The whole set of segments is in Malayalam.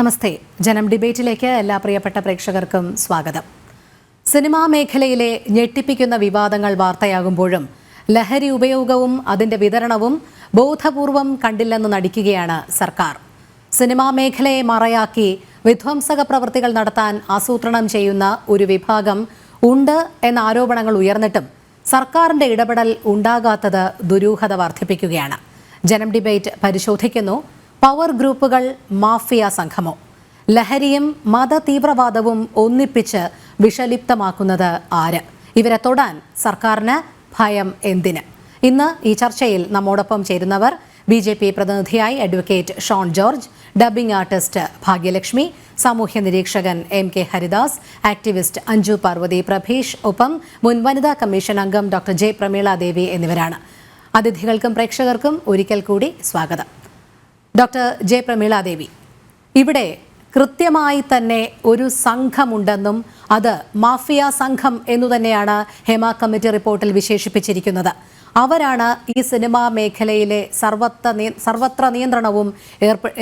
നമസ്തേ. ജനം ഡിബേറ്റിലേക്ക് എല്ലാ പ്രിയപ്പെട്ട പ്രേക്ഷകർക്കും സ്വാഗതം. സിനിമാ മേഖലയിലെ ഞെട്ടിപ്പിക്കുന്ന വിവാദങ്ങൾ വാർത്തയാകുമ്പോഴും ലഹരി ഉപയോഗവും അതിന്റെ വിതരണവും ബോധപൂർവം കണ്ടില്ലെന്ന് നടിക്കുകയാണ് സർക്കാർ. സിനിമാ മേഖലയെ മറയാക്കി വിധ്വംസക പ്രവൃത്തികൾ നടത്താൻ ആസൂത്രണം ചെയ്യുന്ന ഒരു വിഭാഗം ഉണ്ട് എന്ന ആരോപണങ്ങൾ ഉയർന്നിട്ടും സർക്കാരിന്റെ ഇടപെടൽ ഉണ്ടാകാത്തത് ദുരൂഹത വർദ്ധിപ്പിക്കുകയാണ്. ജനം ഡിബേറ്റ് പരിശോധിക്കുന്നു: പവർ ഗ്രൂപ്പുകൾ മാഫിയ സംഘമോ? ലഹരിയും മത തീവ്രവാദവും ഒന്നിപ്പിച്ച് വിഷലിപ്തമാക്കുന്നത് ആര്? ഇവരെ തൊടാൻ സർക്കാരിന് ഭയം എന്തിന്? ഇന്ന് ഈ ചർച്ചയിൽ നമ്മോടൊപ്പം ചേരുന്നവർ BJP പ്രതിനിധിയായി advocate Shone George, dubbing artist Bhagyalakshmi, സാമൂഹ്യ നിരീക്ഷകൻ MK ഹരിദാസ്, ആക്ടിവിസ്റ്റ് അഞ്ജു പാർവതി പ്രഭീഷ്, ഒപ്പം മുൻ വനിതാ കമ്മീഷൻ അംഗം ഡോക്ടർ J. പ്രമീള ദേവി എന്നിവരാണ്. അതിഥികൾക്കും പ്രേക്ഷകർക്കും ഒരിക്കൽ കൂടി സ്വാഗതം. Doctor J. പ്രമീള ദേവി, ഇവിടെ കൃത്യമായി തന്നെ ഒരു സംഘമുണ്ടെന്നും അത് മാഫിയ സംഘം എന്നു തന്നെയാണ് ഹേമ കമ്മിറ്റി റിപ്പോർട്ടിൽ വിശേഷിപ്പിച്ചിരിക്കുന്നത്. അവരാണ് ഈ സിനിമാ മേഖലയിലെ സർവത്ര നിയന്ത്രണവും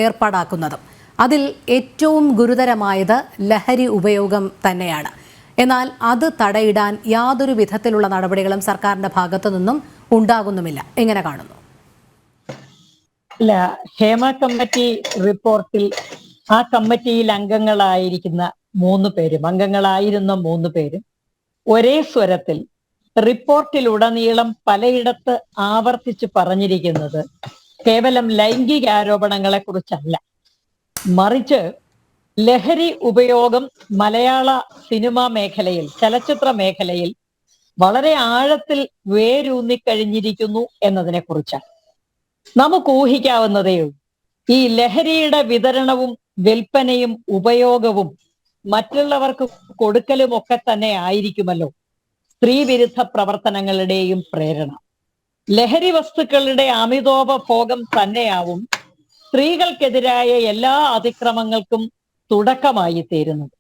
ഏർപ്പാടാക്കുന്നതും. അതിൽ ഏറ്റവും ഗുരുതരമായത് ലഹരി ഉപയോഗം തന്നെയാണ്. എന്നാൽ അത് തടയിടാൻ യാതൊരു വിധത്തിലുള്ള നടപടികളും സർക്കാരിന്റെ ഭാഗത്തു നിന്നും ഉണ്ടാകുന്നുമില്ല. എങ്ങനെ കാണുന്നു? അല്ല, ഹേമ കമ്മിറ്റി റിപ്പോർട്ടിൽ ആ കമ്മിറ്റിയിൽ അംഗങ്ങളായിരുന്ന മൂന്ന് പേരും ഒരേ സ്വരത്തിൽ റിപ്പോർട്ടിലുടനീളം പലയിടത്ത് ആവർത്തിച്ച് പറഞ്ഞിരിക്കുന്നത് കേവലം ലൈംഗിക ആരോപണങ്ങളെ കുറിച്ചല്ല, മറിച്ച് ലഹരി ഉപയോഗം മലയാള സിനിമാ മേഖലയിൽ, ചലച്ചിത്ര മേഖലയിൽ വളരെ ആഴത്തിൽ വേരൂന്നിക്കഴിഞ്ഞിരിക്കുന്നു എന്നതിനെ കുറിച്ചാണ്. നമുക്ക് ഊഹിക്കാവുന്നതേയുള്ളൂ. ഈ ലഹരിയുടെ വിതരണവും വിൽപ്പനയും ഉപയോഗവും മറ്റുള്ളവർക്ക് കൊടുക്കലും ഒക്കെ തന്നെ ആയിരിക്കുമല്ലോ സ്ത്രീവിരുദ്ധ പ്രവർത്തനങ്ങളുടെയും പ്രേരണ. ലഹരി വസ്തുക്കളുടെ അമിതോപഭോഗം തന്നെയാവും സ്ത്രീകൾക്കെതിരായ എല്ലാ അതിക്രമങ്ങൾക്കും തുടക്കമായി തീരുന്നത്.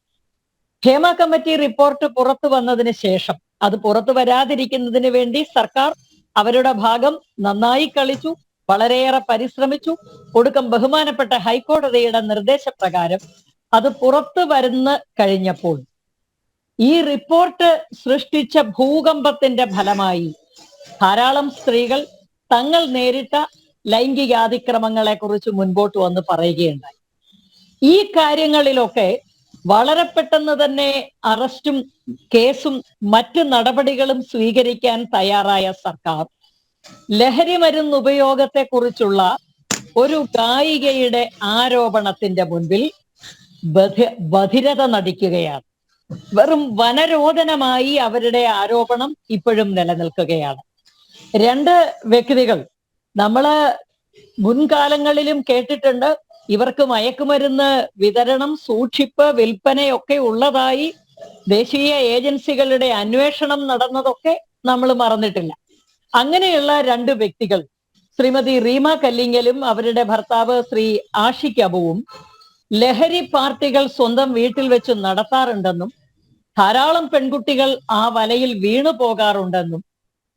ഹേമ കമ്മിറ്റി റിപ്പോർട്ട് പുറത്തു വന്നതിന് ശേഷം അത് പുറത്തു വരാതിരിക്കുന്നതിന് വേണ്ടി സർക്കാർ അവരുടെ ഭാഗം നന്നായി കളിച്ചു, വളരെയേറെ പരിശ്രമിച്ചു. ഒടുക്കം ബഹുമാനപ്പെട്ട ഹൈക്കോടതിയുടെ നിർദ്ദേശപ്രകാരം അത് പുറത്തു വരുന്ന കഴിഞ്ഞപ്പോൾ ഈ റിപ്പോർട്ട് സൃഷ്ടിച്ച ഭൂകമ്പത്തിന്റെ ഫലമായി ധാരാളം സ്ത്രീകൾ തങ്ങൾ നേരിട്ട ലൈംഗികാതിക്രമങ്ങളെ കുറിച്ച് മുൻപോട്ട് വന്ന് പറയുകയുണ്ടായി. ഈ കാര്യങ്ങളിലൊക്കെ വളരെ പെട്ടെന്ന് തന്നെ അറസ്റ്റും കേസും മറ്റ് നടപടികളും സ്വീകരിക്കാൻ തയ്യാറായ സർക്കാർ ലഹരി മരുന്ന് ഉപയോഗത്തെ കുറിച്ചുള്ള ഒരു ഗായികയുടെ ആരോപണത്തിന്റെ മുൻപിൽ ബധിരത നടിക്കുകയാണ്. വെറും വനരോധനമായി അവരുടെ ആരോപണം ഇപ്പോഴും നിലനിൽക്കുകയാണ്. രണ്ട് വ്യക്തികൾ, നമ്മള് മുൻകാലങ്ങളിലും കേട്ടിട്ടുണ്ട്, ഇവർക്ക് മയക്കുമരുന്ന് വിതരണം, സൂക്ഷിപ്പ്, വിൽപ്പനയൊക്കെ ഉള്ളതായി ദേശീയ ഏജൻസികളുടെ അന്വേഷണം നടന്നതൊക്കെ നമ്മൾ മറന്നിട്ടില്ല. അങ്ങനെയുള്ള രണ്ട് വ്യക്തികൾ, ശ്രീമതി റീമ കല്ലിങ്ങലും അവരുടെ ഭർത്താവ് ശ്രീ ആഷിഖ് അബുവും ലഹരി പാർട്ടികൾ സ്വന്തം വീട്ടിൽ വെച്ച് നടത്താറുണ്ടെന്നും ധാരാളം പെൺകുട്ടികൾ ആ വലയിൽ വീണു പോകാറുണ്ടെന്നും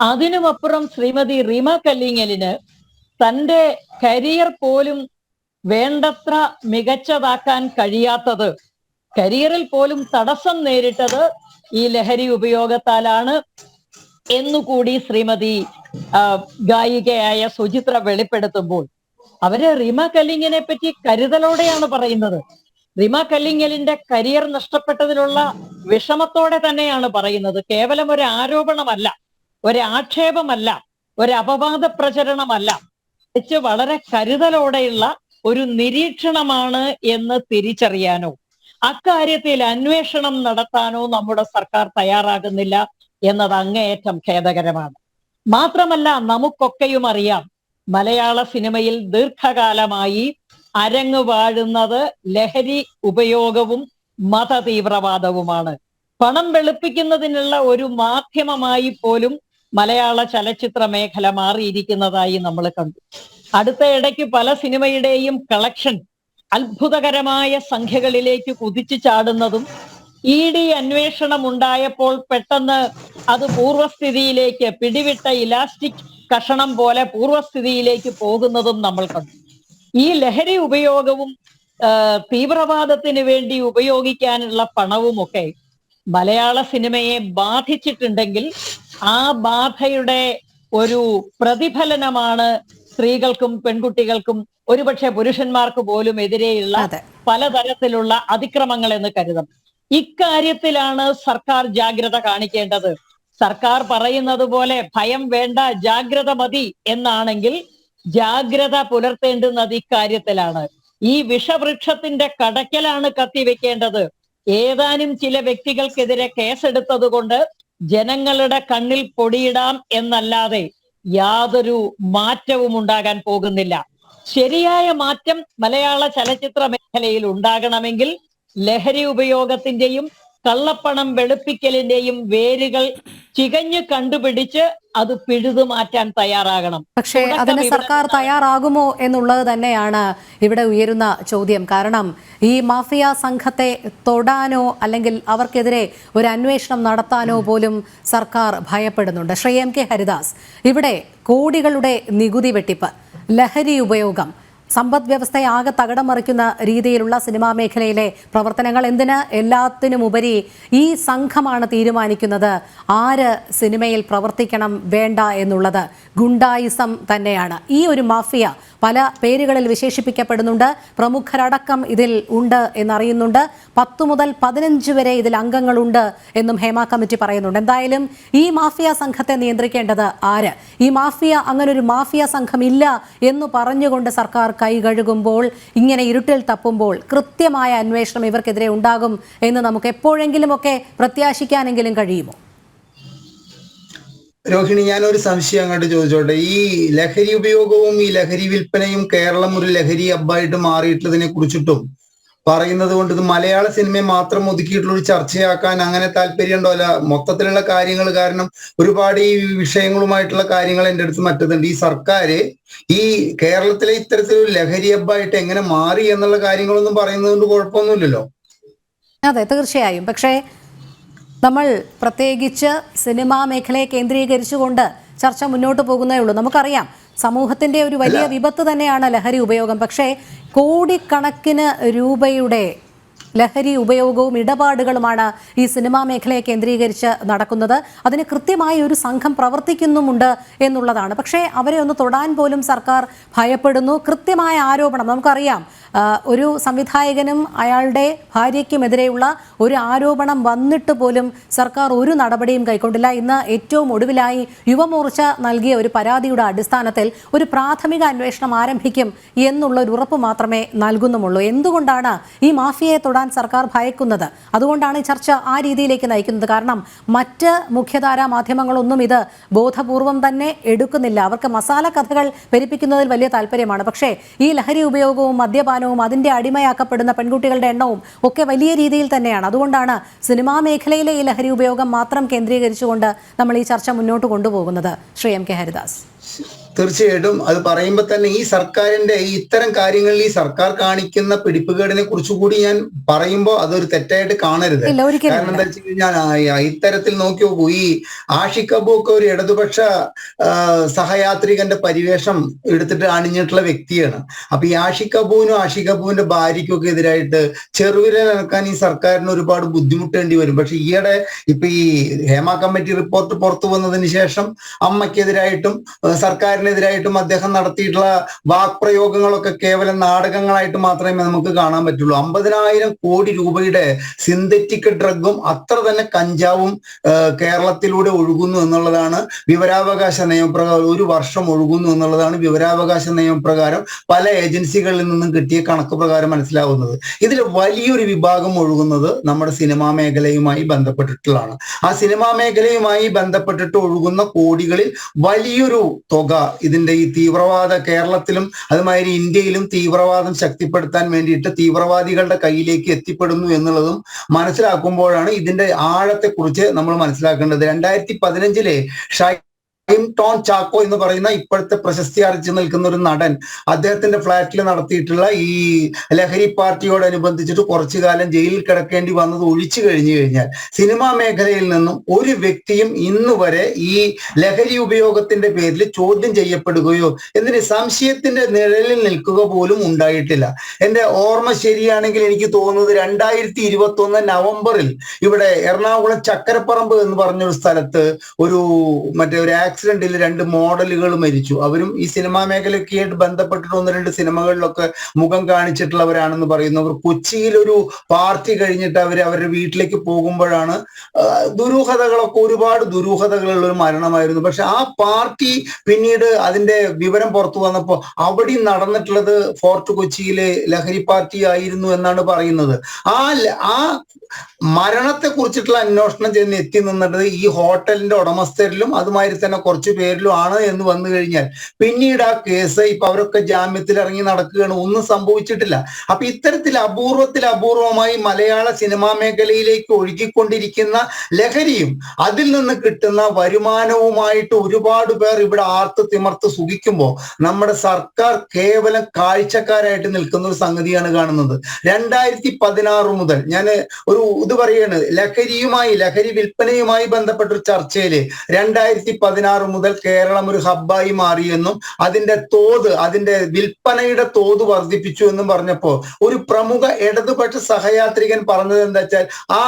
അതിനുമപ്പുറം ശ്രീമതി റീമ കല്ലിങ്ങലിന് തൻ്റെ കരിയർ പോലും വേണ്ടത്ര മികച്ചതാക്കാൻ കഴിയാത്തത്, കരിയറിൽ പോലും തടസ്സം നേരിട്ടത് ഈ ലഹരി ഉപയോഗത്താലാണ് എന്നുകൂടി ശ്രീമതി ഗായികയായ സുചിത്ര വെളിപ്പെടുത്തുമ്പോൾ അവര് റീമ കല്ലിങ്ങിനെ പറ്റി കരുതലോടെയാണ് പറയുന്നത്. റീമ കല്ലിങ്ങലിന്റെ കരിയർ നഷ്ടപ്പെട്ടതിലുള്ള വിഷമത്തോടെ തന്നെയാണ് പറയുന്നത്. കേവലം ഒരു ആരോപണമല്ല, ഒരു ആക്ഷേപമല്ല, ഒരു അപവാദ പ്രചരണമല്ല, വളരെ കരുതലോടെയുള്ള ഒരു നിരീക്ഷണമാണ് എന്ന് തിരിച്ചറിയാനോ അക്കാര്യത്തിൽ അന്വേഷണം നടത്താനോ നമ്മുടെ സർക്കാർ തയ്യാറാകുന്നില്ല എന്നത് അങ്ങേയറ്റം ഖേദകരമാണ്. മാത്രമല്ല, നമുക്കൊക്കെയും അറിയാം, മലയാള സിനിമയിൽ ദീർഘകാലമായി അരങ്ങ് വാഴുന്നത് ലഹരി ഉപയോഗവും മത തീവ്രവാദവുമാണ്. പണം വെളുപ്പിക്കുന്നതിനുള്ള ഒരു മാധ്യമമായി പോലും മലയാള ചലച്ചിത്ര മേഖല മാറിയിരിക്കുന്നതായി നമ്മൾ കണ്ടു. അടുത്ത ഇടയ്ക്ക് പല സിനിമയുടെയും കളക്ഷൻ അത്ഭുതകരമായ സംഖ്യകളിലേക്ക് കുതിച്ചു ചാടുന്നതും ED അന്വേഷണം ഉണ്ടായപ്പോൾ പെട്ടെന്ന് അത് പൂർവ്വസ്ഥിതിയിലേക്ക്, പിടിവിട്ട ഇലാസ്റ്റിക് കഷണം പോലെ പൂർവ്വസ്ഥിതിയിലേക്ക് പോകുന്നതും നമ്മൾ കണ്ടു. ഈ ലഹരി ഉപയോഗവും തീവ്രവാദത്തിന് വേണ്ടി ഉപയോഗിക്കാനുള്ള പണവുമൊക്കെ മലയാള സിനിമയെ ബാധിച്ചിട്ടുണ്ടെങ്കിൽ ആ ബാധയുടെ ഒരു പ്രതിഫലനമാണ് സ്ത്രീകൾക്കും പെൺകുട്ടികൾക്കും ഒരുപക്ഷെ പുരുഷന്മാർക്ക് പോലും എതിരെയുള്ള പലതരത്തിലുള്ള അതിക്രമങ്ങൾ എന്ന് കരുതാം. ഇക്കാര്യത്തിലാണ് സർക്കാർ ജാഗ്രത കാണിക്കേണ്ടത്. സർക്കാർ പറയുന്നത് പോലെ ഭയം വേണ്ട, ജാഗ്രത മതി എന്നാണെങ്കിൽ ജാഗ്രത പുലർത്തേണ്ടുന്നത് ഇക്കാര്യത്തിലാണ്. ഈ വിഷവൃക്ഷത്തിന്റെ കടയ്ക്കലാണ് കത്തിവെക്കേണ്ടത്. ഏതാനും ചില വ്യക്തികൾക്കെതിരെ കേസെടുത്തത് കൊണ്ട് ജനങ്ങളുടെ കണ്ണിൽ പൊടിയിടാം എന്നല്ലാതെ യാതൊരു മാറ്റവും ഉണ്ടാകാൻ പോകുന്നില്ല. ശരിയായ മാറ്റം മലയാള ചലച്ചിത്ര മേഖലയിൽ ഉണ്ടാകണമെങ്കിൽ ലഹരി ഉപയോഗത്തിന്റെയും കള്ളപ്പണം വെളുപ്പിക്കലിന്റെയും വേരുകൾ ചികഞ്ഞു കണ്ടുപിടിച്ച് അത് പിഴുതു മാറ്റാൻ തയ്യാറാകണം. പക്ഷേ അതിന് സർക്കാർ തയ്യാറാകുമോ എന്നുള്ളത് തന്നെയാണ് ഇവിടെ ഉയരുന്ന ചോദ്യം. കാരണം ഈ മാഫിയ സംഘത്തെ തൊടാനോ അല്ലെങ്കിൽ അവർക്കെതിരെ ഒരു അന്വേഷണം നടത്താനോ പോലും സർക്കാർ ഭയപ്പെടുന്നുണ്ട്. ശ്രീ എം കെ ഹരിദാസ്, ഇവിടെ കോടികളുടെ നികുതി വെട്ടിപ്പ്, ലഹരി ഉപയോഗം, സമ്പദ് വ്യവസ്ഥയെ ആകെ തകിടം മറിക്കുന്ന രീതിയിലുള്ള സിനിമാ മേഖലയിലെ പ്രവർത്തനങ്ങൾ, എന്തിന് എല്ലാത്തിനുമുപരി ഈ സംഘമാണ് തീരുമാനിക്കുന്നത് ആര് സിനിമയിൽ പ്രവർത്തിക്കണം വേണ്ട എന്നുള്ളത്. ഗുണ്ടായിസം തന്നെയാണ്. ഈ ഒരു മാഫിയ പല പേരുകളിൽ വിശേഷിപ്പിക്കപ്പെടുന്നുണ്ട്. പ്രമുഖരടക്കം ഇതിൽ ഉണ്ട് എന്നറിയുന്നുണ്ട്. 10 മുതൽ 15 വരെ ഇതിൽ അംഗങ്ങളുണ്ട് എന്നും ഹേമ കമ്മിറ്റി പറയുന്നുണ്ട്. എന്തായാലും ഈ മാഫിയ സംഘത്തെ നിയന്ത്രിക്കേണ്ടത് ആര്? ഈ മാഫിയ, അങ്ങനൊരു മാഫിയ സംഘം ഇല്ല എന്ന് പറഞ്ഞുകൊണ്ട് സർക്കാർ കൈ കഴുകുമ്പോൾ, ഇങ്ങനെ ഇരുട്ടിൽ തപ്പുമ്പോൾ കൃത്യമായ അന്വേഷണം ഇവർക്കെതിരെ ഉണ്ടാകും എന്ന് നമുക്ക് എപ്പോഴെങ്കിലുമൊക്കെ പ്രത്യാശിക്കാനെങ്കിലും കഴിയുമോ? രോഹിണി, ഞാനൊരു സംശയം അങ്ങോട്ട് ചോദിച്ചോട്ടെ. ഈ ലഹരി ഉപയോഗവും ഈ ലഹരി വിൽപ്പനയും കേരളം ഒരു ലഹരി ഹബ്ബായിട്ട് മാറിയിട്ടുള്ളതിനെ കുറിച്ചിട്ടും പറയുന്നത് കൊണ്ട് ഇത് മലയാള സിനിമയെ മാത്രം ഒതുക്കിയിട്ടുള്ള ഒരു ചർച്ചയാക്കാൻ അങ്ങനെ താല്പര്യമുണ്ടോ? അല്ല, മൊത്തത്തിലുള്ള കാര്യങ്ങൾ. കാരണം ഒരുപാട് ഈ വിഷയങ്ങളുമായിട്ടുള്ള കാര്യങ്ങൾ എൻ്റെ അടുത്ത് മറ്റതുണ്ട്. ഈ സർക്കാർ ഈ കേരളത്തിലെ ഇത്തരത്തിലൊരു ലഹരി ഹബ്ബായിട്ട് എങ്ങനെ മാറി എന്നുള്ള കാര്യങ്ങളൊന്നും പറയുന്നത് കൊണ്ട് കുഴപ്പമൊന്നുമില്ലല്ലോ. അതെ, തീർച്ചയായും. പക്ഷേ നമ്മൾ പ്രത്യേകിച്ച് സിനിമാ മേഖലയെ കേന്ദ്രീകരിച്ചുകൊണ്ട് ചർച്ച മുന്നോട്ട് പോകുന്നേ ഉള്ളൂ. നമുക്കറിയാം സമൂഹത്തിന്റെ ഒരു വലിയ വിപത്ത് തന്നെയാണ് ലഹരി ഉപയോഗം. പക്ഷേ കോടിക്കണക്കിന് രൂപയുടെ ലഹരി ഉപയോഗവും ഇടപാടുകളുമാണ് ഈ സിനിമാ മേഖലയെ കേന്ദ്രീകരിച്ച് നടക്കുന്നത്. അതിന് കൃത്യമായി ഒരു സംഘം പ്രവർത്തിക്കുന്നുമുണ്ട് എന്നുള്ളതാണ്. പക്ഷേ അവരെ ഒന്ന് തൊടാൻ പോലും സർക്കാർ ഭയപ്പെടുന്നു. കൃത്യമായ ആരോപണം നമുക്കറിയാം. ഒരു സംവിധായകനും അയാളുടെ ഭാര്യയ്ക്കുമെതിരെയുള്ള ഒരു ആരോപണം വന്നിട്ട് പോലും സർക്കാർ ഒരു നടപടിയും കൈക്കൊണ്ടില്ല. ഇന്ന് ഏറ്റവും ഒടുവിലായി യുവമോർച്ച നൽകിയ ഒരു പരാതിയുടെ അടിസ്ഥാനത്തിൽ ഒരു പ്രാഥമിക അന്വേഷണം ആരംഭിക്കും എന്നുള്ള ഒരു ഉറപ്പ് മാത്രമേ നൽകുന്നുമുള്ളൂ. എന്തുകൊണ്ടാണ് ഈ മാഫിയയെ തൊടാൻ സർക്കാർ ഭയക്കുന്നത്? അതുകൊണ്ടാണ് ഈ ചർച്ച ആ രീതിയിലേക്ക് നയിക്കുന്നത്. കാരണം മറ്റ് മുഖ്യധാരാ മാധ്യമങ്ങളൊന്നും ഇത് ബോധപൂർവം തന്നെ എടുക്കുന്നില്ല. അവർക്ക് മസാല കഥകൾ പെരുപ്പിക്കുന്നതിൽ വലിയ താല്പര്യമാണ്. പക്ഷേ ഈ ലഹരി ഉപയോഗവും മദ്യപാനവും അതിന്റെ അടിമയാക്കപ്പെടുന്ന പെൺകുട്ടികളുടെ എണ്ണവും ഒക്കെ വലിയ രീതിയിൽ തന്നെയാണ്. അതുകൊണ്ടാണ് സിനിമാ മേഖലയിലെ ഈ ലഹരി ഉപയോഗം മാത്രം കേന്ദ്രീകരിച്ചുകൊണ്ട് നമ്മൾ ഈ ചർച്ച മുന്നോട്ട് കൊണ്ടുപോകുന്നത്. Shri M K Haridas. തീർച്ചയായിട്ടും അത് പറയുമ്പോൾ തന്നെ ഈ സർക്കാരിന്റെ ഈ ഇത്തരം കാര്യങ്ങളിൽ ഈ സർക്കാർ കാണിക്കുന്ന പിടിപ്പുകേടിനെ കുറിച്ചുകൂടി ഞാൻ പറയുമ്പോൾ അതൊരു തെറ്റായിട്ട് കാണരുത്. കാരണം എന്താ വെച്ച് കഴിഞ്ഞാൽ ഇത്തരത്തിൽ നോക്കി നോക്കൂ, ഈ ആഷിഖ് അബു ഒക്കെ ഒരു ഇടതുപക്ഷ സഹയാത്രികന്റെ പരിവേഷം എടുത്തിട്ട് അണിഞ്ഞിട്ടുള്ള വ്യക്തിയാണ്. അപ്പൊ ഈ ആഷിഖ് അബുവിന്റെ ഭാര്യയ്ക്കും ഒക്കെ എതിരായിട്ട് ചെറുവിരലനക്കാൻ ഈ സർക്കാരിന് ഒരുപാട് ബുദ്ധിമുട്ടേണ്ടി വരും. പക്ഷെ ഈയിടെ ഇപ്പൊ ഈ ഹേമ കമ്മിറ്റി റിപ്പോർട്ട് പുറത്തു വന്നതിന് ശേഷം അമ്മയ്ക്കെതിരായിട്ടും സർക്കാരിനെതിരായിട്ടും അദ്ദേഹം നടത്തിയിട്ടുള്ള വാക്പ്രയോഗങ്ങളൊക്കെ കേവലം നാടകങ്ങളായിട്ട് മാത്രമേ നമുക്ക് കാണാൻ പറ്റുള്ളൂ. 50,000 കോടി രൂപയുടെ സിന്തറ്റിക് ഡ്രഗും അത്ര തന്നെ കഞ്ചാവും കേരളത്തിലൂടെ ഒഴുകുന്നു എന്നുള്ളതാണ് വിവരാവകാശ നിയമപ്രകാരം. ഒരു വർഷം ഒഴുകുന്നു എന്നുള്ളതാണ് വിവരാവകാശ നിയമപ്രകാരം പല ഏജൻസികളിൽ നിന്നും കിട്ടിയ കണക്ക് പ്രകാരം മനസ്സിലാവുന്നത്. ഇതിൽ വലിയൊരു വിഭാഗം ഒഴുകുന്നത് നമ്മുടെ സിനിമാ മേഖലയുമായി ബന്ധപ്പെട്ടിട്ടുള്ളതാണ്. ആ സിനിമാ മേഖലയുമായി ബന്ധപ്പെട്ടിട്ട് ഒഴുകുന്ന കോടികളിൽ വലിയൊരു തുക ഇതിന്റെ ഈ തീവ്രവാദ കേരളത്തിലും അതുമാതിരി ഇന്ത്യയിലും തീവ്രവാദം ശക്തിപ്പെടുത്താൻ വേണ്ടിയിട്ട് തീവ്രവാദികളുടെ കയ്യിലേക്ക് എത്തിപ്പെടുന്നു എന്നുള്ളതും മനസ്സിലാക്കുമ്പോഴാണ് ഇതിന്റെ ആഴത്തെക്കുറിച്ച് നമ്മൾ മനസ്സിലാക്കേണ്ടത്. 2015 ടോൺ ചാക്കോ എന്ന് പറയുന്ന ഇപ്പോഴത്തെ പ്രശസ്തി ആർജിച്ചു നിൽക്കുന്ന ഒരു നടൻ അദ്ദേഹത്തിന്റെ ഫ്ളാറ്റിൽ നടത്തിയിട്ടുള്ള ഈ ലഹരി പാർട്ടിയോടനുബന്ധിച്ചിട്ട് കുറച്ചു കാലം ജയിലിൽ കിടക്കേണ്ടി വന്നത് ഒഴിച്ചു കഴിഞ്ഞു കഴിഞ്ഞാൽ സിനിമാ മേഖലയിൽ നിന്നും ഒരു വ്യക്തിയും ഇന്ന് വരെ ഈ ലഹരി ഉപയോഗത്തിന്റെ പേരിൽ ചോദ്യം ചെയ്യപ്പെടുകയോ എന്തിന് സംശയത്തിന്റെ നിഴലിൽ നിൽക്കുക പോലും ഉണ്ടായിട്ടില്ല. എന്റെ ഓർമ്മ ശരിയാണെങ്കിൽ എനിക്ക് തോന്നുന്നത് 2021 നവംബറിൽ ഇവിടെ എറണാകുളം ചക്കരപ്പറമ്പ് എന്ന് പറഞ്ഞൊരു സ്ഥലത്ത് ഒരു ആക്സിഡന്റിൽ 2 മോഡലുകൾ മരിച്ചു. അവരും ഈ സിനിമാ മേഖലയൊക്കെയായിട്ട് ബന്ധപ്പെട്ടിട്ട് 1-2 സിനിമകളിലൊക്കെ മുഖം കാണിച്ചിട്ടുള്ളവരാണെന്ന് പറയുന്നു. അവർ കൊച്ചിയിൽ ഒരു പാർട്ടി കഴിഞ്ഞിട്ട് അവരുടെ വീട്ടിലേക്ക് പോകുമ്പോഴാണ് ഒരുപാട് ദുരൂഹതകളുള്ള ഒരു മരണമായിരുന്നു. പക്ഷെ ആ പാർട്ടി പിന്നീട് അതിന്റെ വിവരം പുറത്തു വന്നപ്പോൾ അവിടെയും നടന്നിട്ടുള്ളത് ഫോർട്ട് കൊച്ചിയിലെ ലഹരി പാർട്ടി ആയിരുന്നു എന്നാണ് പറയുന്നത്. ആ മരണത്തെ കുറിച്ചിട്ടുള്ള അന്വേഷണം ചെന്ന് എത്തി നിന്നിട്ട് ഈ ഹോട്ടലിന്റെ ഉടമസ്ഥരിലും അതുമാതിരി തന്നെ കുറച്ചു പേരിലും ആണ് എന്ന് വന്നു കഴിഞ്ഞാൽ പിന്നീട് ആ കേസ് ഇപ്പൊ അവരൊക്കെ ജാമ്യത്തിൽ ഇറങ്ങി നടക്കുകയാണ്, ഒന്നും സംഭവിച്ചിട്ടില്ല. അപ്പൊ ഇത്തരത്തിൽ അപൂർവമായി മലയാള സിനിമാ മേഖലയിലേക്ക് ഒഴുകിക്കൊണ്ടിരിക്കുന്ന ലഹരിയും അതിൽ നിന്ന് കിട്ടുന്ന വരുമാനവുമായിട്ട് ഒരുപാട് പേർ ഇവിടെ ആർത്ത് തിമർത്ത് സുഖിക്കുമ്പോൾ നമ്മുടെ സർക്കാർ കേവലം കാഴ്ചക്കാരായിട്ട് നിൽക്കുന്ന ഒരു സംഗതിയാണ് കാണുന്നത്. 2016 മുതൽ ഞാൻ ഇത് പറയാണ്, ലഹരി വിൽപ്പനയുമായി ബന്ധപ്പെട്ട ഒരു ചർച്ചയില് 2016 മുതൽ കേരളം ഒരു ഹബ്ബായി മാറിയെന്നും അതിന്റെ വിൽപ്പനയുടെ തോത് വർദ്ധിപ്പിച്ചു എന്നും പറഞ്ഞപ്പോ ഒരു പ്രമുഖ ഇടതുപക്ഷ സഹയാത്രികൻ പറഞ്ഞത് എന്താ വെച്ചാൽ ആ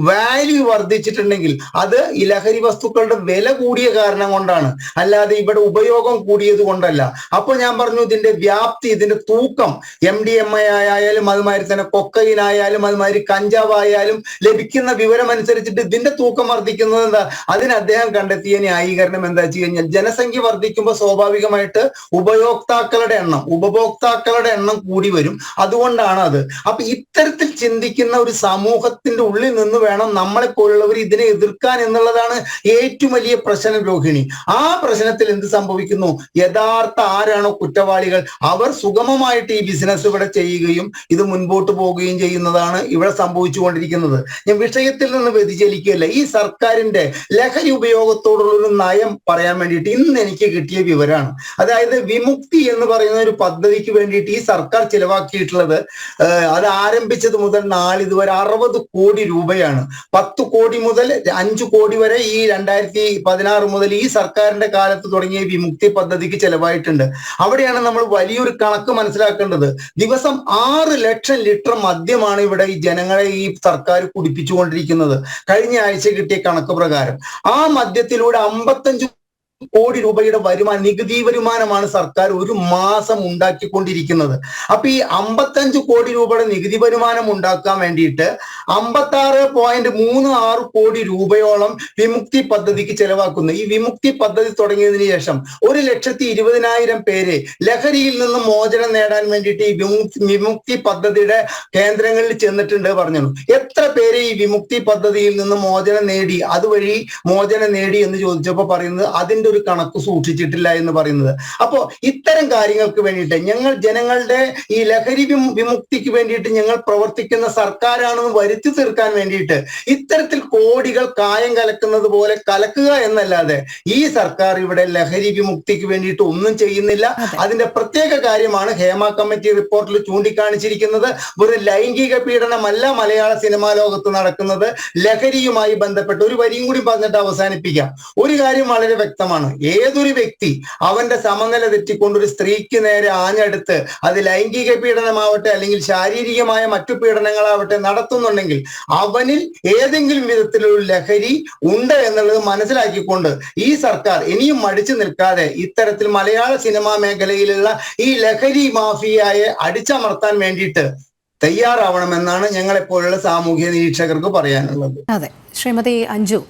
വാല്യൂ വർദ്ധിച്ചിട്ടുണ്ടെങ്കിൽ അത് ഈ ലഹരി വസ്തുക്കളുടെ വില കൂടിയ കാരണം കൊണ്ടാണ്, അല്ലാതെ ഇവിടെ ഉപയോഗം കൂടിയത് കൊണ്ടല്ല. അപ്പൊ ഞാൻ പറഞ്ഞു ഇതിന്റെ വ്യാപ്തി, ഇതിന്റെ തൂക്കം MDMA ആയാലും അതുമാതിരി തന്നെ കൊക്കൈൻ ആയാലും അതുമാതിരി കഞ്ചാവ് ആയാലും ലഭിക്കുന്ന വിവരം അനുസരിച്ചിട്ട് ഇതിന്റെ തൂക്കം വർദ്ധിക്കുന്നത് എന്താ? അതിന് അദ്ദേഹം കണ്ടെത്തിയ ന്യായീകരണം എന്താ വെച്ച് കഴിഞ്ഞാൽ ജനസംഖ്യ വർദ്ധിക്കുമ്പോൾ സ്വാഭാവികമായിട്ട് ഉപഭോക്താക്കളുടെ എണ്ണം കൂടി വരും, അതുകൊണ്ടാണ് അത്. അപ്പൊ ഇത്തരത്തിൽ ചിന്തിക്കുന്ന ഒരു സമൂഹത്തിന്റെ ഉള്ളിൽ നിന്ന് വേണം നമ്മളെ പോലുള്ളവർ ഇതിനെ എതിർക്കാൻ എന്നുള്ളതാണ് ഏറ്റവും വലിയ പ്രശ്നം രോഹിണി. ആ പ്രശ്നത്തിൽ എന്ത് സംഭവിക്കുന്നു? യഥാർത്ഥ ആരാണോ കുറ്റവാളികൾ അവർ സുഗമമായിട്ട് ഈ ബിസിനസ് ഇവിടെ ചെയ്യുകയും ഇത് മുൻപോട്ട് പോവുകയും ചെയ്യുന്നതാണ് ഇവിടെ സംഭവിച്ചുകൊണ്ടിരിക്കുന്നത്. ഞാൻ വിഷയത്തിൽ നിന്ന് വ്യതിചലിക്കുകയല്ല, ഈ സർക്കാരിന്റെ ലഹരി ഉപയോഗത്തോടുള്ള ഒരു നയം പറയാൻ വേണ്ടിയിട്ട് ഇന്ന് എനിക്ക് കിട്ടിയ വിവരമാണ്. അതായത് വിമുക്തി എന്ന് പറയുന്ന ഒരു പദ്ധതിക്ക് വേണ്ടിയിട്ട് ഈ സർക്കാർ ചിലവാക്കിയിട്ടുള്ളത് അത് ആരംഭിച്ചത് മുതൽ നാളിതുവരെ 60 കോടി രൂപയാണ്. 10 കോടി മുതൽ 5 കോടി വരെ ഈ 2016 മുതൽ ഈ സർക്കാരിന്റെ കാലത്ത് തുടങ്ങിയ വിമുക്തി പദ്ധതിക്ക് ചെലവായിട്ടുണ്ട്. അവിടെയാണ് നമ്മൾ വലിയൊരു കണക്ക് മനസ്സിലാക്കേണ്ടത്. ദിവസം 6 ലക്ഷം ലിറ്റർ മദ്യമാണ് ഇവിടെ ഈ ജനങ്ങളെ ഈ സർക്കാർ കുടിപ്പിച്ചുകൊണ്ടിരിക്കുന്നത്. കഴിഞ്ഞ ആഴ്ച കിട്ടിയ കണക്ക് പ്രകാരം ആ മദ്യത്തിലൂടെ 55 കോടി രൂപയുടെ നികുതി വരുമാനമാണ് സർക്കാർ ഒരു മാസം ഉണ്ടാക്കിക്കൊണ്ടിരിക്കുന്നത്. അപ്പൊ ഈ 55 കോടി രൂപയുടെ നികുതി വരുമാനം ഉണ്ടാക്കാൻ വേണ്ടിയിട്ട് 56.36 കോടി രൂപയോളം വിമുക്തി പദ്ധതിക്ക് ചെലവാക്കുന്നു. ഈ വിമുക്തി പദ്ധതി തുടങ്ങിയതിനു ശേഷം 1,20,000 പേര് ലഹരിയിൽ നിന്ന് മോചനം നേടാൻ വേണ്ടിയിട്ട് ഈ വിമുക്തി പദ്ധതിയുടെ കേന്ദ്രങ്ങളിൽ ചെന്നിട്ടുണ്ട് പറഞ്ഞു. എത്ര പേര് ഈ വിമുക്തി പദ്ധതിയിൽ നിന്ന് മോചനം നേടി, അതുവഴി മോചനം നേടി എന്ന് ചോദിച്ചപ്പോൾ പറയുന്നത് അതിന്റെ ഒരു കണക്ക് സൂക്ഷിച്ചിട്ടില്ല എന്ന് പറയുന്നത്. അപ്പോ ഇത്തരം കാര്യങ്ങൾക്ക് വേണ്ടിയിട്ട് ഞങ്ങൾ ജനങ്ങളുടെ ഈ ലഹരി വിമുക്തിക്ക് വേണ്ടിയിട്ട് ഞങ്ങൾ പ്രവർത്തിക്കുന്ന സർക്കാരാണെന്ന് വരുത്തി തീർക്കാൻ വേണ്ടിയിട്ട് ഇത്തരത്തിൽ കോടികൾ കായം കലക്കുന്നത് പോലെ കലക്കുക എന്നല്ലാതെ ഈ സർക്കാർ ഇവിടെ ലഹരി വിമുക്തിക്ക് വേണ്ടിയിട്ട് ഒന്നും ചെയ്യുന്നില്ല. അതിന്റെ പ്രത്യേക കാര്യമാണ് ഹേമ കമ്മിറ്റി റിപ്പോർട്ടിൽ ചൂണ്ടിക്കാണിച്ചിരിക്കുന്നത്. ഒരു ലൈംഗിക പീഡനമല്ല മലയാള സിനിമാ ലോകത്ത് നടക്കുന്നത്, ലഹരിയുമായി ബന്ധപ്പെട്ട്. ഒരു വരിയും കൂടി പറഞ്ഞിട്ട് അവസാനിപ്പിക്കാം. ഒരു കാര്യം വളരെ വ്യക്തമാണ്, ഏതൊരു വ്യക്തി അവന്റെ സമനില തെറ്റിക്കൊണ്ടൊരു സ്ത്രീക്ക് നേരെ ആഞ്ഞെടുത്ത് അത് ലൈംഗിക പീഡനമാവട്ടെ അല്ലെങ്കിൽ ശാരീരികമായ മറ്റു പീഡനങ്ങളാവട്ടെ നടത്തുന്നുണ്ടെങ്കിൽ അവനിൽ ഏതെങ്കിലും വിധത്തിലുള്ള ലഹരി ഉണ്ട് എന്നുള്ളത് മനസ്സിലാക്കിക്കൊണ്ട് ഈ സർക്കാർ ഇനിയും മടിച്ചു നിൽക്കാതെ ഇത്തരത്തിൽ മലയാള സിനിമാ മേഖലയിലുള്ള ഈ ലഹരി മാഫിയയെ അടിച്ചമർത്താൻ വേണ്ടിയിട്ട് തയ്യാറാവണമെന്നാണ് ഞങ്ങളെപ്പോലുള്ള സാമൂഹ്യ നിരീക്ഷകർക്ക് പറയാനുള്ളത്. അതെ, ശ്രീമതി അഞ്ജു,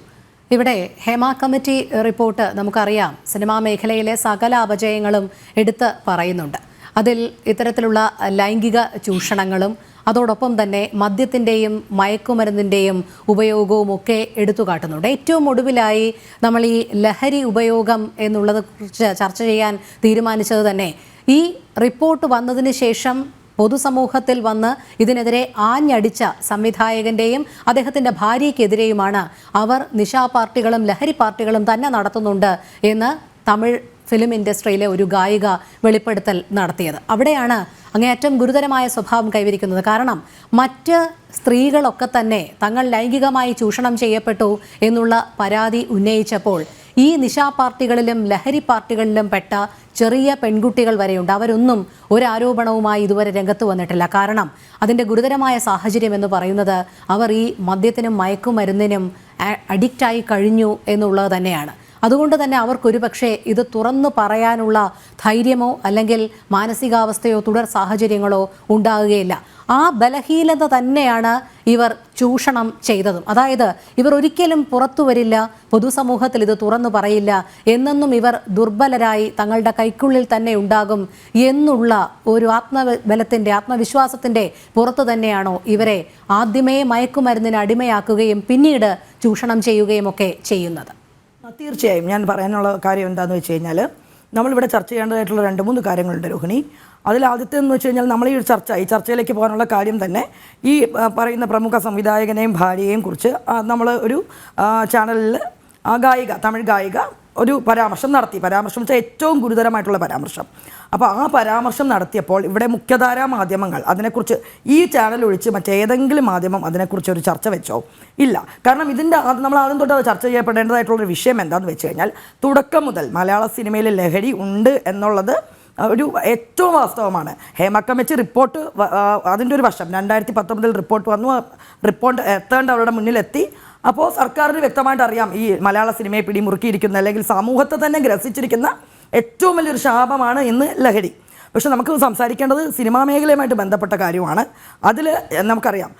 ഇവിടെ ഹേമ കമ്മിറ്റി റിപ്പോർട്ട് നമുക്കറിയാം സിനിമാ മേഖലയിലെ സകല അപജയങ്ങളും എടുത്ത് പറയുന്നുണ്ട്. അതിൽ ഇത്തരത്തിലുള്ള ലൈംഗിക ചൂഷണങ്ങളും അതോടൊപ്പം തന്നെ മദ്യത്തിൻ്റെയും മയക്കുമരുന്നിൻ്റെയും ഉപയോഗവും ഒക്കെ എടുത്തു കാട്ടുന്നുണ്ട്. ഏറ്റവും ഒടുവിലായി നമ്മൾ ഈ ലഹരി ഉപയോഗം എന്നുള്ളതിനെക്കുറിച്ച് ചർച്ച ചെയ്യാൻ തീരുമാനിച്ചത് തന്നെ ഈ റിപ്പോർട്ട് വന്നതിന് ശേഷം പൊതുസമൂഹത്തിൽ വന്ന് ഇതിനെതിരെ ആഞ്ഞടിച്ച സംവിധായകന്റെയും അദ്ദേഹത്തിന്റെ ഭാര്യയ്ക്കെതിരെയുമാണ് അവർ നിശാ പാർട്ടികളും ലഹരി പാർട്ടികളും തന്നെ നടത്തുന്നുണ്ട് എന്ന് തമിഴ് ഫിലിം ഇൻഡസ്ട്രിയിലെ ഒരു ഗായിക വെളിപ്പെടുത്തൽ നടത്തിയത്. അവിടെയാണ് അങ്ങേയറ്റം ഗുരുതരമായ സ്വഭാവം കൈവരിക്കുന്നത്. കാരണം മറ്റ് സ്ത്രീകളൊക്കെ തന്നെ തങ്ങൾ ലൈംഗികമായി ചൂഷണം ചെയ്യപ്പെട്ടു എന്നുള്ള പരാതി ഉന്നയിച്ചപ്പോൾ ഈ നിശാ പാർട്ടികളിലും ലഹരി പാർട്ടികളിലും പെട്ട ചെറിയ പെൺകുട്ടികൾ വരെയുണ്ട്. അവരൊന്നും ഒരു ആരോപണവുമായി ഇതുവരെ രംഗത്ത് വന്നിട്ടില്ല. കാരണം അതിൻ്റെ ഗുരുതരമായ സാഹചര്യം എന്ന് പറയുന്നത് അവർ ഈ മദ്യത്തിനും മയക്കുമരുന്നിനും അഡിക്റ്റായി കഴിഞ്ഞു എന്നുള്ളത് തന്നെയാണ്. അതുകൊണ്ട് തന്നെ അവർക്കൊരു പക്ഷേ ഇത് തുറന്നു പറയാനുള്ള ധൈര്യമോ അല്ലെങ്കിൽ മാനസികാവസ്ഥയോ തുടർ സാഹചര്യങ്ങളോ ഉണ്ടാകുകയില്ല. ആ ബലഹീനത തന്നെയാണ് ഇവർ ചൂഷണം ചെയ്തതും. അതായത് ഇവർ ഒരിക്കലും പുറത്തു വരില്ല, പൊതുസമൂഹത്തിൽ ഇത് തുറന്നു പറയില്ല, എന്നെന്നും ഇവർ ദുർബലരായി തങ്ങളുടെ കൈക്കുള്ളിൽ തന്നെ ഉണ്ടാകും എന്നുള്ള ഒരു ആത്മബലത്തിൻ്റെ ആത്മവിശ്വാസത്തിൻ്റെ പുറത്തു തന്നെയാണോ ഇവരെ ആദ്യമേ മയക്കുമരുന്നിന് അടിമയാക്കുകയും പിന്നീട് ചൂഷണം ചെയ്യുകയും ഒക്കെ ചെയ്യുന്നത്? തീർച്ചയായും ഞാൻ പറയാനുള്ള കാര്യം എന്താണെന്ന് വെച്ച് കഴിഞ്ഞാൽ, നമ്മളിവിടെ ചർച്ച ചെയ്യേണ്ടതായിട്ടുള്ള 2-3 കാര്യങ്ങളുണ്ട് രോഹിണി. അതിൽ ആദ്യത്തെ എന്ന് വെച്ച് കഴിഞ്ഞാൽ, നമ്മൾ ഈ ചർച്ചയിലേക്ക് പോകാനുള്ള കാര്യം തന്നെ ഈ പറയുന്ന പ്രമുഖ സംവിധായകനെയും ഭാര്യയെയും കുറിച്ച് നമ്മൾ ഒരു ചാനലിൽ തമിഴ് ഗായിക ഒരു പരാമർശം നടത്തി. പരാമർശം വെച്ചാൽ ഏറ്റവും ഗുരുതരമായിട്ടുള്ള പരാമർശം. അപ്പോൾ ആ പരാമർശം നടത്തിയപ്പോൾ ഇവിടെ മുഖ്യധാരാ മാധ്യമങ്ങൾ അതിനെക്കുറിച്ച്, ഈ ചാനൽ ഒഴിച്ച് മറ്റേതെങ്കിലും മാധ്യമം അതിനെക്കുറിച്ച് ഒരു ചർച്ച വെച്ചോ? ഇല്ല. കാരണം നമ്മൾ ആദ്യം തൊട്ട് അത് ചർച്ച ചെയ്യപ്പെടേണ്ടതായിട്ടുള്ളൊരു വിഷയം എന്താണെന്ന് വെച്ച് കഴിഞ്ഞാൽ, തുടക്കം മുതൽ മലയാള സിനിമയിൽ ലഹരി ഉണ്ട് എന്നുള്ളത് ഒരു ഏറ്റവും വാസ്തവമാണ്. ഹേമ കമ്മിറ്റി റിപ്പോർട്ട് അതിൻ്റെ ഒരു വശം 2019 റിപ്പോർട്ട് വന്നു. റിപ്പോർട്ട് എത്തേണ്ട അവരുടെ മുന്നിലെത്തി. അപ്പോൾ സർക്കാരിന് വ്യക്തമായിട്ട് അറിയാം ഈ മലയാള സിനിമയെ പിടിമുറുക്കിയിരിക്കുന്ന അല്ലെങ്കിൽ സമൂഹത്തെ തന്നെ ഗ്രസിച്ചിരിക്കുന്ന ഏറ്റവും വലിയൊരു ശാപമാണ് ഇന്ന് ലഹരി. പക്ഷെ നമുക്ക് സംസാരിക്കേണ്ടത് സിനിമാ മേഖലയുമായിട്ട് ബന്ധപ്പെട്ട കാര്യമാണ്. അതിൽ നമുക്കറിയാം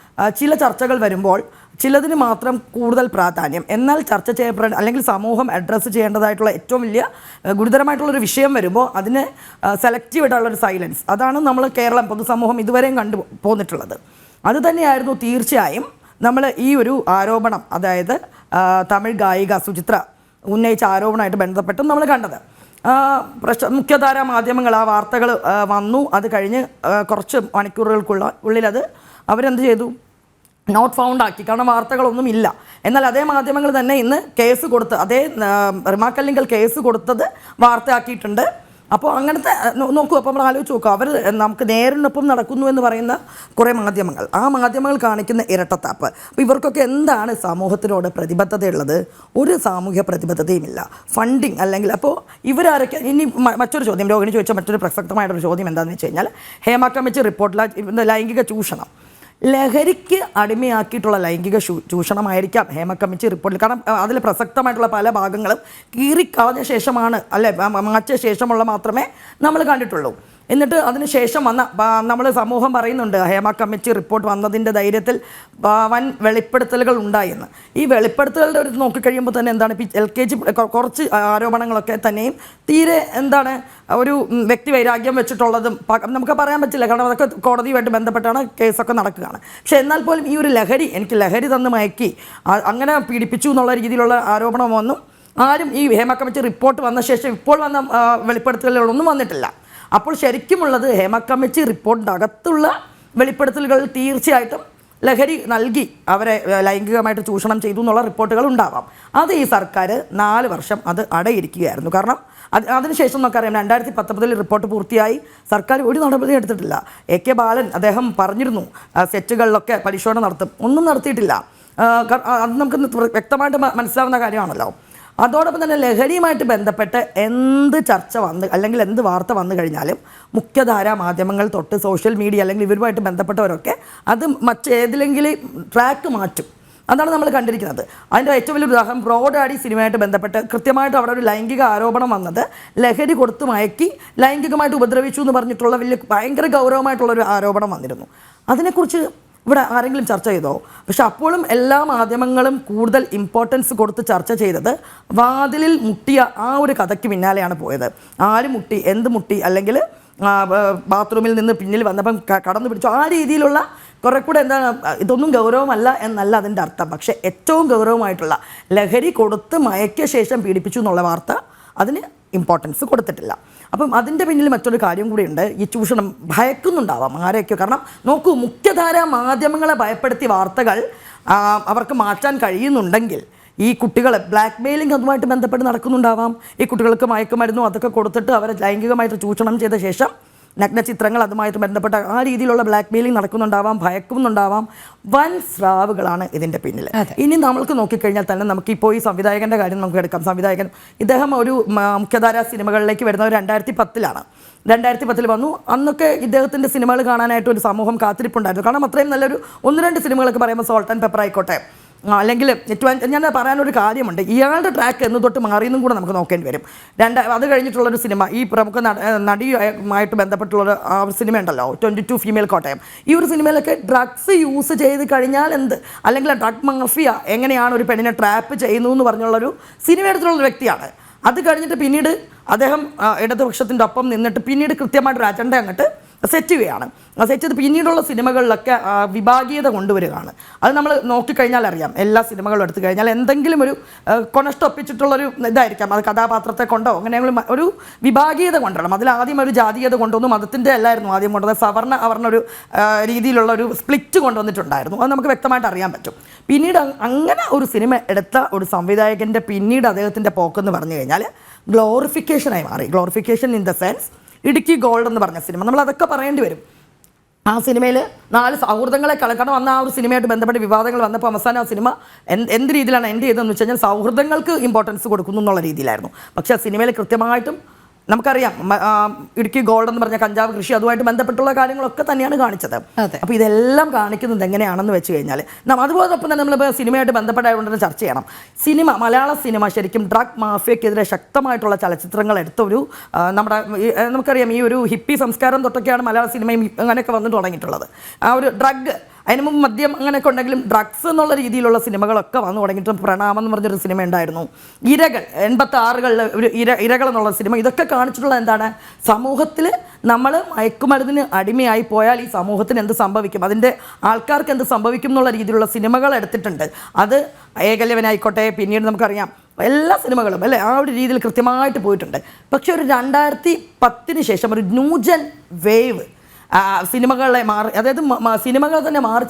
ചില ചർച്ചകൾ വരുമ്പോൾ ചിലതിന് മാത്രം കൂടുതൽ പ്രാധാന്യം, എന്നാൽ ചർച്ച ചെയ്യപ്പെടേണ്ട അല്ലെങ്കിൽ സമൂഹം അഡ്രസ്സ് ചെയ്യേണ്ടതായിട്ടുള്ള ഏറ്റവും വലിയ ഗുരുതരമായിട്ടുള്ളൊരു വിഷയം വരുമ്പോൾ അതിന് സെലക്റ്റീവ് ആയിട്ടുള്ളൊരു സൈലൻസ്, അതാണ് നമ്മൾ കേരളം പൊതുസമൂഹം ഇതുവരെയും കണ്ടു പോന്നിട്ടുള്ളത്. അതുതന്നെയായിരുന്നു തീർച്ചയായും നമ്മൾ ഈ ഒരു ആരോപണം, അതായത് തമിഴ് ഗായിക സുചിത്ര ഉന്നയിച്ച ആരോപണമായിട്ട് ബന്ധപ്പെട്ടും നമ്മൾ കണ്ടത്. മുഖ്യധാരാ മാധ്യമങ്ങൾ ആ വാർത്തകൾ വന്നു. അത് കഴിഞ്ഞ് കുറച്ച് മണിക്കൂറുകൾക്കുള്ളിൽ അവരെന്ത് ചെയ്തു? നോട്ട് ഫൗണ്ട് ആക്കി. കാരണം വാർത്തകളൊന്നും ഇല്ല. എന്നാൽ അതേ മാധ്യമങ്ങൾ തന്നെ ഇന്ന് കേസ് കൊടുത്ത്, അതേ റിമാക്കല്ലിങ്കൽ കേസ് കൊടുത്തത് വാർത്തയാക്കിയിട്ടുണ്ട്. അപ്പോൾ അങ്ങനത്തെ നോക്കൂ, അപ്പോൾ നമ്മൾ ആലോചിച്ച് നോക്കുക, അവർ നമുക്ക് നേരിനൊപ്പം നടക്കുന്നു എന്ന് പറയുന്ന കുറേ മാധ്യമങ്ങൾ, ആ മാധ്യമങ്ങൾ കാണിക്കുന്ന ഇരട്ടത്താപ്പ്. അപ്പോൾ ഇവർക്കൊക്കെ എന്താണ് സമൂഹത്തിനോട് പ്രതിബദ്ധതയുള്ളത്? ഒരു സാമൂഹ്യ പ്രതിബദ്ധതയുമില്ല. ഫണ്ടിങ് അല്ലെങ്കിൽ അപ്പോൾ ഇവരാരൊക്കെ? ഇനി മറ്റൊരു ചോദ്യം, രോഹിണി ചോദിച്ച മറ്റൊരു പ്രസക്തമായിട്ടൊരു ചോദ്യം എന്താണെന്ന് വെച്ച് കഴിഞ്ഞാൽ, ഹേമ കമ്മിറ്റി റിപ്പോർട്ടിൽ ലൈംഗിക ചൂഷണം, ലഹരിക്ക് അടിമയാക്കിയിട്ടുള്ള ലൈംഗിക ചൂഷണമായിരിക്കാം ഹേമ കമ്മിറ്റി റിപ്പോർട്ടിൽ. കാരണം അതിൽ പ്രസക്തമായിട്ടുള്ള പല ഭാഗങ്ങളും കീറിക്കളഞ്ഞ ശേഷമാണ്, അല്ലെ മാറ്റിയ ശേഷമുള്ള മാത്രമേ നമ്മൾ കണ്ടിട്ടുള്ളൂ. എന്നിട്ട് അതിന് ശേഷം നമ്മൾ സമൂഹം പറയുന്നുണ്ട് ഹേമ കമ്മിറ്റി റിപ്പോർട്ട് വന്നതിൻ്റെ ധൈര്യത്തിൽ വൻ വെളിപ്പെടുത്തലുകൾ ഉണ്ടായെന്ന്. ഈ വെളിപ്പെടുത്തലുകളുടെ ഒരു നോക്കിക്കഴിയുമ്പോൾ തന്നെ എന്താണ്, LKG കുറച്ച് ആരോപണങ്ങളൊക്കെ തന്നെയും തീരെ എന്താണ് ഒരു വ്യക്തി വൈരാഗ്യം വെച്ചിട്ടുള്ളതും നമുക്ക് പറയാൻ പറ്റില്ല. കാരണം അതൊക്കെ കോടതിയുമായിട്ട് ബന്ധപ്പെട്ടാണ് കേസൊക്കെ നടക്കുകയാണ്. പക്ഷെ എന്നാൽ പോലും ഈ ഒരു എനിക്ക് ലഹരി തന്ന് മയക്കി അങ്ങനെ പീഡിപ്പിച്ചു എന്നുള്ള രീതിയിലുള്ള ആരോപണമൊന്നും ആരും ഈ ഹേമ കമ്മിറ്റി റിപ്പോർട്ട് വന്ന ശേഷം ഇപ്പോൾ വന്ന വെളിപ്പെടുത്തലുകളൊന്നും വന്നിട്ടില്ല. അപ്പോൾ ശരിക്കുമുള്ളത് ഹേമ കമ്മിറ്റി റിപ്പോർട്ടിൻ്റെ അകത്തുള്ള വെളിപ്പെടുത്തലുകൾ തീർച്ചയായിട്ടും ലഹരി നൽകി അവരെ ലൈംഗികമായിട്ട് ചൂഷണം ചെയ്തു എന്നുള്ള റിപ്പോർട്ടുകൾ ഉണ്ടാവാം. അത് ഈ സർക്കാർ 4 വർഷം അത് അടയിരിക്കുകയായിരുന്നു. കാരണം അതിനുശേഷം നമുക്കറിയാം 2019 റിപ്പോർട്ട് പൂർത്തിയായി, സർക്കാർ ഒരു നടപടി എടുത്തിട്ടില്ല. AK ബാലൻ അദ്ദേഹം പറഞ്ഞിരുന്നു സെറ്റുകളിലൊക്കെ പരിശോധന നടത്തും, ഒന്നും നടത്തിയിട്ടില്ല. അത് നമുക്ക് വ്യക്തമായിട്ട് മനസ്സിലാവുന്ന കാര്യമാണല്ലോ. അതോടൊപ്പം തന്നെ ലഹരിയുമായിട്ട് ബന്ധപ്പെട്ട് എന്ത് ചർച്ച അല്ലെങ്കിൽ എന്ത് വാർത്ത വന്നു കഴിഞ്ഞാലും മുഖ്യധാരാ മാധ്യമങ്ങൾ തൊട്ട് സോഷ്യൽ മീഡിയ അല്ലെങ്കിൽ ഇവരുമായിട്ട് ബന്ധപ്പെട്ടവരൊക്കെ അത് മറ്റേതിലെങ്കിലും ട്രാക്ക് മാറ്റും. അതാണ് നമ്മൾ കണ്ടിരിക്കുന്നത്. അതിൻ്റെ ഏറ്റവും വലിയൊരു ഉദാഹരണം ബ്രോഡാഡി സിനിമയായിട്ട് ബന്ധപ്പെട്ട് കൃത്യമായിട്ട് അവിടെ ഒരു ലൈംഗിക ആരോപണം വന്നത് ലഹരി കൊടുത്ത് മയക്കി ലൈംഗികമായിട്ട് ഉപദ്രവിച്ചു എന്ന് പറഞ്ഞിട്ടുള്ള ഭയങ്കര ഗൗരവമായിട്ടുള്ളൊരു ആരോപണം വന്നിരുന്നു. അതിനെക്കുറിച്ച് ഇവിടെ ആരെങ്കിലും ചർച്ച ചെയ്തോ? പക്ഷെ അപ്പോഴും എല്ലാ മാധ്യമങ്ങളും കൂടുതൽ ഇമ്പോർട്ടൻസ് കൊടുത്ത് ചർച്ച ചെയ്തത് വാതിലിൽ മുട്ടിയ ആ ഒരു കഥയ്ക്ക് പിന്നാലെയാണ് പോയത്. ആര് മുട്ടി, എന്ത് മുട്ടി, അല്ലെങ്കിൽ ബാത്റൂമിൽ നിന്ന് പിന്നിൽ വന്നപ്പം കടന്നു പിടിച്ചു, ആ രീതിയിലുള്ള കുറെ കൂടെ എന്താണ്, ഇതൊന്നും ഗൗരവമല്ല എന്നല്ല അതിൻ്റെ അർത്ഥം. പക്ഷേ ഏറ്റവും ഗൗരവമായിട്ടുള്ള ലഹരി കൊടുത്ത് മയക്കിയ ശേഷം പീഡിപ്പിച്ചു എന്നുള്ള വാർത്ത, അതിന് ഇമ്പോർട്ടൻസ് കൊടുത്തിട്ടില്ല. അപ്പം അതിൻ്റെ പിന്നിൽ മറ്റൊരു കാര്യം കൂടിയുണ്ട്. ഈ ചൂഷണം ഭയക്കുന്നുണ്ടാവാം ആരെയൊക്കെ. കാരണം നോക്കൂ, മുഖ്യധാരാ മാധ്യമങ്ങളെ ഭയപ്പെടുത്തി വാർത്തകൾ അവർക്ക് മാറ്റാൻ കഴിയുന്നുണ്ടെങ്കിൽ ഈ കുട്ടികൾ ബ്ലാക്ക് മെയിലിംഗ് അതുമായിട്ട് ബന്ധപ്പെട്ട് നടക്കുന്നുണ്ടാവാം. ഈ കുട്ടികൾക്ക് മയക്കുമരുന്നും അതൊക്കെ കൊടുത്തിട്ട് അവരെ ലൈംഗികമായിട്ട് ചൂഷണം ചെയ്ത ശേഷം നഗ്നചിത്രങ്ങൾ അതുമായിട്ട് ബന്ധപ്പെട്ട ആ രീതിയിലുള്ള ബ്ലാക്ക് മെയിലിംഗ് നടക്കുന്നുണ്ടാവാം, ഭയക്കുന്നുണ്ടാവാം. വൻ സ്രാവുകളാണ് ഇതിൻ്റെ പിന്നിൽ. ഇനി നമ്മൾക്ക് നോക്കിക്കഴിഞ്ഞാൽ തന്നെ നമുക്കിപ്പോൾ ഈ സംവിധായകൻ്റെ കാര്യം നമുക്ക് എടുക്കാം. സംവിധായകൻ ഇദ്ദേഹം ഒരു മുഖ്യധാരാ സിനിമകളിലേക്ക് വരുന്നത് 2010 2010 വന്നു. അന്നൊക്കെ ഇദ്ദേഹത്തിൻ്റെ സിനിമകൾ കാണാനായിട്ട് ഒരു സമൂഹം കാത്തിരിപ്പുണ്ടായിരുന്നു. കാരണം അത്രയും നല്ലൊരു 1-2 സിനിമകളൊക്കെ പറയുമ്പോൾ സോൾട്ട് ആൻഡ് പെപ്പർ ആയിക്കോട്ടെ, അല്ലെങ്കിൽ ഞാൻ പറയാനൊരു കാര്യമുണ്ട്. ഇയാളുടെ ട്രാക്ക് എന്ന് തൊട്ട് മാറിയെന്നും കൂടെ നമുക്ക് നോക്കേണ്ടി വരും. അത് കഴിഞ്ഞിട്ടുള്ളൊരു സിനിമ, ഈ പ്രമുഖ നടിയുമായിട്ട് ബന്ധപ്പെട്ടുള്ള ആ ഒരു സിനിമ ഉണ്ടല്ലോ, 22 ഫീമെയിൽ കോട്ടയം. ഈ ഒരു സിനിമയിലൊക്കെ ഡ്രഗ്സ് യൂസ് ചെയ്ത് കഴിഞ്ഞാൽ എന്ത്, അല്ലെങ്കിൽ ഡ്രഗ് മാഫിയ എങ്ങനെയാണ് ഒരു പെണ്ണിനെ ട്രാപ്പ് ചെയ്യുന്നു എന്ന് പറഞ്ഞുള്ളൊരു സിനിമ എടുത്തിട്ടുള്ളൊരു വ്യക്തിയാണ്. അത് കഴിഞ്ഞിട്ട് പിന്നീട് അദ്ദേഹം ഇടതുപക്ഷത്തിൻ്റെ ഒപ്പം നിന്നിട്ട് പിന്നീട് കൃത്യമായിട്ടൊരു അജണ്ട അങ്ങോട്ട് സെറ്റ് ചെയ്യുകയാണ്. സെറ്റ് ചെയ്ത് പിന്നീടുള്ള സിനിമകളിലൊക്കെ വിഭാഗീയത കൊണ്ടുവരികയാണ്. അത് നമ്മൾ നോക്കിക്കഴിഞ്ഞാൽ അറിയാം. എല്ലാ സിനിമകളും എടുത്തു കഴിഞ്ഞാൽ എന്തെങ്കിലും ഒരു കൊണഷ്ടൊപ്പിച്ചിട്ടുള്ളൊരു ഇതായിരിക്കാം. അത് കഥാപാത്രത്തെ കൊണ്ടോ അങ്ങനെയുള്ള ഒരു വിഭാഗീയത കൊണ്ടുവരണം. അതിൽ ആദ്യം ഒരു ജാതീയത കൊണ്ടുവന്നു. മതത്തിൻ്റെ അല്ലായിരുന്നു ആദ്യം കൊണ്ടുവന്നത്, സവർണ്ണ ഒരു രീതിയിലുള്ള ഒരു സ്പ്ലിറ്റ് കൊണ്ടുവന്നിട്ടുണ്ടായിരുന്നു. അത് നമുക്ക് വ്യക്തമായിട്ട് അറിയാൻ പറ്റും. പിന്നീട് അങ്ങനെ ഒരു സിനിമ എടുത്ത ഒരു സംവിധായകൻ്റെ പിന്നീട് അദ്ദേഹത്തിൻ്റെ പോക്കെന്ന് പറഞ്ഞു കഴിഞ്ഞാൽ ഗ്ലോറിഫിക്കേഷനായി മാറി. Glorification in the sense Idukki gold എന്ന് പറഞ്ഞ സിനിമ, നമ്മൾ അതൊക്കെ പറയേണ്ടി വരും. ആ സിനിമയിൽ 4 സൗഹൃദങ്ങളെ കാരണം അന്ന് ആ ഒരു സിനിമയായിട്ട് ബന്ധപ്പെട്ട് വിവാദങ്ങൾ വന്നപ്പോൾ അവസാനം ആ സിനിമ എന്ത് രീതിയിലാണ് എൻഡ് ചെയ്തതെന്ന് വെച്ച് കഴിഞ്ഞാൽ സൗഹൃദങ്ങൾക്ക് ഇമ്പോർട്ടൻസ് കൊടുക്കുന്നു എന്നുള്ള രീതിയിലായിരുന്നു. പക്ഷേ ആ സിനിമയിൽ കൃത്യമായിട്ടും നമുക്കറിയാം ഇടുക്കി ഗോൾഡ് എന്ന് പറഞ്ഞ കഞ്ചാവ് കൃഷി അതുമായിട്ട് ബന്ധപ്പെട്ടുള്ള കാര്യങ്ങളൊക്കെ തന്നെയാണ് കാണിച്ചത്. അപ്പോൾ ഇതെല്ലാം കാണിക്കുന്നത് എങ്ങനെയാണെന്ന് വെച്ച് കഴിഞ്ഞാൽ അതുപോലൊപ്പം തന്നെ നമ്മൾ സിനിമയായിട്ട് ബന്ധപ്പെട്ടായതുകൊണ്ട് തന്നെ ചർച്ച ചെയ്യണം. മലയാള സിനിമ ശരിക്കും ഡ്രഗ് മാഫിയക്കെതിരെ ശക്തമായിട്ടുള്ള ചലച്ചിത്രങ്ങൾ എടുത്തൊരു നമുക്കറിയാം ഈ ഒരു ഹിപ്പി സംസ്കാരം തൊട്ടൊക്കെയാണ് മലയാള സിനിമയും അങ്ങനെയൊക്കെ വന്നിട്ട് തുടങ്ങിയിട്ടുള്ളത്. ആ ഒരു ഡ്രഗ് അതിന് മുമ്പ് മദ്യം അങ്ങനെയൊക്കെ ഉണ്ടെങ്കിലും ഡ്രഗ്സ് എന്നുള്ള രീതിയിലുള്ള സിനിമകളൊക്കെ വന്നു തുടങ്ങിയിട്ടും പ്രണാമം എന്ന് പറഞ്ഞൊരു സിനിമ ഉണ്ടായിരുന്നു. ഇരകൾ 86 ഒരു ഇരകൾ എന്നുള്ള സിനിമ. ഇതൊക്കെ കാണിച്ചിട്ടുള്ള എന്താണ്, സമൂഹത്തിൽ നമ്മൾ മയക്കുമരുന്നിന് അടിമയായി പോയാൽ ഈ സമൂഹത്തിന് എന്ത് സംഭവിക്കും, അതിൻ്റെ ആൾക്കാർക്ക് എന്ത് സംഭവിക്കും എന്നുള്ള രീതിയിലുള്ള സിനിമകൾ എടുത്തിട്ടുണ്ട്. അത് ഏകലവനായിക്കോട്ടെ, പിന്നീട് നമുക്കറിയാം എല്ലാ സിനിമകളും അല്ലേ ആ ഒരു രീതിയിൽ കൃത്യമായിട്ട് പോയിട്ടുണ്ട്. പക്ഷെ ഒരു 2010 ശേഷം ഒരു ന്യൂജൻ വേവ് സിനിമകളെ അതായത് സിനിമകൾ തന്നെ മാറി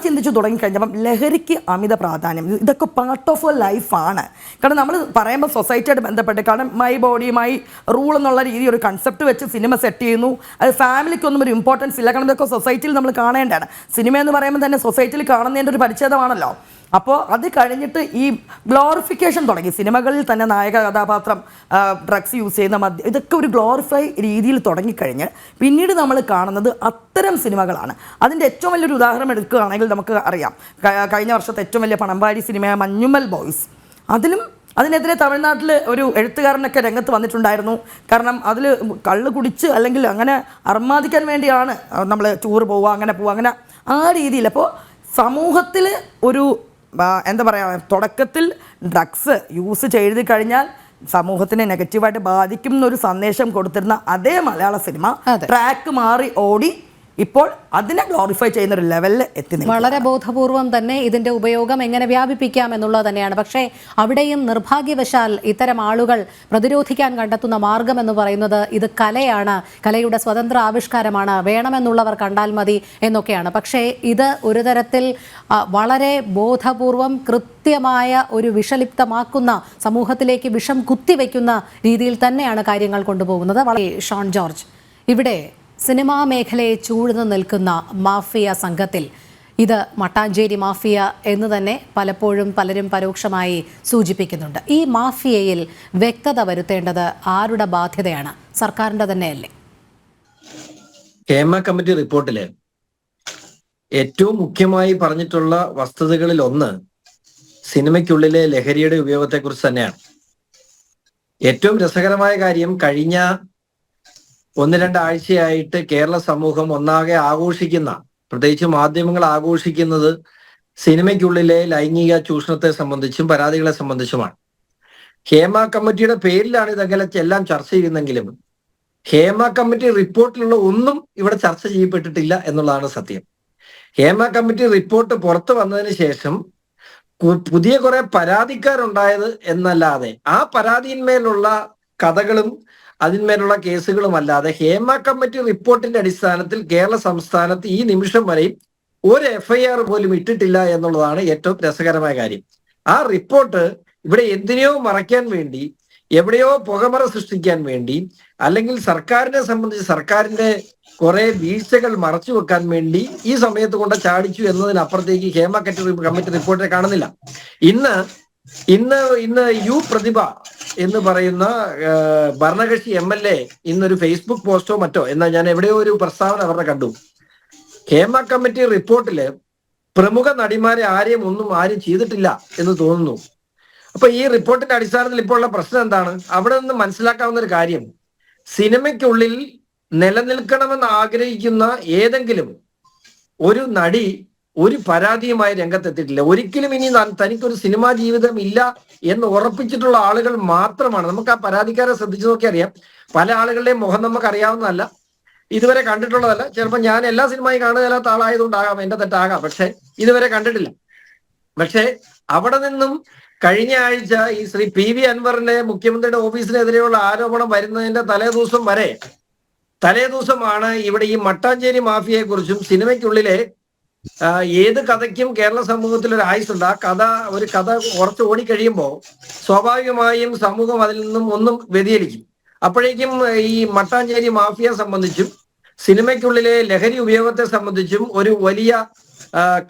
ചിന്തിച്ചു തുടങ്ങിക്കഴിഞ്ഞപ്പം ലഹരിക്ക് അമിത പ്രാധാന്യം. ഇതൊക്കെ പാർട്ട് ഓഫ് എ ലൈഫാണ്. കാരണം നമ്മൾ പറയുമ്പോൾ സൊസൈറ്റിയായിട്ട് ബന്ധപ്പെട്ട്, കാരണം മൈ ബോഡി മൈ റൂൾ എന്നുള്ള രീതി ഒരു കൺസെപ്റ്റ് വെച്ച് സിനിമ സെറ്റ് ചെയ്യുന്നു. അത് ഫാമിലിക്കൊന്നും ഒരു ഇമ്പോർട്ടൻസ് ഇല്ല. കാരണം ഇതൊക്കെ സൊസൈറ്റിയിൽ നമ്മൾ കാണേണ്ടതാണ്. സിനിമ എന്ന് പറയുമ്പോൾ തന്നെ സൊസൈറ്റിയിൽ കാണുന്നതിൻ്റെ ഒരു പരിച്ഛേദമാണല്ലോ. അപ്പോൾ അത് കഴിഞ്ഞിട്ട് ഈ ഗ്ലോറിഫിക്കേഷൻ തുടങ്ങി. സിനിമകളിൽ തന്നെ നായക കഥാപാത്രം ഡ്രഗ്സ് യൂസ് ചെയ്യുന്ന മദ്യം, ഇതൊക്കെ ഒരു ഗ്ലോറിഫൈ രീതിയിൽ തുടങ്ങിക്കഴിഞ്ഞ് പിന്നീട് നമ്മൾ കാണുന്നത് അത്തരം സിനിമകളാണ്. അതിൻ്റെ ഏറ്റവും വലിയൊരു ഉദാഹരണം എടുക്കുകയാണെങ്കിൽ നമുക്ക് അറിയാം, കഴിഞ്ഞ വർഷത്തെ ഏറ്റവും വലിയ പണംവാരി സിനിമയായ മഞ്ഞുമൽ ബോയ്സ്. അതിനെതിരെ തമിഴ്നാട്ടിൽ ഒരു എഴുത്തുകാരനൊക്കെ രംഗത്ത് വന്നിട്ടുണ്ടായിരുന്നു. കാരണം അതിൽ കള്ള് കുടിച്ച് അല്ലെങ്കിൽ അങ്ങനെ അർമാദിക്കാൻ വേണ്ടിയാണ് നമ്മൾ ടൂർ പോവുക, അങ്ങനെ ആ രീതിയിൽ. അപ്പോൾ സമൂഹത്തിൽ ഒരു എന്താ പറയുക, തുടക്കത്തിൽ ഡ്രഗ്സ് യൂസ് ചെയ്ത് കഴിഞ്ഞാൽ സമൂഹത്തിനെ നെഗറ്റീവായിട്ട് ബാധിക്കും എന്നൊരു സന്ദേശം കൊടുത്തിരുന്ന അതേ മലയാള സിനിമ ട്രാക്ക് മാറി ഓടി ഇപ്പോൾ അതിനെ ഗ്ലോറിഫൈ ചെയ്യുന്ന ഒരു ലെവലിൽ എത്തി. വളരെ ബോധപൂർവം തന്നെ ഇതിന്റെ ഉപയോഗം എങ്ങനെ വ്യാപിപ്പിക്കാം എന്നുള്ളത് തന്നെയാണ്. പക്ഷേ അവിടെയും നിർഭാഗ്യവശാൽ ഇത്തരം ആളുകൾ പ്രതിരോധിക്കാൻ കണ്ടെത്തുന്ന മാർഗം എന്ന് പറയുന്നത് ഇത് കലയാണ്, കലയുടെ സ്വതന്ത്ര ആവിഷ്കാരമാണ്, വേണമെന്നുള്ളവർ കണ്ടാൽ മതി എന്നൊക്കെയാണ്. പക്ഷേ ഇത് ഒരു തരത്തിൽ വളരെ ബോധപൂർവം കൃത്യമായ ഒരു വിഷലിപ്തമാക്കുന്ന, സമൂഹത്തിലേക്ക് വിഷം കുത്തിവെക്കുന്ന രീതിയിൽ തന്നെയാണ് കാര്യങ്ങൾ കൊണ്ടുപോകുന്നത്. വളരെ ഷോൺ ജോർജ്, ഇവിടെ സിനിമാ മേഖലയെ ചൂഴ്ന്നു നിൽക്കുന്ന മാഫിയ സംഘത്തിൽ ഇത് മട്ടാഞ്ചേരി മാഫിയ എന്ന് തന്നെ പലപ്പോഴും പലരും പരോക്ഷമായി സൂചിപ്പിക്കുന്നുണ്ട്. ഈ മാഫിയയിൽ വ്യക്തത വരുത്തേണ്ടത് ആരുടെ ബാധ്യതയാണ്? സർക്കാരിന്റെ തന്നെയല്ലേ? ഹേമ കമ്മിറ്റി റിപ്പോർട്ടില് ഏറ്റവും മുഖ്യമായി പറഞ്ഞിട്ടുള്ള വസ്തുതകളിൽ ഒന്ന് സിനിമയ്ക്കുള്ളിലെ ലഹരിയുടെ ഉപയോഗത്തെക്കുറിച്ച് തന്നെയാണ്. ഏറ്റവും രസകരമായ കാര്യം, കഴിഞ്ഞ 1-2 ആഴ്ചയായിട്ട് കേരള സമൂഹം ഒന്നാകെ ആഘോഷിക്കുന്ന, പ്രത്യേകിച്ച് മാധ്യമങ്ങൾ ആഘോഷിക്കുന്നത് സിനിമയ്ക്കുള്ളിലെ ലൈംഗിക ചൂഷണത്തെ സംബന്ധിച്ചും പരാതികളെ സംബന്ധിച്ചുമാണ്. ഹേമ കമ്മിറ്റിയുടെ പേരിലാണ് ഇതെല്ലാം ചർച്ച ചെയ്യുന്നെങ്കിലും ഹേമ കമ്മിറ്റി റിപ്പോർട്ടിലുള്ള ഒന്നും ഇവിടെ ചർച്ച ചെയ്യപ്പെട്ടിട്ടില്ല എന്നുള്ളതാണ് സത്യം. ഹേമ കമ്മിറ്റി റിപ്പോർട്ട് പുറത്തു വന്നതിന് ശേഷം പുതിയ കുറെ പരാതിക്കാരുണ്ടായത് എന്നല്ലാതെ ആ പരാതിയിന്മേലുള്ള കഥകളും അതിന്മേലുള്ള കേസുകളും അല്ലാതെ ഹേമ കമ്മിറ്റി റിപ്പോർട്ടിന്റെ അടിസ്ഥാനത്തിൽ കേരള സംസ്ഥാനത്ത് ഈ നിമിഷം വരെയും ഒരു FIR പോലും ഇട്ടിട്ടില്ല എന്നുള്ളതാണ് ഏറ്റവും രസകരമായ കാര്യം. ആ റിപ്പോർട്ട് ഇവിടെ എന്തിനെയോ മറയ്ക്കാൻ വേണ്ടി, എവിടെയോ പുകമറ സൃഷ്ടിക്കാൻ വേണ്ടി, അല്ലെങ്കിൽ സർക്കാരിനെ സംബന്ധിച്ച് സർക്കാരിന്റെ കുറെ വീഴ്ചകൾ മറച്ചു വെക്കാൻ വേണ്ടി ഈ സമയത്ത് കൊണ്ട് ചാടിച്ചു എന്നതിനപ്പുറത്തേക്ക് ഹേമ കമ്മിറ്റി റിപ്പോർട്ടിനെ കാണുന്നില്ല. ഇന്ന് യു പ്രതിഭ എന്ന് പറയുന്ന ഭരണകക്ഷി MLA ഇന്നൊരു ഫേസ്ബുക്ക് പോസ്റ്റോ മറ്റോ എന്നാ ഞാൻ എവിടെയോ ഒരു പ്രസ്താവന അവരുടെ കണ്ടു. ഹേമ കമ്മിറ്റി റിപ്പോർട്ടില് പ്രമുഖ നടിമാരെ ആരും ചെയ്തിട്ടില്ല എന്ന് തോന്നുന്നു. അപ്പൊ ഈ റിപ്പോർട്ടിന്റെ അടിസ്ഥാനത്തിൽ ഇപ്പോൾ ഉള്ള പ്രശ്നം എന്താണ്? അവിടെ നിന്ന് മനസ്സിലാക്കാവുന്ന ഒരു കാര്യം, സിനിമയ്ക്കുള്ളിൽ നിലനിൽക്കണമെന്ന് ആഗ്രഹിക്കുന്ന ഏതെങ്കിലും ഒരു നടി ഒരു പരാതിയുമായി രംഗത്തെത്തിയിട്ടില്ല. ഒരിക്കലും ഇനി തനിക്കൊരു സിനിമാ ജീവിതം ഇല്ല എന്ന് ഉറപ്പിച്ചിട്ടുള്ള ആളുകൾ മാത്രമാണ്. നമുക്ക് ആ പരാതിക്കാരെ ശ്രദ്ധിച്ചു നോക്കി അറിയാം. പല ആളുകളുടെയും മുഖം നമുക്ക് അറിയാവുന്നതല്ല, ഇതുവരെ കണ്ടിട്ടുള്ളതല്ല. ചിലപ്പോൾ ഞാൻ എല്ലാ സിനിമയും കാണുകയില്ലാത്ത ആളായതുകൊണ്ടാകാം, എന്റെ തെറ്റാകാം, പക്ഷെ ഇതുവരെ കണ്ടിട്ടില്ല. പക്ഷെ അവിടെ നിന്നും കഴിഞ്ഞ ആഴ്ച ഈ ശ്രീ PV അൻവറിന്റെ മുഖ്യമന്ത്രിയുടെ ഓഫീസിനെതിരെയുള്ള ആരോപണം വരുന്നതിന്റെ തലേദിവസമാണ് ഇവിടെ ഈ മട്ടാഞ്ചേരി മാഫിയയെ കുറിച്ചും സിനിമയ്ക്കുള്ളിലെ ഏത് കഥയ്ക്കും കേരള സമൂഹത്തിൽ ഒരു ആയുസുണ്ട്. ആ ഒരു കഥ കുറച്ച് ഓടിക്കഴിയുമ്പോൾ സ്വാഭാവികമായും സമൂഹം അതിൽ നിന്നും ഒന്നും വ്യതിചലിക്കും. അപ്പോഴേക്കും ഈ മട്ടാഞ്ചേരി മാഫിയ സംബന്ധിച്ചും സിനിമയ്ക്കുള്ളിലെ ലഹരി ഉപയോഗത്തെ സംബന്ധിച്ചും ഒരു വലിയ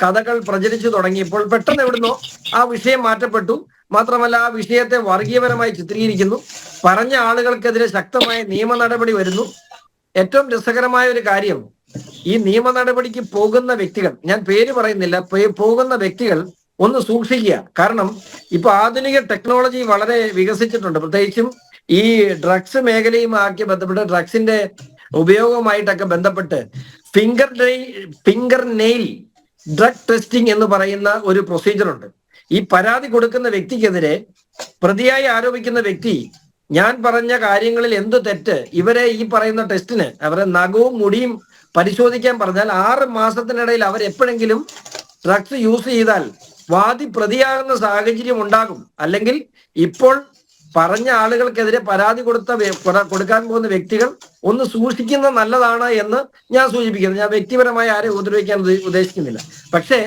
കഥകൾ പ്രചരിച്ചു തുടങ്ങിയപ്പോൾ പെട്ടെന്ന് എവിടുന്നോ ആ വിഷയം മാറ്റപ്പെട്ടു. മാത്രമല്ല ആ വിഷയത്തെ വർഗീയപരമായി ചിത്രീകരിക്കുന്നു. പറഞ്ഞ ആളുകൾക്കെതിരെ ശക്തമായ നിയമ നടപടി വരുന്നു. ഏറ്റവും രസകരമായ ഒരു കാര്യം, ഈ നിയമ നടപടിക്ക് പോകുന്ന വ്യക്തികൾ, ഞാൻ പേര് പറയുന്നില്ല, പോകുന്ന വ്യക്തികൾ ഒന്ന് സൂക്ഷിക്കുക. കാരണം ഇപ്പൊ ആധുനിക ടെക്നോളജി വളരെ വികസിച്ചിട്ടുണ്ട്. പ്രത്യേകിച്ചും ഈ ഡ്രഗ്സ് മേഖലയുമാക്കി ബന്ധപ്പെട്ട് ഡ്രഗ്സിന്റെ ഉപയോഗവുമായിട്ടൊക്കെ ബന്ധപ്പെട്ട് ഫിംഗർ നെയിൽ ഡ്രഗ് ടെസ്റ്റിംഗ് എന്ന് പറയുന്ന ഒരു പ്രൊസീജിയർ ഉണ്ട്. ഈ പരാതി കൊടുക്കുന്ന വ്യക്തിക്കെതിരെ പ്രതിയായി ആരോപിക്കുന്ന വ്യക്തി ഞാൻ പറഞ്ഞ കാര്യങ്ങളിൽ എന്ത് തെറ്റ്, ഇവരെ ഈ പറയുന്ന ടെസ്റ്റിന് അവരെ നഖവും മുടിയും പരിശോധിക്കാൻ പറഞ്ഞാൽ 6 മാസത്തിനിടയിൽ അവരെപ്പോഴെങ്കിലും ഡ്രഗ്സ് യൂസ് ചെയ്താൽ വാദി പ്രതിയാകുന്ന സാഹചര്യം ഉണ്ടാകും. അല്ലെങ്കിൽ ഇപ്പോൾ പറഞ്ഞ ആളുകൾക്കെതിരെ പരാതി കൊടുക്കാൻ പോകുന്ന വ്യക്തികൾ ഒന്ന് സൂക്ഷിക്കുന്നത് നല്ലതാണ് എന്ന് ഞാൻ സൂചിപ്പിക്കുന്നു. ഞാൻ വ്യക്തിപരമായി ആരെയും ഉപദ്രവിക്കാൻ ഉദ്ദേശിക്കുന്നില്ല. പക്ഷേ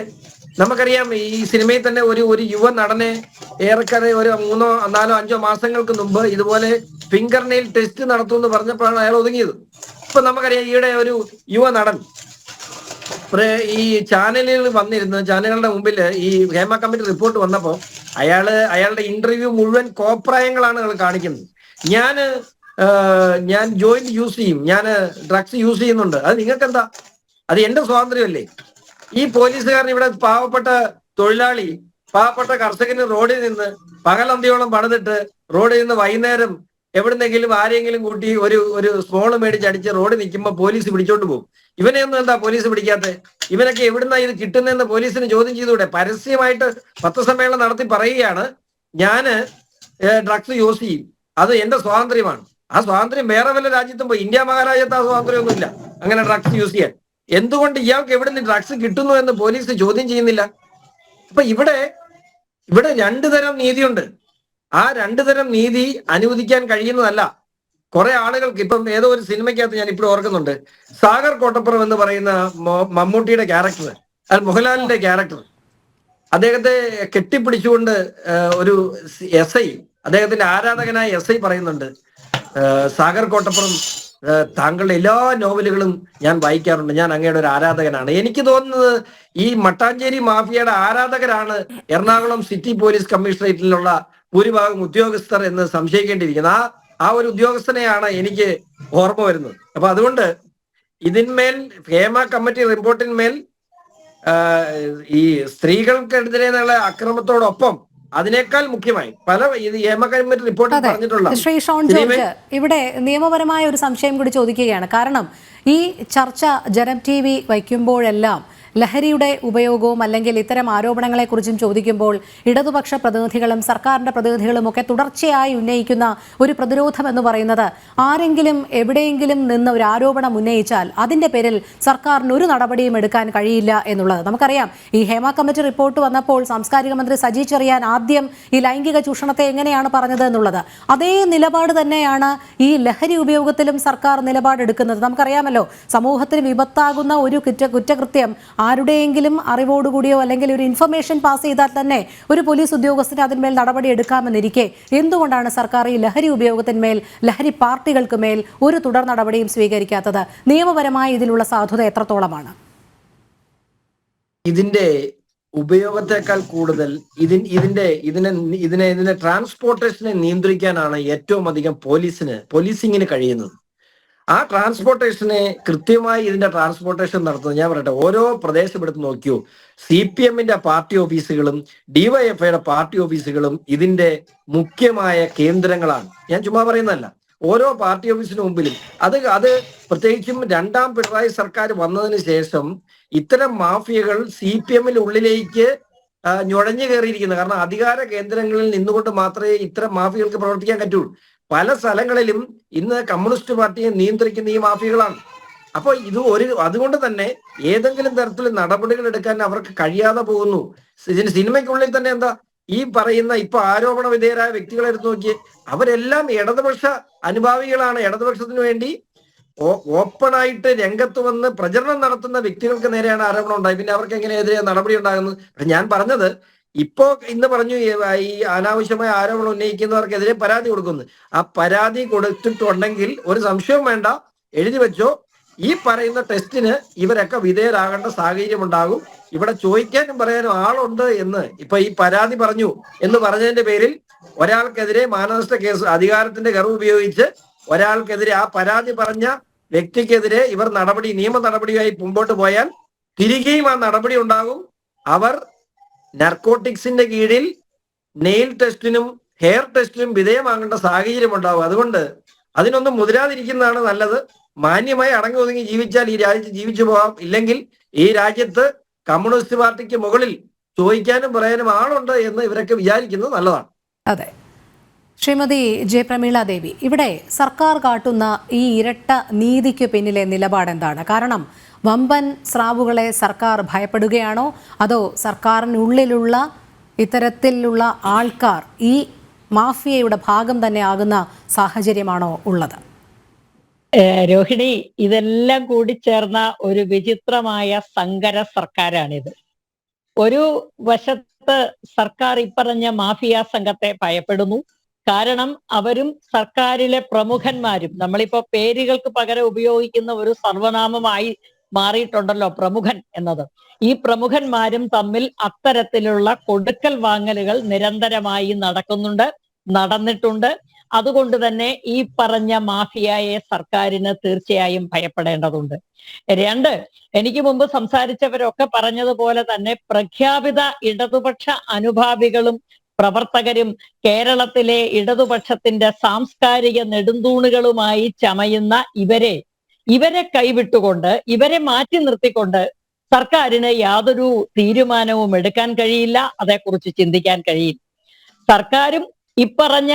നമുക്കറിയാം, ഈ സിനിമയിൽ തന്നെ ഒരു യുവ നടനെ ഏറെക്കുറെ ഒരു 3, 4, 5 മാസങ്ങൾക്ക് മുമ്പ് ഇതുപോലെ ഫിംഗർ നെയിൽ ടെസ്റ്റ് നടത്തുമെന്ന് പറഞ്ഞപ്പോഴാണ് അയാൾ ഒതുങ്ങിയത്. ഇപ്പൊ നമുക്കറിയാം, ഈയിടെ ഒരു യുവ നടൻ ഈ ചാനലുകളുടെ മുമ്പിൽ ഈ ഹേമ കമ്മിറ്റി റിപ്പോർട്ട് വന്നപ്പോൾ അയാളുടെ ഇന്റർവ്യൂ മുഴുവൻ കോപ്രായങ്ങളാണ് കാണിക്കുന്നത്. ഞാൻ ജോയിന്റ് യൂസ് ചെയ്യും, ഞാൻ ഡ്രഗ്സ് യൂസ് ചെയ്യുന്നുണ്ട്, അത് നിങ്ങൾക്ക് എന്താ? അത് എന്റെ സ്വാതന്ത്ര്യമല്ലേ? ഈ പോലീസുകാരൻ ഇവിടെ പാവപ്പെട്ട തൊഴിലാളി, പാവപ്പെട്ട കർഷകന് റോഡിൽ നിന്ന് പകലന്തിയോളം പണിതിട്ട് റോഡിൽ നിന്ന് വൈകുന്നേരം എവിടുന്നെങ്കിലും ആരെങ്കിലും കൂട്ടി ഒരു സ്മോള് മേടിച്ചടിച്ച് റോഡിൽ നിൽക്കുമ്പോൾ പോലീസ് പിടിച്ചോണ്ട് പോകും. ഇവനെ ഒന്നും എന്താ പോലീസ് പിടിക്കാത്ത? ഇവനൊക്കെ എവിടുന്നാ ഇത് കിട്ടുന്നതെന്ന് പോലീസിന് ചോദ്യം ചെയ്തുകൂടെ? പരസ്യമായിട്ട് പത്രസമ്മേളനം നടത്തി പറയുകയാണ്, ഞാന് ഡ്രഗ്സ് യൂസ് ചെയ്യും, അത് എന്റെ സ്വാതന്ത്ര്യമാണ്. ആ സ്വാതന്ത്ര്യം വേറെ വല്ല രാജ്യത്തും പോയി, ഇന്ത്യ മഹാരാജ്യത്ത് ആ സ്വാതന്ത്ര്യമൊന്നുമില്ല അങ്ങനെ ഡ്രഗ്സ് യൂസ് ചെയ്യാൻ. എന്തുകൊണ്ട് ഇയാൾക്ക് എവിടെ നിന്ന് ഡ്രഗ്സ് കിട്ടുന്നു എന്ന് പോലീസ് ചോദ്യം ചെയ്യുന്നില്ല? അപ്പൊ ഇവിടെ 2 തരം നീതിയുണ്ട്. ആ 2 തരം നീതി അനുവദിക്കാൻ കഴിയുന്നതല്ല. കുറെ ആളുകൾക്ക് ഇപ്പം ഏതോ ഒരു സിനിമയ്ക്കകത്ത് ഞാൻ ഇപ്പോഴും ഓർക്കുന്നുണ്ട്, സാഗർ കോട്ടപ്പുറം എന്ന് പറയുന്ന മമ്മൂട്ടിയുടെ ക്യാരക്ടർ, അത് മോഹൻലാലിന്റെ ക്യാരക്ടർ, അദ്ദേഹത്തെ കെട്ടിപ്പിടിച്ചുകൊണ്ട് ഒരു SI, അദ്ദേഹത്തിന്റെ ആരാധകനായ SI പറയുന്നുണ്ട്, സാഗർ കോട്ടപ്പുറം, താങ്കളുടെ എല്ലാ നോവലുകളും ഞാൻ വായിക്കാറുണ്ട്, ഞാൻ അങ്ങയുടെ ഒരു ആരാധകനാണ്. എനിക്ക് തോന്നുന്നത് ഈ മട്ടാഞ്ചേരി മാഫിയയുടെ ആരാധകരാണ് എറണാകുളം സിറ്റി പോലീസ് കമ്മീഷണറേറ്റിലുള്ള ഭൂരിഭാഗം ഉദ്യോഗസ്ഥർ എന്ന് സംശയിക്കേണ്ടിയിരിക്കുന്നത്. ആ ഒരു ഉദ്യോഗസ്ഥനെയാണ് എനിക്ക് ഓർമ്മ വരുന്നത്. അപ്പൊ അതുകൊണ്ട് ഇതിന്മേൽ ഹേമ കമ്മിറ്റി റിപ്പോർട്ടിന്മേൽ ഈ സ്ത്രീകൾക്കെതിരെയുള്ള അക്രമത്തോടൊപ്പം അതിനേക്കാൾ മുഖ്യമായി ഹേമ കമ്മിറ്റി റിപ്പോർട്ടിൽ പറഞ്ഞിട്ടുള്ള ശ്രീ ഷോൺ ജോർജ്, ഇവിടെ നിയമപരമായ ഒരു സംശയം കൂടി ചോദിക്കുകയാണ്. കാരണം ഈ ചർച്ച ജനം TV വയ്ക്കുമ്പോഴെല്ലാം ലഹരിയുടെ ഉപയോഗവും അല്ലെങ്കിൽ ഇത്തരം ആരോപണങ്ങളെക്കുറിച്ചും ചോദിക്കുമ്പോൾ ഇടതുപക്ഷ പ്രതിനിധികളും സർക്കാരിന്റെ പ്രതിനിധികളും ഒക്കെ തുടർച്ചയായി ഉന്നയിക്കുന്ന ഒരു പ്രതിരോധം എന്ന് പറയുന്നത് ആരെങ്കിലും എവിടെയെങ്കിലും നിന്ന് ഒരു ആരോപണം ഉന്നയിച്ചാൽ അതിന്റെ പേരിൽ സർക്കാരിന് ഒരു നടപടിയും എടുക്കാൻ കഴിയില്ല എന്നുള്ളത് നമുക്കറിയാം. ഈ ഹേമ കമ്മിറ്റി റിപ്പോർട്ട് വന്നപ്പോൾ സാംസ്കാരിക മന്ത്രി സജി ചെറിയാൻ ആദ്യം ഈ ലൈംഗിക ചൂഷണത്തെ എങ്ങനെയാണ് പറഞ്ഞത് എന്നുള്ളത് അതേ നിലപാട് തന്നെയാണ് ഈ ലഹരി ഉപയോഗത്തിലും സർക്കാർ നിലപാടെടുക്കുന്നത്. നമുക്കറിയാമല്ലോ, സമൂഹത്തിന് വിപത്താകുന്ന ഒരു കുറ്റകൃത്യം ആരുടെയെങ്കിലും അറിവോടുകൂടിയോ അല്ലെങ്കിൽ ഒരു ഇൻഫർമേഷൻ പാസ് ചെയ്താൽ തന്നെ ഒരു പോലീസ് ഉദ്യോഗസ്ഥന് അതിന്മേൽ നടപടി എടുക്കാമെന്നിരിക്കെ എന്തുകൊണ്ടാണ് സർക്കാർ ഈ ലഹരി ഉപയോഗത്തിന്മേൽ, ലഹരി പാർട്ടികൾക്ക് മേൽ ഒരു തുടർ നടപടിയും സ്വീകരിക്കാത്തത്? നിയമപരമായി ഇതിലുള്ള സാധുത എത്രത്തോളമാണ്? ഇതിന്റെ ഉപയോഗത്തെക്കാൾ കൂടുതൽ ഇതിനെ ട്രാൻസ്പോർട്ടേഷനെ നിയന്ത്രിക്കാനാണ് ഏറ്റവും അധികം പോലീസിങ്ങിന് കഴിയുന്നത്. ആ ട്രാൻസ്പോർട്ടേഷനെ കൃത്യമായി ഇതിന്റെ ട്രാൻസ്പോർട്ടേഷൻ നടത്തുന്നത്, ഞാൻ പറയട്ടെ, ഓരോ പ്രദേശം എടുത്ത് നോക്കിയോ, CPM-ന്റെ പാർട്ടി ഓഫീസുകളും DYFIയുടെ പാർട്ടി ഓഫീസുകളും ഇതിന്റെ മുഖ്യമായ കേന്ദ്രങ്ങളാണ്. ഞാൻ ചുമ്മാ പറയുന്നതല്ല. ഓരോ പാർട്ടി ഓഫീസിന് മുമ്പിലും അത് പ്രത്യേകിച്ചും രണ്ടാം പിണറായി സർക്കാർ വന്നതിന് ശേഷം ഇത്തരം മാഫിയകൾ CPM-ന്റെ ഉള്ളിലേക്ക് നുഴഞ്ഞു കയറിയിരിക്കുന്നത്. കാരണം അധികാര കേന്ദ്രങ്ങളിൽ നിന്നുകൊണ്ട് മാത്രമേ ഇത്തരം മാഫിയകൾക്ക് പ്രവർത്തിക്കാൻ പറ്റുള്ളൂ. പല സ്ഥലങ്ങളിലും ഇന്ന് കമ്മ്യൂണിസ്റ്റ് പാർട്ടിയെ നിയന്ത്രിക്കുന്ന ഈ മാഫിയകളാണ്. അപ്പൊ അതുകൊണ്ട് തന്നെ ഏതെങ്കിലും തരത്തിൽ നടപടികൾ എടുക്കാൻ അവർക്ക് കഴിയാതെ പോകുന്നു. ഇതിന് സിനിമയ്ക്കുള്ളിൽ തന്നെ എന്താ ഈ പറയുന്ന ഇപ്പൊ ആരോപണ വിധേയരായ വ്യക്തികളെ എടുത്തു നോക്കിയേ, അവരെല്ലാം ഇടതുപക്ഷ അനുഭാവികളാണ്. ഇടതുപക്ഷത്തിന് വേണ്ടി ഓപ്പണായിട്ട് രംഗത്ത് വന്ന് പ്രചരണം നടത്തുന്ന വ്യക്തികൾക്ക് നേരെയാണ് ആരോപണം ഉണ്ടായി. പിന്നെ അവർക്ക് എങ്ങനെയെതിരെ നടപടി ഉണ്ടാകുന്നത്? ഞാൻ പറഞ്ഞത്, ഇന്ന് പറഞ്ഞു ഈ അനാവശ്യമായ ആരോപണം ഉന്നയിക്കുന്നവർക്കെതിരെ പരാതി കൊടുക്കുന്നു. ആ പരാതി കൊടുത്തിട്ടുണ്ടെങ്കിൽ ഒരു സംശയവും വേണ്ട, എഴുതി വെച്ചോ, ഈ പറയുന്ന ടെസ്റ്റിന് ഇവരൊക്കെ വിധേയരാകേണ്ട സാഹചര്യം ഉണ്ടാകും. ഇവിടെ ചോദിക്കാനും പറയാനും ആളുണ്ട് എന്ന് ഇപ്പൊ ഈ പരാതി പറഞ്ഞു എന്ന് പറഞ്ഞതിന്റെ പേരിൽ ഒരാൾക്കെതിരെ മാനനഷ്ട കേസ്, അധികാരത്തിന്റെ ഗർവ് ഉപയോഗിച്ച് ഒരാൾക്കെതിരെ, ആ പരാതി പറഞ്ഞ വ്യക്തിക്കെതിരെ ഇവർ നിയമ നടപടിയായി മുമ്പോട്ട് പോയാൽ തിരികെയും ആ നടപടി ഉണ്ടാകും. അവർ നർക്കോട്ടിക്സിന്റെ കീഴിൽ നെയിൽ ടെസ്റ്റിനും ഹെയർ ടെസ്റ്റിനും വിധേയമാകേണ്ട സാഹചര്യം ഉണ്ടാവും. അതുകൊണ്ട് അതിനൊന്നും മുതിരാതിരിക്കുന്നതാണ് നല്ലത്. മാന്യമായി അടങ്ങി ഒതുങ്ങി ജീവിച്ചാൽ ഈ രാജ്യത്ത് ജീവിച്ചു പോകാം. ഇല്ലെങ്കിൽ ഈ രാജ്യത്ത് കമ്മ്യൂണിസ്റ്റ് പാർട്ടിക്ക് മുകളിൽ ചോദിക്കാനും പറയാനും ആളുണ്ട് എന്ന് ഇവരൊക്കെ വിചാരിക്കുന്നത് നല്ലതാണ്. അതെ. ശ്രീമതി ജെ പ്രമീള ദേവി, ഇവിടെ സർക്കാർ കാട്ടുന്ന ഈ ഇരട്ട നീതിക്ക് പിന്നിലെ നിലപാട് എന്താണ്? കാരണം വമ്പൻ സ്രാവുകളെ സർക്കാർ ഭയപ്പെടുകയാണോ, അതോ സർക്കാരിനുള്ളിലുള്ള ഇത്തരത്തിലുള്ള ആൾക്കാർ ഈ മാഫിയയുടെ ഭാഗം തന്നെ ആകുന്ന സാഹചര്യമാണോ ഉള്ളത്? രോഹിണി, ഇതെല്ലാം കൂടി ചേർന്ന ഒരു വിചിത്രമായ സങ്കര സർക്കാരാണിത്. ഒരു വശത്ത് സർക്കാർ ഇപ്പറഞ്ഞ മാഫിയ സംഘത്തെ ഭയപ്പെടുന്നു. കാരണം അവരും സർക്കാരിലെ പ്രമുഖന്മാരും, നമ്മളിപ്പോ പേരുകൾക്ക് പകരം ഉപയോഗിക്കുന്ന ഒരു സർവനാമമായി മാറിയിട്ടുണ്ടല്ലോ പ്രമുഖൻ എന്നത്. ഈ പ്രമുഖന്മാരും തമ്മിൽ അത്തരത്തിലുള്ള കൊടുക്കൽ വാങ്ങലുകൾ നിരന്തരമായി നടന്നിട്ടുണ്ട്. അതുകൊണ്ട് തന്നെ ഈ പറഞ്ഞ മാഫിയയെ സർക്കാരിന് തീർച്ചയായും ഭയപ്പെടേണ്ടതുണ്ട്. രണ്ട്, എനിക്ക് മുമ്പ് സംസാരിച്ചവരൊക്കെ പറഞ്ഞതുപോലെ തന്നെ പ്രഖ്യാപിത ഇടതുപക്ഷ അനുഭാവികളും പ്രവർത്തകരും കേരളത്തിലെ ഇടതുപക്ഷത്തിന്റെ സാംസ്കാരിക നെടുന്തൂണുകളുമായി ചമയുന്ന ഇവരെ കൈവിട്ടുകൊണ്ട്, ഇവരെ മാറ്റി നിർത്തിക്കൊണ്ട് സർക്കാരിന് യാതൊരു തീരുമാനവും എടുക്കാൻ കഴിയില്ല, അതേക്കുറിച്ച് ചിന്തിക്കാൻ കഴിയില്ല. സർക്കാരും ഇപ്പറഞ്ഞ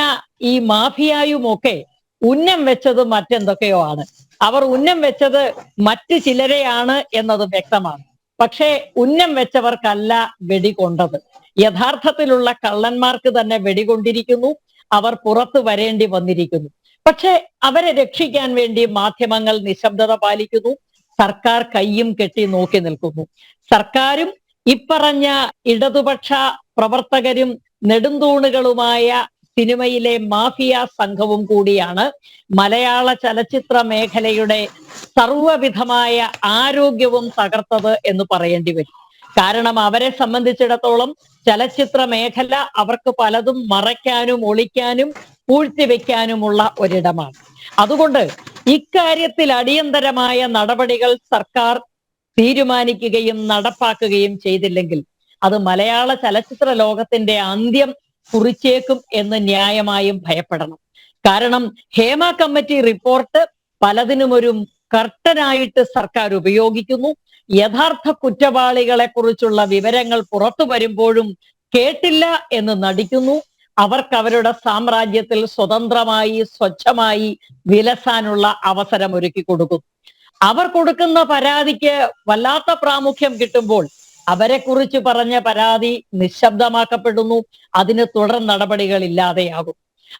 ഈ മാഫിയായുമൊക്കെ ഉന്നം വെച്ചത് മറ്റെന്തൊക്കെയോ ആണ്. അവർ ഉന്നം വെച്ചത് മറ്റു ചിലരെയാണ് എന്നത് വ്യക്തമാണ്. പക്ഷേ ഉന്നം വെച്ചവർക്കല്ല വെടികൊണ്ടത്. യഥാർത്ഥത്തിലുള്ള കള്ളന്മാർക്ക് തന്നെ വെടികൊണ്ടിരിക്കുന്നു. അവർ പുറത്തു വരേണ്ടി വന്നിരിക്കുന്നു. പക്ഷെ അവരെ രക്ഷിക്കാൻ വേണ്ടി മാധ്യമങ്ങൾ നിശബ്ദത പാലിക്കുന്നു. സർക്കാർ കയ്യും കെട്ടി നോക്കി നിൽക്കുന്നു. സർക്കാരും ഇപ്പറഞ്ഞ ഇടതുപക്ഷ പ്രവർത്തകരും നെടുന്തൂണുകളുമായ സിനിമയിലെ മാഫിയ സംഘവും കൂടിയാണ് മലയാള ചലച്ചിത്ര മേഖലയുടെ സർവ്വവിധമായ ആരോഗ്യവും തകർത്തത് എന്ന് പറയേണ്ടി വരും. കാരണം അവരെ സംബന്ധിച്ചിടത്തോളം ചലച്ചിത്ര മേഖല അവർക്ക് പലതും മറയ്ക്കാനും ഒളിക്കാനും പൂഴ്ത്തിവെക്കാനുമുള്ള ഒരിടമാണ്. അതുകൊണ്ട് ഇക്കാര്യത്തിൽ അടിയന്തരമായ നടപടികൾ സർക്കാർ തീരുമാനിക്കുകയും നടപ്പാക്കുകയും ചെയ്തില്ലെങ്കിൽ അത് മലയാള ചലച്ചിത്ര ലോകത്തിന്റെ അന്ത്യം കുറിച്ചേക്കും എന്ന് ന്യായമായും ഭയപ്പെടണം. കാരണം ഹേമ കമ്മിറ്റി റിപ്പോർട്ട് പലതിനും ഒരു കർട്ടനായിട്ട് സർക്കാർ ഉപയോഗിക്കുന്നു. യഥാർത്ഥ കുറ്റവാളികളെ കുറിച്ചുള്ള വിവരങ്ങൾ പുറത്തു വരുമ്പോഴും കേട്ടില്ല എന്ന് നടിക്കുന്നു. അവർക്ക് അവരുടെ സാമ്രാജ്യത്തിൽ സ്വതന്ത്രമായി സ്വച്ഛമായി വിലസാനുള്ള അവസരം ഒരുക്കി കൊടുക്കും. അവർ കൊടുക്കുന്ന പരാതിക്ക് വല്ലാത്ത പ്രാമുഖ്യം കിട്ടുമ്പോൾ അവരെ കുറിച്ച് പറഞ്ഞ പരാതി നിശബ്ദമാക്കപ്പെടുന്നു. അതിന് തുടർ നടപടികൾ ഇല്ലാതെയാകും.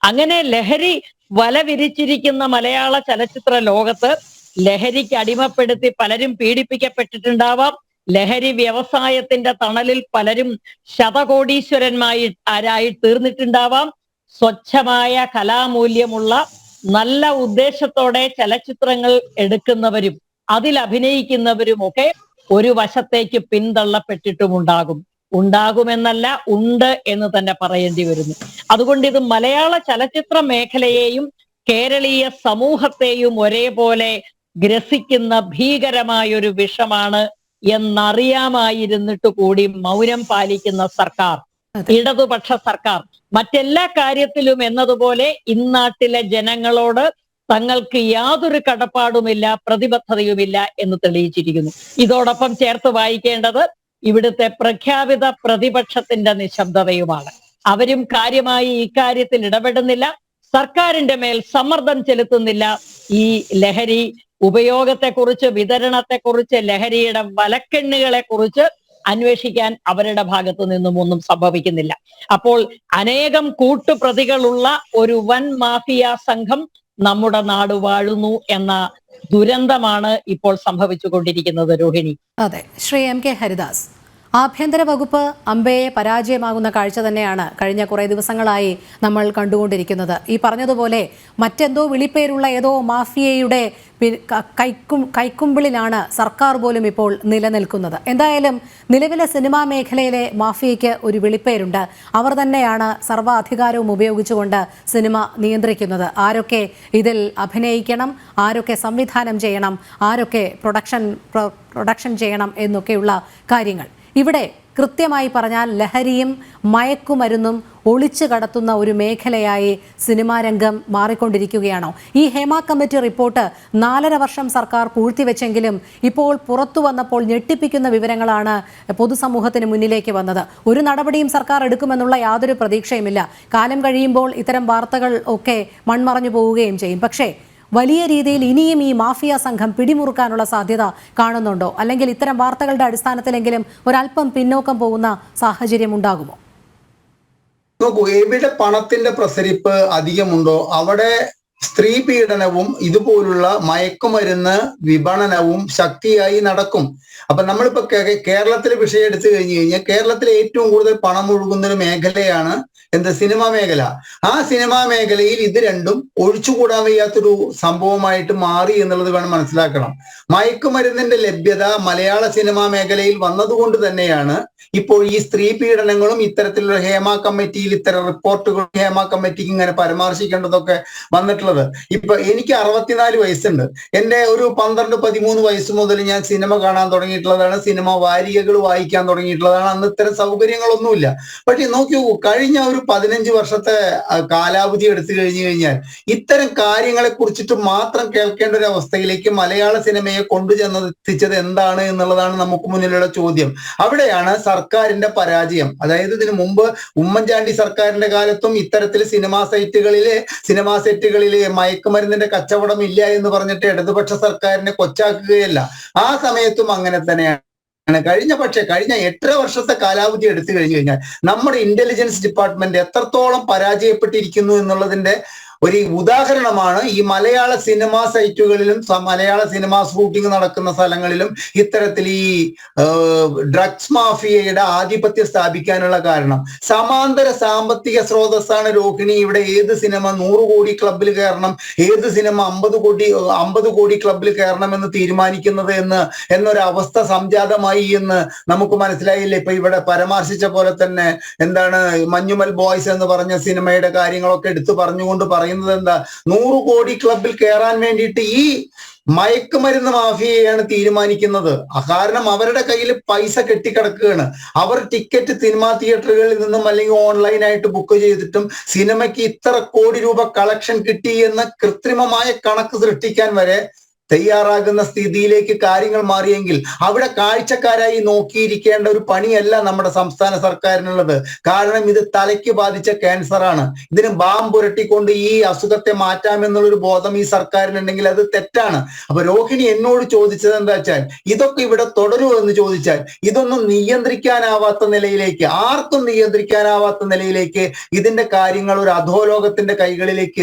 അങ്ങനെ ലഹരി വല വിരിച്ചിരിക്കുന്ന മലയാള ചലച്ചിത്ര ലോകത്ത് ലഹരിക്ക് അടിമപ്പെടുത്തി പലരും പീഡിപ്പിക്കപ്പെട്ടിട്ടുണ്ടാവാം. ലഹരി വ്യവസായത്തിന്റെ തണലിൽ പലരും ശതകോടീശ്വരന്മാരായി തീർന്നിട്ടുണ്ടാവാം. സ്വച്ഛമായ കലാമൂല്യമുള്ള നല്ല ഉദ്ദേശത്തോടെ ചലച്ചിത്രങ്ങൾ എടുക്കുന്നവരും അതിൽ അഭിനയിക്കുന്നവരുമൊക്കെ ഒരു വശത്തേക്ക് ഉണ്ടാകുമെന്നല്ല, ഉണ്ട് എന്ന് തന്നെ പറയേണ്ടി വരുന്നു. അതുകൊണ്ട് ഇത് മലയാള ചലച്ചിത്ര മേഖലയെയും കേരളീയ സമൂഹത്തെയും ഒരേപോലെ ഗ്രസിക്കുന്ന ഭീകരമായൊരു വിഷമാണ് എന്നറിയാമായിരുന്നിട്ട് കൂടി മൗനം പാലിക്കുന്ന സർക്കാർ, ഇടതുപക്ഷ സർക്കാർ മറ്റെല്ലാ കാര്യത്തിലും എന്നതുപോലെ ഇന്നാട്ടിലെ ജനങ്ങളോട് തങ്ങൾക്ക് യാതൊരു കടപ്പാടുമില്ല, പ്രതിബദ്ധതയുമില്ല എന്ന് തെളിയിച്ചിരിക്കുന്നു. ഇതോടൊപ്പം ചേർത്ത് വായിക്കേണ്ടത് ഇവിടുത്തെ പ്രഖ്യാപിത പ്രതിപക്ഷത്തിന്റെ നിശബ്ദതയുമാണ്. അവരും കാര്യമായി ഇക്കാര്യത്തിൽ ഇടപെടുന്നില്ല, സർക്കാരിന്റെ മേൽ സമ്മർദ്ദം ചെലുത്തുന്നില്ല. ഈ ലഹരി ഉപയോഗത്തെക്കുറിച്ച്, വിതരണത്തെക്കുറിച്ച്, ലഹരിയുടെ വലക്കെണ്ണുകളെ കുറിച്ച് അന്വേഷിക്കാൻ അവരുടെ ഭാഗത്തു നിന്നും ഒന്നും സംഭവിക്കുന്നില്ല. അപ്പോൾ അനേകം കൂട്ടുപ്രതികളുള്ള ഒരു വൻ മാഫിയ സംഘം നമ്മുടെ നാട് വാഴുന്നു എന്ന ദുരന്തമാണ് ഇപ്പോൾ സംഭവിച്ചുകൊണ്ടിരിക്കുന്നത്. രോഹിണി. അതെ, ശ്രീ എം കെ ഹരിദാസ്, ആഭ്യന്തര വകുപ്പ് അമ്പയെ പരാജയമാകുന്ന കാഴ്ച തന്നെയാണ് കഴിഞ്ഞ കുറേ ദിവസങ്ങളായി നമ്മൾ കണ്ടുകൊണ്ടിരിക്കുന്നത്. ഈ പറഞ്ഞതുപോലെ മറ്റെന്തോ വിളിപ്പേരുള്ള ഏതോ മാഫിയയുടെ കൈക്കുമ്പിളിലാണ് സർക്കാർ പോലും ഇപ്പോൾ നിലനിൽക്കുന്നത്. എന്തായാലും നിലവിലെ സിനിമാ മേഖലയിലെ മാഫിയയ്ക്ക് ഒരു വിളിപ്പേരുണ്ട്. അവർ തന്നെയാണ് സർവ്വ അധികാരവും ഉപയോഗിച്ചുകൊണ്ട് സിനിമ നിയന്ത്രിക്കുന്നത്. ആരൊക്കെ ഇതിൽ അഭിനയിക്കണം, ആരൊക്കെ സംവിധാനം ചെയ്യണം, ആരൊക്കെ പ്രൊഡക്ഷൻ ചെയ്യണം എന്നൊക്കെയുള്ള കാര്യങ്ങൾ. ഇവിടെ കൃത്യമായി പറഞ്ഞാൽ ലഹരിയും മയക്കുമരുന്നും ഒളിച്ചു കടത്തുന്ന ഒരു മേഖലയായി സിനിമാ രംഗം മാറിക്കൊണ്ടിരിക്കുകയാണോ? ഈ ഹേമ കമ്മിറ്റി റിപ്പോർട്ട് 4.5 വർഷം സർക്കാർ പൂഴ്ത്തിവെച്ചെങ്കിലും ഇപ്പോൾ പുറത്തു വന്നപ്പോൾ ഞെട്ടിപ്പിക്കുന്ന വിവരങ്ങളാണ് പൊതുസമൂഹത്തിന് മുന്നിലേക്ക് വന്നത്. ഒരു നടപടിയും സർക്കാർ എടുക്കുമെന്നുള്ള യാതൊരു പ്രതീക്ഷയുമില്ല. കാലം കഴിയുമ്പോൾ ഇത്തരം വാർത്തകൾ ഒക്കെ മൺമറഞ്ഞു പോവുകയും ചെയ്യും. പക്ഷേ വലിയ രീതിയിൽ ഇനിയും ഈ മാഫിയ സംഘം പിടിമുറുക്കാനുള്ള സാധ്യത കാണുന്നുണ്ടോ? അല്ലെങ്കിൽ ഇത്തരം വാർത്തകളുടെ അടിസ്ഥാനത്തിലെങ്കിലും ഒരല്പം പിന്നോക്കം പോകുന്ന സാഹചര്യം ഉണ്ടാകുമോ? നോക്കൂ, എവിടെ പണത്തിന്റെ പ്രസരിപ്പ് അധികമുണ്ടോ അവിടെ സ്ത്രീ പീഡനവും ഇതുപോലുള്ള മയക്കുമരുന്ന് വിപണനവും ശക്തിയായി നടക്കും. അപ്പൊ നമ്മളിപ്പോ കേരളത്തിലെ വിഷയം എടുത്തു കഴിഞ്ഞു കഴിഞ്ഞാൽ കേരളത്തിലെ ഏറ്റവും കൂടുതൽ പണം ഒഴുകുന്ന ഒരു മേഖലയാണ് സിനിമാ മേഖല. ആ സിനിമാ മേഖലയിൽ ഇത് രണ്ടും ഒഴിച്ചുകൂടാൻ വയ്യാത്തൊരു സംഭവമായിട്ട് മാറി എന്നുള്ളത് വേണം മനസ്സിലാക്കണം. മയക്കുമരുന്നിന്റെ ലഭ്യത മലയാള സിനിമാ മേഖലയിൽ വന്നതുകൊണ്ട് തന്നെയാണ് ഇപ്പോൾ ഈ സ്ത്രീ പീഡനങ്ങളും ഇത്തരത്തിലുള്ള ഹേമ കമ്മിറ്റിയിൽ ഇത്തരം റിപ്പോർട്ടുകൾ ഹേമ കമ്മിറ്റിക്ക് ഇങ്ങനെ പരാമർശിക്കേണ്ടതൊക്കെ വന്നിട്ടുള്ളത്. ഇപ്പൊ എനിക്ക് 64 വയസ്സുണ്ട്. എന്റെ ഒരു 12-13 വയസ്സ് മുതൽ ഞാൻ സിനിമ കാണാൻ തുടങ്ങിയിട്ടുള്ളതാണ്, സിനിമ വാരികകൾ വായിക്കാൻ തുടങ്ങിയിട്ടുള്ളതാണ്. അന്ന് ഇത്തരം സൗകര്യങ്ങളൊന്നുമില്ല. പക്ഷെ നോക്കി നോക്കൂ, കഴിഞ്ഞ ഒരു 15 വർഷത്തെ കാലാവധി എടുത്തു കഴിഞ്ഞു കഴിഞ്ഞാൽ ഇത്തരം കാര്യങ്ങളെ കുറിച്ചിട്ട് മാത്രം കേൾക്കേണ്ട ഒരു അവസ്ഥയിലേക്ക് മലയാള സിനിമയെ കൊണ്ടുചെന്നെത്തിച്ചത് എന്താണ് എന്നുള്ളതാണ് നമുക്ക് മുന്നിലുള്ള ചോദ്യം. അവിടെയാണ് സർക്കാരിന്റെ പരാജയം. അതായത് ഇതിനു മുമ്പ് ഉമ്മൻചാണ്ടി സർക്കാരിന്റെ കാലത്തും ഇത്തരത്തിൽ സിനിമാ സെറ്റുകളിലെ മയക്കുമരുന്നിന്റെ കച്ചവടം ഇല്ല എന്ന് പറഞ്ഞിട്ട് ഇടതുപക്ഷ സർക്കാരിനെ കൊച്ചാക്കുകയല്ല. ആ സമയത്തും അങ്ങനെ തന്നെയാണ്. കഴിഞ്ഞ 8.5 വർഷത്തെ കാലാവധി എടുത്തു കഴിഞ്ഞു കഴിഞ്ഞാൽ നമ്മുടെ ഇന്റലിജൻസ് ഡിപ്പാർട്ട്മെന്റ് എത്രത്തോളം പരാജയപ്പെട്ടിരിക്കുന്നു എന്നുള്ളതിന്റെ ഒരു ഉദാഹരണമാണ് ഈ മലയാള സിനിമാ സൈറ്റുകളിലും മലയാള സിനിമാ ഷൂട്ടിംഗ് നടക്കുന്ന സ്ഥലങ്ങളിലും ഇത്തരത്തിൽ ഈ ഡ്രഗ്സ് മാഫിയയുടെ ആധിപത്യം സ്ഥാപിക്കാനുള്ള കാരണം. സമാന്തര സാമ്പത്തിക സ്രോതസ്സാണ് രോഹിണി. ഇവിടെ ഏത് സിനിമ 100 കോടി ക്ലബിൽ കയറണം, ഏത് സിനിമ 50 കോടി ക്ലബിൽ കയറണം എന്ന് തീരുമാനിക്കുന്നത് എന്നൊരവസ്ഥ സംജാതമായി എന്ന് നമുക്ക് മനസ്സിലായില്ലേ? ഇപ്പൊ ഇവിടെ പരാമർശിച്ച പോലെ തന്നെ മഞ്ഞുമൽ ബോയ്സ് എന്ന് പറഞ്ഞ സിനിമയുടെ കാര്യങ്ങളൊക്കെ എടുത്തു പറഞ്ഞുകൊണ്ട് പറയുന്നത് എന്താ, 100 കോടി ക്ലബിൽ കയറാൻ വേണ്ടിയിട്ട് ഈ മയക്കുമരുന്ന് മാഫിയയാണ് തീരുമാനിക്കുന്നത്. കാരണം അവരുടെ കയ്യിൽ പൈസ കെട്ടിക്കിടക്കുകയാണ്. അവർ ടിക്കറ്റ് സിനിമാ തിയേറ്ററുകളിൽ നിന്നും അല്ലെങ്കിൽ ഓൺലൈനായിട്ട് ബുക്ക് ചെയ്തിട്ടും സിനിമയ്ക്ക് ഇത്ര കോടി രൂപ കളക്ഷൻ കിട്ടി എന്ന കൃത്രിമമായ കണക്ക് സൃഷ്ടിക്കാൻ വരെ തയ്യാറാകുന്ന സ്ഥിതിയിലേക്ക് കാര്യങ്ങൾ മാറിയെങ്കിൽ അവിടെ കാഴ്ചക്കാരായി നോക്കിയിരിക്കേണ്ട ഒരു പണിയല്ല നമ്മുടെ സംസ്ഥാന സർക്കാരിനുള്ളത്. കാരണം ഇത് തലയ്ക്ക് ബാധിച്ച ക്യാൻസറാണ്. ഇതിന് ബാമ്പുരട്ടിക്കൊണ്ട് ഈ അസുഖത്തെ മാറ്റാമെന്നുള്ളൊരു ബോധം ഈ സർക്കാരിനുണ്ടെങ്കിൽ അത് തെറ്റാണ്. അപ്പൊ രോഹിണി എന്നോട് ചോദിച്ചത് എന്താ വെച്ചാൽ, ഇതൊക്കെ ഇവിടെ തുടരുമോ എന്ന് ചോദിച്ചാൽ, ഇതൊന്നും നിയന്ത്രിക്കാനാവാത്ത നിലയിലേക്ക്, ആർക്കും നിയന്ത്രിക്കാനാവാത്ത നിലയിലേക്ക് ഇതിന്റെ കാര്യങ്ങൾ ഒരു അധോലോകത്തിന്റെ കൈകളിലേക്ക്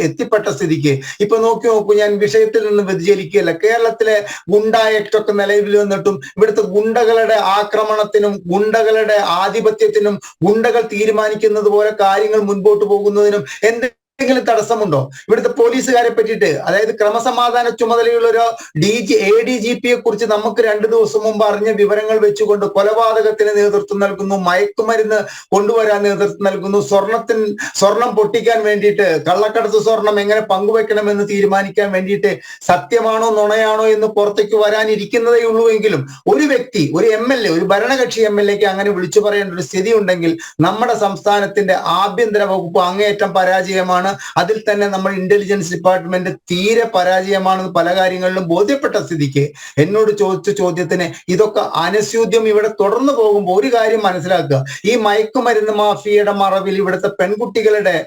എത്തിപ്പെട്ട സ്ഥിതിക്ക് ഇപ്പൊ നോക്കൂ, ഞാൻ വിഷയത്തിൽ നിന്ന് വ്യതിചലിക്കുകയല്ല. കേരളത്തിലെ ഗുണ്ടാ ആക്ട് ഒക്കെ നിലവിൽ വന്നിട്ടും ഇവിടുത്തെ ഗുണ്ടകളുടെ ആക്രമണത്തിനും ഗുണ്ടകളുടെ ആധിപത്യത്തിനും ഗുണ്ടകൾ തീരുമാനിക്കുന്നത് പോലെ കാര്യങ്ങൾ മുൻപോട്ട് പോകുന്നതിനും എന്തെങ്കിലും തടസ്സമുണ്ടോ? ഇവിടുത്തെ പോലീസുകാരെ പറ്റിയിട്ട്, അതായത് ക്രമസമാധാന ചുമതലയുള്ള ഒരു ADGPയെ കുറിച്ച് നമുക്ക് 2 ദിവസം മുമ്പ് അറിഞ്ഞ വിവരങ്ങൾ വെച്ചുകൊണ്ട് കൊലപാതകത്തിന് നേതൃത്വം നൽകുന്നു, മയക്കുമരുന്ന് കൊണ്ടുവരാൻ നേതൃത്വം നൽകുന്നു, സ്വർണം പൊട്ടിക്കാൻ വേണ്ടിയിട്ട്, കള്ളക്കടത്ത് സ്വർണം എങ്ങനെ പങ്കുവെക്കണമെന്ന് തീരുമാനിക്കാൻ വേണ്ടിയിട്ട് സത്യമാണോ നുണയാണോ എന്ന് പുറത്തേക്ക് വരാനിരിക്കുന്നതേ ഉള്ളൂ. എങ്കിലും ഒരു വ്യക്തി, ഒരു MLA, ഒരു ഭരണകക്ഷി MLAക്ക് അങ്ങനെ വിളിച്ചു പറയേണ്ട ഒരു സ്ഥിതി ഉണ്ടെങ്കിൽ നമ്മുടെ സംസ്ഥാനത്തിന്റെ ആഭ്യന്തര വകുപ്പ് അങ്ങേയറ്റം പരാജയമാണ്. അതിൽ തന്നെ നമ്മൾ ഇന്റലിജൻസ് ഡിപ്പാർട്ട്മെന്റ് തീരെ പരാജയമാണെന്ന് പല കാര്യങ്ങളിലും ബോധ്യപ്പെട്ട സ്ഥിതിക്ക് എന്നോട് ചോദിച്ച ചോദ്യത്തിന് ഇതൊക്കെ അനസ്യൂദ്യം ഇവിടെ തുടർന്നു പോകുമ്പോൾ ഒരു കാര്യം മനസ്സിലാക്കുക, ഈ മയക്കുമരുന്ന് മാഫിയയുടെ മറവിൽ ഇവിടുത്തെ പെൺകുട്ടികളുടെ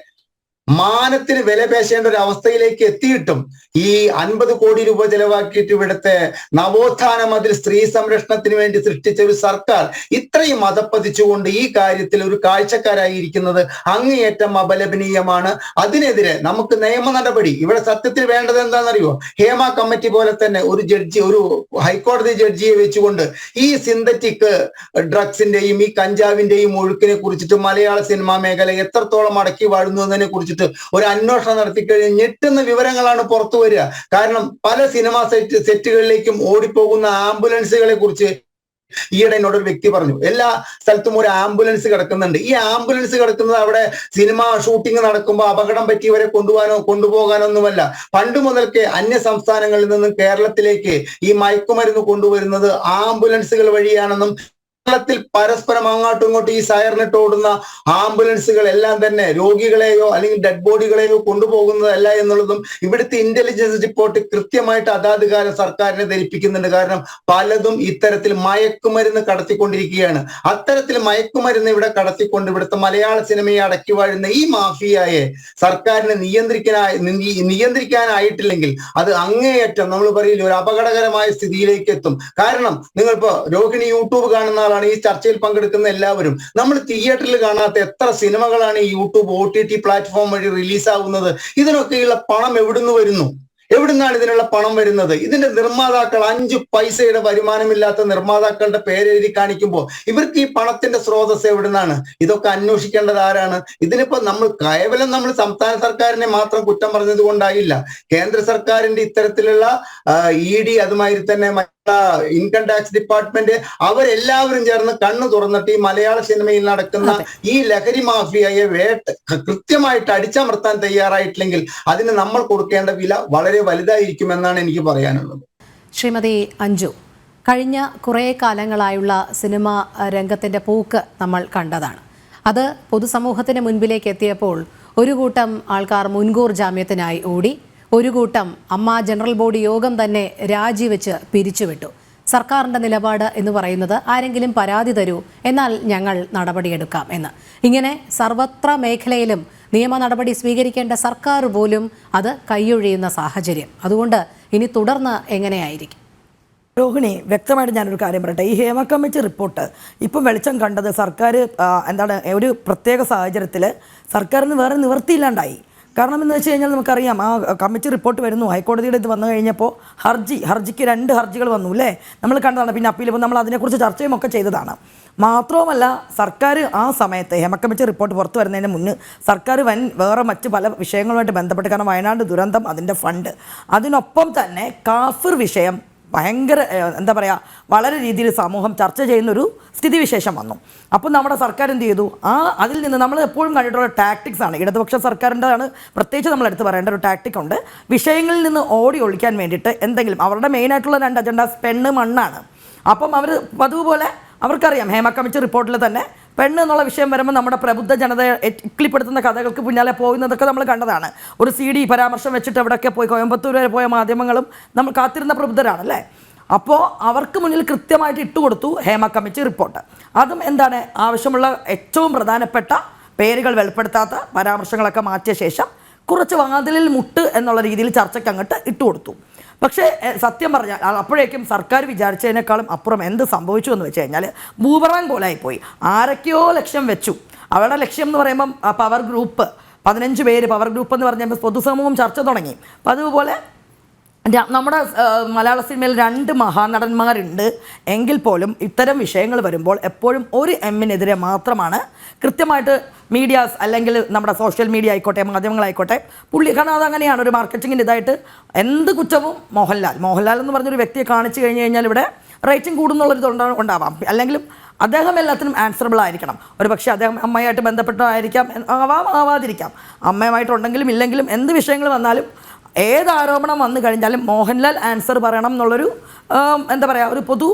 മാനത്തിന് വില പേശേണ്ട ഒരു അവസ്ഥയിലേക്ക് എത്തിയിട്ടും ഈ 50 കോടി രൂപ ചെലവാക്കിയിട്ട് ഇവിടുത്തെ നവോത്ഥാന മതിൽ സ്ത്രീ സംരക്ഷണത്തിന് വേണ്ടി സൃഷ്ടിച്ച ഒരു സർക്കാർ ഇത്രയും മതപ്പതിച്ചുകൊണ്ട് ഈ കാര്യത്തിൽ ഒരു കാഴ്ചക്കാരായിരിക്കുന്നത് അങ്ങേയറ്റം അപലപനീയമാണ്. അതിനെതിരെ നമുക്ക് നിയമ നടപടി ഇവിടെ സത്യത്തിൽ വേണ്ടത് എന്താണെന്നറിയോ? ഹേമ കമ്മിറ്റി പോലെ തന്നെ ഒരു ജഡ്ജി, ഒരു ഹൈക്കോടതി ജഡ്ജിയെ വെച്ചുകൊണ്ട് ഈ സിന്തറ്റിക് ഡ്രഗ്സിന്റെയും ഈ കഞ്ചാവിന്റെയും ഒഴുക്കിനെ കുറിച്ചിട്ട് മലയാള സിനിമാ മേഖല എത്രത്തോളം അടക്കി വാഴുന്നു എന്നതിനെ കുറിച്ചിട്ട് ഒരു അന്വേഷണം നടത്തിക്കഴിഞ്ഞ് ഞെട്ടുന്ന വിവരങ്ങളാണ് പുറത്തു വരിക. കാരണം പല സിനിമാ സെറ്റുകളിലേക്കും ഓടിപ്പോകുന്ന ആംബുലൻസുകളെ കുറിച്ച് ഈയിടെ എന്നോട് ഒരു വ്യക്തി പറഞ്ഞു, എല്ലാ സ്ഥലത്തും ഒരു ആംബുലൻസ് കിടക്കുന്നുണ്ട്. ഈ ആംബുലൻസ് കിടക്കുന്നത് അവിടെ സിനിമ ഷൂട്ടിംഗ് നടക്കുമ്പോൾ അപകടം പറ്റിയവരെ കൊണ്ടുപോകാനൊന്നുമല്ല. പണ്ട് മുതൽക്കേ അന്യ സംസ്ഥാനങ്ങളിൽ നിന്നും കേരളത്തിലേക്ക് ഈ മയക്കുമരുന്ന് കൊണ്ടുവരുന്നത് ആംബുലൻസുകൾ വഴിയാണെന്നും കേരളത്തിൽ പരസ്പരം അങ്ങോട്ടും ഇങ്ങോട്ടും ഈ സയറിനിട്ട് ഓടുന്ന ആംബുലൻസുകൾ എല്ലാം തന്നെ രോഗികളെയോ അല്ലെങ്കിൽ ഡെഡ് ബോഡികളെയോ കൊണ്ടുപോകുന്നതല്ല എന്നുള്ളതും ഇവിടുത്തെ ഇന്റലിജൻസ് റിപ്പോർട്ട് കൃത്യമായിട്ട് അതാത് കാലം സർക്കാരിനെ ധരിപ്പിക്കുന്നുണ്ട്. കാരണം പലതും ഇത്തരത്തിൽ മയക്കുമരുന്ന് കടത്തിക്കൊണ്ടിരിക്കുകയാണ്. അത്തരത്തിൽ മയക്കുമരുന്ന് ഇവിടെ കടത്തിക്കൊണ്ട് ഇവിടുത്തെ മലയാള സിനിമയെ അടക്കി വാഴുന്ന ഈ മാഫിയയെ സർക്കാരിനെ നിയന്ത്രിക്കാനായിട്ടില്ലെങ്കിൽ അത് അങ്ങേയറ്റം നമ്മൾ പറയില്ല ഒരു അപകടകരമായ സ്ഥിതിയിലേക്ക് എത്തും. കാരണം നിങ്ങളിപ്പോ രോഹിണി യൂട്യൂബ് കാണുന്ന ഈ ചർച്ചയിൽ പങ്കെടുക്കുന്ന എല്ലാവരും, നമ്മൾ തിയേറ്ററിൽ കാണാത്ത എത്ര സിനിമകളാണ് ഈ യൂട്യൂബ് OTT പ്ലാറ്റ്ഫോം വഴി റിലീസാവുന്നത്? ഇതിനൊക്കെയുള്ള പണം എവിടുന്ന് വരുന്നു? എവിടുന്നാണ് ഇതിനുള്ള പണം വരുന്നത്? ഇതിന്റെ നിർമ്മാതാക്കൾ 5 പൈസയുടെ വരുമാനമില്ലാത്ത നിർമ്മാതാക്കളുടെ പേരെഴുതി കാണിക്കുമ്പോൾ ഇവർക്ക് ഈ പണത്തിന്റെ സ്രോതസ് എവിടുന്നാണ്? ഇതൊക്കെ അന്വേഷിക്കേണ്ടത് ആരാണ്? ഇതിനിപ്പോ കേവലം നമ്മൾ സംസ്ഥാന സർക്കാരിനെ മാത്രം കുറ്റം പറഞ്ഞത് കൊണ്ടായില്ല. കേന്ദ്ര സർക്കാരിന്റെ ഇത്തരത്തിലുള്ള ED, അതുമാതിരി തന്നെ ഇൻകം ടാക്സ് ഡിപ്പാർട്ട്മെന്റ്, അവരെല്ലാവരും ചേർന്ന് കണ്ണു തുറന്നിട്ട് ഈ മലയാള സിനിമയിൽ നടക്കുന്ന ഈ ലഹരി മാഫിയയെ കൃത്യമായിട്ട് അടിച്ചമർത്താൻ തയ്യാറായിട്ടില്ലെങ്കിൽ അതിന് നമ്മൾ കൊടുക്കേണ്ട വില വളരെ വലുതായിരിക്കുമെന്നാണ് എനിക്ക് പറയാനുള്ളത്. ശ്രീമതി അഞ്ജു, കഴിഞ്ഞ കുറേ കാലങ്ങളായുള്ള സിനിമ രംഗത്തിന്റെ പോക്ക് നമ്മൾ കണ്ടതാണ്. അത് പൊതുസമൂഹത്തിന് മുൻപിലേക്ക് എത്തിയപ്പോൾ ഒരു കൂട്ടം ആൾക്കാർ മുൻകൂർ ജാമ്യത്തിനായി ഓടി, ഒരു കൂട്ടം ജനറൽ ബോഡി യോഗം തന്നെ രാജിവെച്ച് പിരിച്ചുവിട്ടു. സർക്കാരിൻ്റെ നിലപാട് എന്ന് പറയുന്നത് ആരെങ്കിലും പരാതി തരൂ, എന്നാൽ ഞങ്ങൾ നടപടിയെടുക്കാം എന്ന്. ഇങ്ങനെ സർവത്ര മേഖലയിലും നിയമ നടപടി സ്വീകരിക്കേണ്ട സർക്കാർ പോലും അത് കൈയൊഴിയുന്ന സാഹചര്യം. അതുകൊണ്ട് ഇനി തുടർന്ന് എങ്ങനെയായിരിക്കും? രോഹിണി, വ്യക്തമായിട്ട് ഞാനൊരു കാര്യം പറയട്ടെ. ഈ ഹേമ കമ്മിറ്റി റിപ്പോർട്ട് ഇപ്പം വെളിച്ചം കണ്ടത് സർക്കാർ ഒരു പ്രത്യേക സാഹചര്യത്തിൽ സർക്കാരിന് വേറെ നിവൃത്തിയില്ലാണ്ടായി. കാരണം എന്ന് വെച്ച് കഴിഞ്ഞാൽ നമുക്കറിയാം, ആ കമ്മിറ്റി റിപ്പോർട്ട് വരുന്നു, ഹൈക്കോടതിയുടെ ഇത് വന്നു കഴിഞ്ഞപ്പോൾ ഹർജിക്ക് 2 ഹർജികൾ വന്നു അല്ലേ, നമ്മൾ കണ്ടതാണ്. പിന്നെ അപ്പീൽ നമ്മൾ അതിനെക്കുറിച്ച് ചർച്ചയും ഒക്കെ ചെയ്തതാണ്. മാത്രവുമല്ല, സർക്കാർ ആ സമയത്ത് ഹേമ കമ്മിറ്റി റിപ്പോർട്ട് പുറത്തു വരുന്നതിന് മുന്നേ സർക്കാർ വേറെ മറ്റ് പല വിഷയങ്ങളുമായിട്ട് ബന്ധപ്പെട്ട്, കാരണം വയനാട് ദുരന്തം, അതിൻ്റെ ഫണ്ട്, അതിനൊപ്പം തന്നെ കാഫിർ വിഷയം ഭയങ്കര വളരെ രീതിയിൽ സമൂഹം ചർച്ച ചെയ്യുന്നൊരു സ്ഥിതിവിശേഷം വന്നു. അപ്പോൾ നമ്മുടെ സർക്കാർ എന്ത് ചെയ്തു? അതിൽ നിന്ന് നമ്മൾ എപ്പോഴും കണ്ടിട്ടുള്ള ടാക്ടിക്സ് ആണ്, ഇടതുപക്ഷ സർക്കാരിൻ്റെതാണ് പ്രത്യേകിച്ച് നമ്മൾ എടുത്ത് പറയേണ്ട ഒരു ടാക്ടിക് ഉണ്ട്. വിഷയങ്ങളിൽ നിന്ന് ഓടി ഒളിക്കാൻ വേണ്ടിയിട്ട് എന്തെങ്കിലും, അവരുടെ മെയിനായിട്ടുള്ള 2 അജണ്ടാസ് പെണ്ണ് മണ്ണാണ്. അപ്പം അവർ പതിവ് പോലെ അവർക്കറിയാം ഹേമ കമ്മിറ്റി റിപ്പോർട്ടിൽ തന്നെ പെണ്ണ് എന്നുള്ള വിഷയം വരുമ്പോൾ നമ്മുടെ പ്രബുദ്ധ ജനതയെ ഇക്ലിപ്പെടുത്തുന്ന കഥകൾക്ക് പിന്നാലെ പോകുന്നതൊക്കെ നമ്മൾ കണ്ടതാണ്. ഒരു CD പരാമർശം വെച്ചിട്ട് എവിടെയൊക്കെ പോയി കോയമ്പത്തൂർ വരെ പോയ മാധ്യമങ്ങളും നമ്മൾ കാത്തിരുന്ന പ്രബുദ്ധരാണല്ലേ. അപ്പോൾ അവർക്ക് മുന്നിൽ കൃത്യമായിട്ട് ഇട്ടുകൊടുത്തു ഹേമ കമ്മിറ്റി റിപ്പോർട്ട്. അതും എന്താണ്, ആവശ്യമുള്ള ഏറ്റവും പ്രധാനപ്പെട്ട പേരുകൾ വെളിപ്പെടുത്താത്ത പരാമർശങ്ങളൊക്കെ മാറ്റിയ ശേഷം കുറച്ച് വാതിലിൽ മുട്ട് എന്നുള്ള രീതിയിൽ ചർച്ചയ്ക്ക് അങ്ങോട്ട് ഇട്ടുകൊടുത്തു. പക്ഷേ സത്യം പറഞ്ഞാൽ അപ്പോഴേക്കും സർക്കാർ വിചാരിച്ചതിനേക്കാളും അപ്പുറം എന്ത് സംഭവിച്ചു എന്ന് വെച്ച് കഴിഞ്ഞാൽ ബൂമറാങ് പോലെ ആയിപ്പോയി. ആരൊക്കെയോ ലക്ഷ്യം വെച്ചു. അവരുടെ ലക്ഷ്യം എന്ന് പറയുമ്പം പവർ ഗ്രൂപ്പ് 15 പേര് പവർ ഗ്രൂപ്പ് എന്ന് പറഞ്ഞപ്പോൾ പൊതുസമൂഹം ചർച്ച തുടങ്ങി. അപ്പം അതുപോലെ നമ്മുടെ മലയാള സിനിമയിൽ 2 മഹാനടന്മാരുണ്ട് എങ്കിൽ പോലും ഇത്തരം വിഷയങ്ങൾ വരുമ്പോൾ എപ്പോഴും ഒരു എമ്മിനെതിരെ മാത്രമാണ് കൃത്യമായിട്ട് മീഡിയാസ് അല്ലെങ്കിൽ നമ്മുടെ സോഷ്യൽ മീഡിയ ആയിക്കോട്ടെ മാധ്യമങ്ങളായിക്കോട്ടെ കാരണം അതങ്ങനെയാണ് ഒരു മാർക്കറ്റിങ്ങിൻ്റെ ഇതായിട്ട് എന്ത് കുറ്റവും മോഹൻലാൽ എന്ന് പറഞ്ഞൊരു വ്യക്തിയെ കാണിച്ചു കഴിഞ്ഞ് കഴിഞ്ഞാൽ ഇവിടെ റേറ്റിംഗ് കൂടുന്നുള്ളൊരു ഉണ്ടാവാം. അല്ലെങ്കിലും അദ്ദേഹം എല്ലാത്തിനും ആൻസറബിൾ ആയിരിക്കണം. ഒരു പക്ഷേ അദ്ദേഹം അമ്മയായിട്ട് ബന്ധപ്പെട്ടതായിരിക്കാം, ആവാതിരിക്കാം. അമ്മയുമായിട്ടുണ്ടെങ്കിലും ഇല്ലെങ്കിലും എന്ത് വിഷയങ്ങൾ വന്നാലും ഏത് ആരോപണം വന്നു കഴിഞ്ഞാലും മോഹൻലാൽ ആൻസർ പറയണം എന്നുള്ളൊരു എന്താ പറയുക ഒരു പൊതു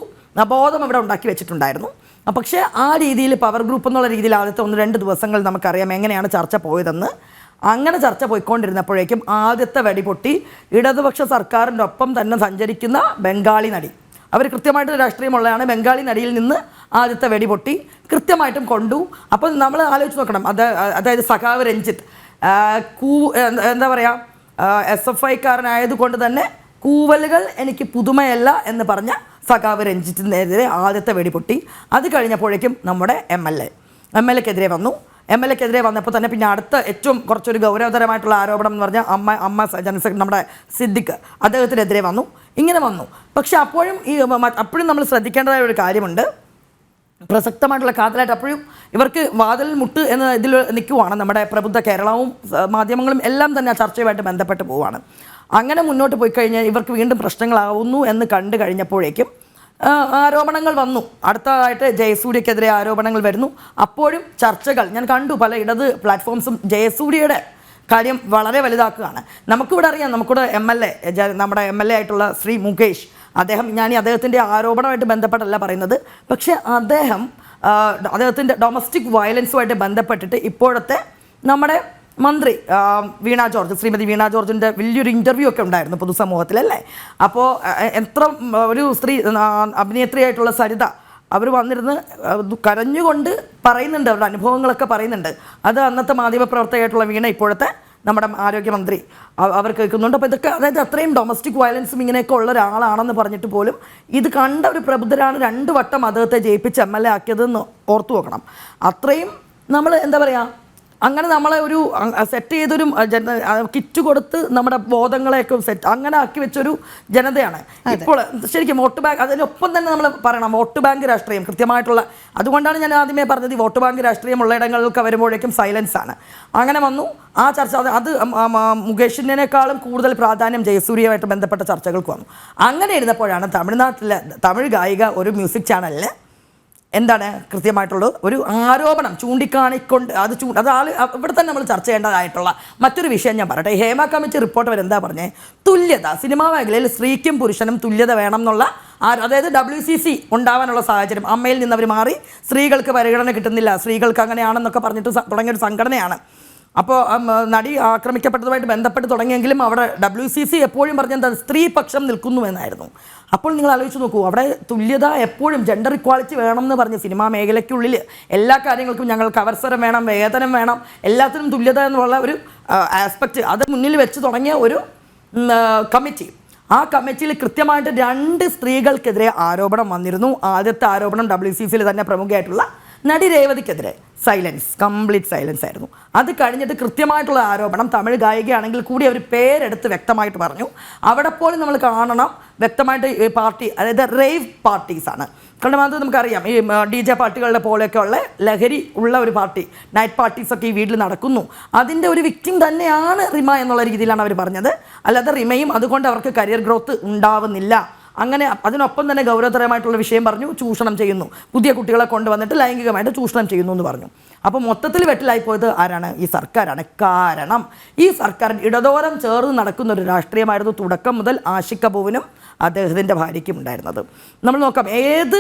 ബോധം ഇവിടെ ഉണ്ടാക്കി വെച്ചിട്ടുണ്ടായിരുന്നു. പക്ഷേ ആ രീതിയിൽ പവർ ഗ്രൂപ്പ് എന്നുള്ള രീതിയിൽ ആദ്യത്തെ 1-2 ദിവസങ്ങൾ നമുക്കറിയാം എങ്ങനെയാണ് ചർച്ച പോയതെന്ന്. അങ്ങനെ ചർച്ച പോയിക്കൊണ്ടിരുന്നപ്പോഴേക്കും ആദ്യത്തെ വെടിപൊട്ടി ഇടതുപക്ഷ സർക്കാരിൻ്റെ ഒപ്പം തന്നെ സഞ്ചരിക്കുന്ന ബംഗാളി നടി. അവർ കൃത്യമായിട്ട് രാഷ്ട്രീയമുള്ളതാണ്. ബംഗാളി നടിയിൽ നിന്ന് ആദ്യത്തെ വെടിപൊട്ടി കൃത്യമായിട്ടും കൊണ്ടു. അപ്പോൾ നമ്മൾ ആലോചിച്ച് നോക്കണം, അതായത് സഖാവ് രഞ്ജിത്ത് എന്താ പറയുക SFIക്കാരനായതുകൊണ്ട് തന്നെ കൂവലുകൾ എനിക്ക് പുതുമയല്ല എന്ന് പറഞ്ഞ സഖാവ് രഞ്ജിത്തിനെതിരെ ആദ്യത്തെ വെടിപൊട്ടി. അത് കഴിഞ്ഞപ്പോഴേക്കും നമ്മുടെ MLAക്കെതിരെ വന്നു. MLAക്കെതിരെ വന്നപ്പോൾ തന്നെ പിന്നെ അടുത്ത ഏറ്റവും കുറച്ചൊരു ഗൗരവതരമായിട്ടുള്ള ആരോപണം എന്ന് പറഞ്ഞാൽ അമ്മ ജനറൽ സെക്രട്ടറി നമ്മുടെ സിദ്ദിഖ് അദ്ദേഹത്തിനെതിരെ വന്നു. ഇങ്ങനെ വന്നു. പക്ഷെ അപ്പോഴും നമ്മൾ ശ്രദ്ധിക്കേണ്ടതായ ഒരു കാര്യമുണ്ട്. പ്രസക്തമായിട്ടുള്ള കാതലായിട്ട് അപ്പോഴും ഇവർക്ക് വാതിൽ മുട്ട് എന്ന ഇതിൽ നിൽക്കുവാണ്. നമ്മുടെ പ്രബുദ്ധ കേരളവും മാധ്യമങ്ങളും എല്ലാം തന്നെ ആ ചർച്ചയുമായിട്ട് ബന്ധപ്പെട്ട് പോവുകയാണ്. അങ്ങനെ മുന്നോട്ട് പോയി കഴിഞ്ഞാൽ ഇവർക്ക് വീണ്ടും പ്രശ്നങ്ങളാവുന്നു എന്ന് കണ്ടു കഴിഞ്ഞപ്പോഴേക്കും ആരോപണങ്ങൾ വന്നു. അടുത്തതായിട്ട് ജയസൂര്യക്കെതിരെ ആരോപണങ്ങൾ വരുന്നു. അപ്പോഴും ചർച്ചകൾ ഞാൻ കണ്ടു. പല ഇടത് പ്ലാറ്റ്ഫോംസും ജയസൂര്യയുടെ കാര്യം വളരെ വലുതാക്കുകയാണ്. നമുക്കിവിടെ അറിയാം, നമുക്കിവിടെ നമ്മുടെ MLA ആയിട്ടുള്ള ശ്രീ മുകേഷ് ഞാൻ അദ്ദേഹത്തിൻ്റെ ആരോപണമായിട്ട് ബന്ധപ്പെട്ടല്ല പറയുന്നത്. പക്ഷേ അദ്ദേഹത്തിൻ്റെ ഡൊമസ്റ്റിക് വയലൻസുമായിട്ട് ബന്ധപ്പെട്ടിട്ട് ഇപ്പോഴത്തെ നമ്മുടെ മന്ത്രി ശ്രീമതി വീണ ജോർജിൻ്റെ വലിയൊരു ഇൻ്റർവ്യൂ ഒക്കെ ഉണ്ടായിരുന്നു പൊതുസമൂഹത്തിലല്ലേ. അപ്പോൾ ഒരു സ്ത്രീ അഭിനേത്രിയായിട്ടുള്ള സരിത അവർ വന്നിരുന്ന് കരഞ്ഞുകൊണ്ട് പറയുന്നുണ്ട്, അവരുടെ അനുഭവങ്ങളൊക്കെ പറയുന്നുണ്ട്. അത് അന്നത്തെ മാധ്യമപ്രവർത്തകയായിട്ടുള്ള വീണ ഇപ്പോഴത്തെ നമ്മുടെ ആരോഗ്യമന്ത്രി അവർ കേൾക്കുന്നുണ്ട്. അപ്പോൾ ഇതൊക്കെ അതായത് അത്രയും ഡൊമസ്റ്റിക് വയലൻസും ഇങ്ങനെയൊക്കെ ഉള്ള ഒരാളാണെന്ന് പറഞ്ഞിട്ട് പോലും ഇത് കണ്ട ഒരു പ്രബുദ്ധരാണ് 2 വട്ടം അദ്ദേഹത്തെ ജയിപ്പിച്ച് MLA ആക്കിയതെന്ന് ഓർത്തു നോക്കണം. അത്രയും നമ്മൾ എന്താ പറയുക അങ്ങനെ നമ്മളെ ഒരു സെറ്റ് ചെയ്തൊരു കിറ്റ് കൊടുത്ത് നമ്മുടെ ബോധങ്ങളെയൊക്കെ അങ്ങനെ ആക്കി വെച്ചൊരു ജനതയാണ് ഇപ്പോൾ. ശരിക്കും വോട്ട് ബാങ്ക് അതിനൊപ്പം തന്നെ നമ്മൾ പറയണം വോട്ട് ബാങ്ക് രാഷ്ട്രീയം കൃത്യമായിട്ടുള്ള. അതുകൊണ്ടാണ് ഞാൻ ആദ്യമേ പറഞ്ഞത് ഈ വോട്ട് ബാങ്ക് രാഷ്ട്രീയം ഉള്ളയിടങ്ങൾക്ക് വരുമ്പോഴേക്കും സൈലൻസ് ആണ്. അങ്ങനെ വന്നു ആ ചർച്ച. അത് മുകേഷിനേക്കാളും കൂടുതൽ പ്രാധാന്യം ജയസൂര്യയുമായിട്ട് ബന്ധപ്പെട്ട ചർച്ചകൾക്ക് വന്നു. അങ്ങനെ ഇരുന്നപ്പോഴാണ് തമിഴ്നാട്ടിലെ തമിഴ് ഗായിക ഒരു മ്യൂസിക് ചാനലിൽ എന്താണ് കൃത്യമായിട്ടുള്ളത് ഒരു ആരോപണം ചൂണ്ടിക്കാണിക്കൊണ്ട് അത് ഇവിടെ തന്നെ നമ്മൾ ചർച്ച ചെയ്യേണ്ടതായിട്ടുള്ള മറ്റൊരു വിഷയം ഞാൻ പറയട്ടെ. ഹേമ കമ്മിറ്റി റിപ്പോർട്ട് വരെ എന്താ പറഞ്ഞേ, തുല്യത സിനിമാ മേഖലയിൽ സ്ത്രീക്കും പുരുഷനും തുല്യത വേണം എന്നുള്ള അതായത് WCC ഉണ്ടാവാനുള്ള സാഹചര്യം. അമ്മയിൽ നിന്ന് അവർ മാറി സ്ത്രീകൾക്ക് പരിഗണന കിട്ടുന്നില്ല, സ്ത്രീകൾക്ക് അങ്ങനെയാണെന്നൊക്കെ പറഞ്ഞിട്ട് തുടങ്ങിയൊരു സംഘടനയാണ്. അപ്പോൾ നടി ആക്രമിക്കപ്പെട്ടതുമായിട്ട് ബന്ധപ്പെട്ട് തുടങ്ങിയെങ്കിലും അവിടെ WCC എപ്പോഴും പറഞ്ഞത് സ്ത്രീപക്ഷം നിൽക്കുന്നു എന്നായിരുന്നു. അപ്പോൾ നിങ്ങൾ ആലോചിച്ച് നോക്കൂ, അവിടെ തുല്യത എപ്പോഴും ജെൻഡർ ഇക്വാളിറ്റി വേണം എന്ന് പറഞ്ഞ് സിനിമാ മേഖലയ്ക്കുള്ളിൽ എല്ലാ കാര്യങ്ങൾക്കും ഞങ്ങൾക്ക് അവസരം വേണം, വേതനം വേണം, എല്ലാത്തിനും തുല്യത എന്നുള്ള ഒരു ആസ്പെക്റ്റ് അത് മുന്നിൽ വെച്ച് തുടങ്ങിയ ഒരു കമ്മിറ്റി. ആ കമ്മിറ്റിയിൽ കൃത്യമായിട്ട് 2 സ്ത്രീകൾക്കെതിരെ ആരോപണം വന്നിരുന്നു. ആദ്യത്തെ ആരോപണം WCCയിൽ തന്നെ പ്രമുഖയായിട്ടുള്ള നടി രേവതിക്കെതിരെ കംപ്ലീറ്റ് സൈലൻസ് ആയിരുന്നു. അത് കഴിഞ്ഞിട്ട് കൃത്യമായിട്ടുള്ള ആരോപണം തമിഴ് ഗായികയാണെങ്കിൽ കൂടി അവർ പേരെടുത്ത് വ്യക്തമായിട്ട് പറഞ്ഞു. അവിടെ പോലും നമ്മൾ കാണണം വ്യക്തമായിട്ട് ഈ പാർട്ടി അതായത് റേവ് പാർട്ടീസാണ്. കാരണം അത് നമുക്കറിയാം ഈ DJ പാർട്ടികളുടെ പോലെയൊക്കെ ഉള്ള ലഹരി ഉള്ള ഒരു പാർട്ടി നൈറ്റ് പാർട്ടീസൊക്കെ ഈ വീട്ടിൽ നടക്കുന്നു. അതിൻ്റെ ഒരു വിക്ടിം തന്നെയാണ് റിമ എന്നുള്ള രീതിയിലാണ് അവർ പറഞ്ഞത്. അല്ലാതെ റിമയും അതുകൊണ്ട് അവർക്ക് കരിയർ ഗ്രോത്ത് ഉണ്ടാവുന്നില്ല, അങ്ങനെ അതിനൊപ്പം തന്നെ ഗൗരവതരമായിട്ടുള്ള വിഷയം പറഞ്ഞു, ചൂഷണം ചെയ്യുന്നു, പുതിയ കുട്ടികളെ കൊണ്ടുവന്നിട്ട് ലൈംഗികമായിട്ട് ചൂഷണം ചെയ്യുന്നു എന്ന് പറഞ്ഞു. അപ്പോൾ മൊത്തത്തിൽ വെട്ടിലായി പോയത് ആരാണ്? ഈ സർക്കാരാണ്. കാരണം ഈ സർക്കാർ ഇടതോരം ചേർന്ന് നടക്കുന്ന ഒരു രാഷ്ട്രീയമായിരുന്നു തുടക്കം മുതൽ ആഷിഖ് കപൂറിനും അദ്ദേഹത്തിൻ്റെ ഭാര്യയ്ക്കും ഉണ്ടായിരുന്നത്. നമ്മൾ നോക്കാം, ഏത്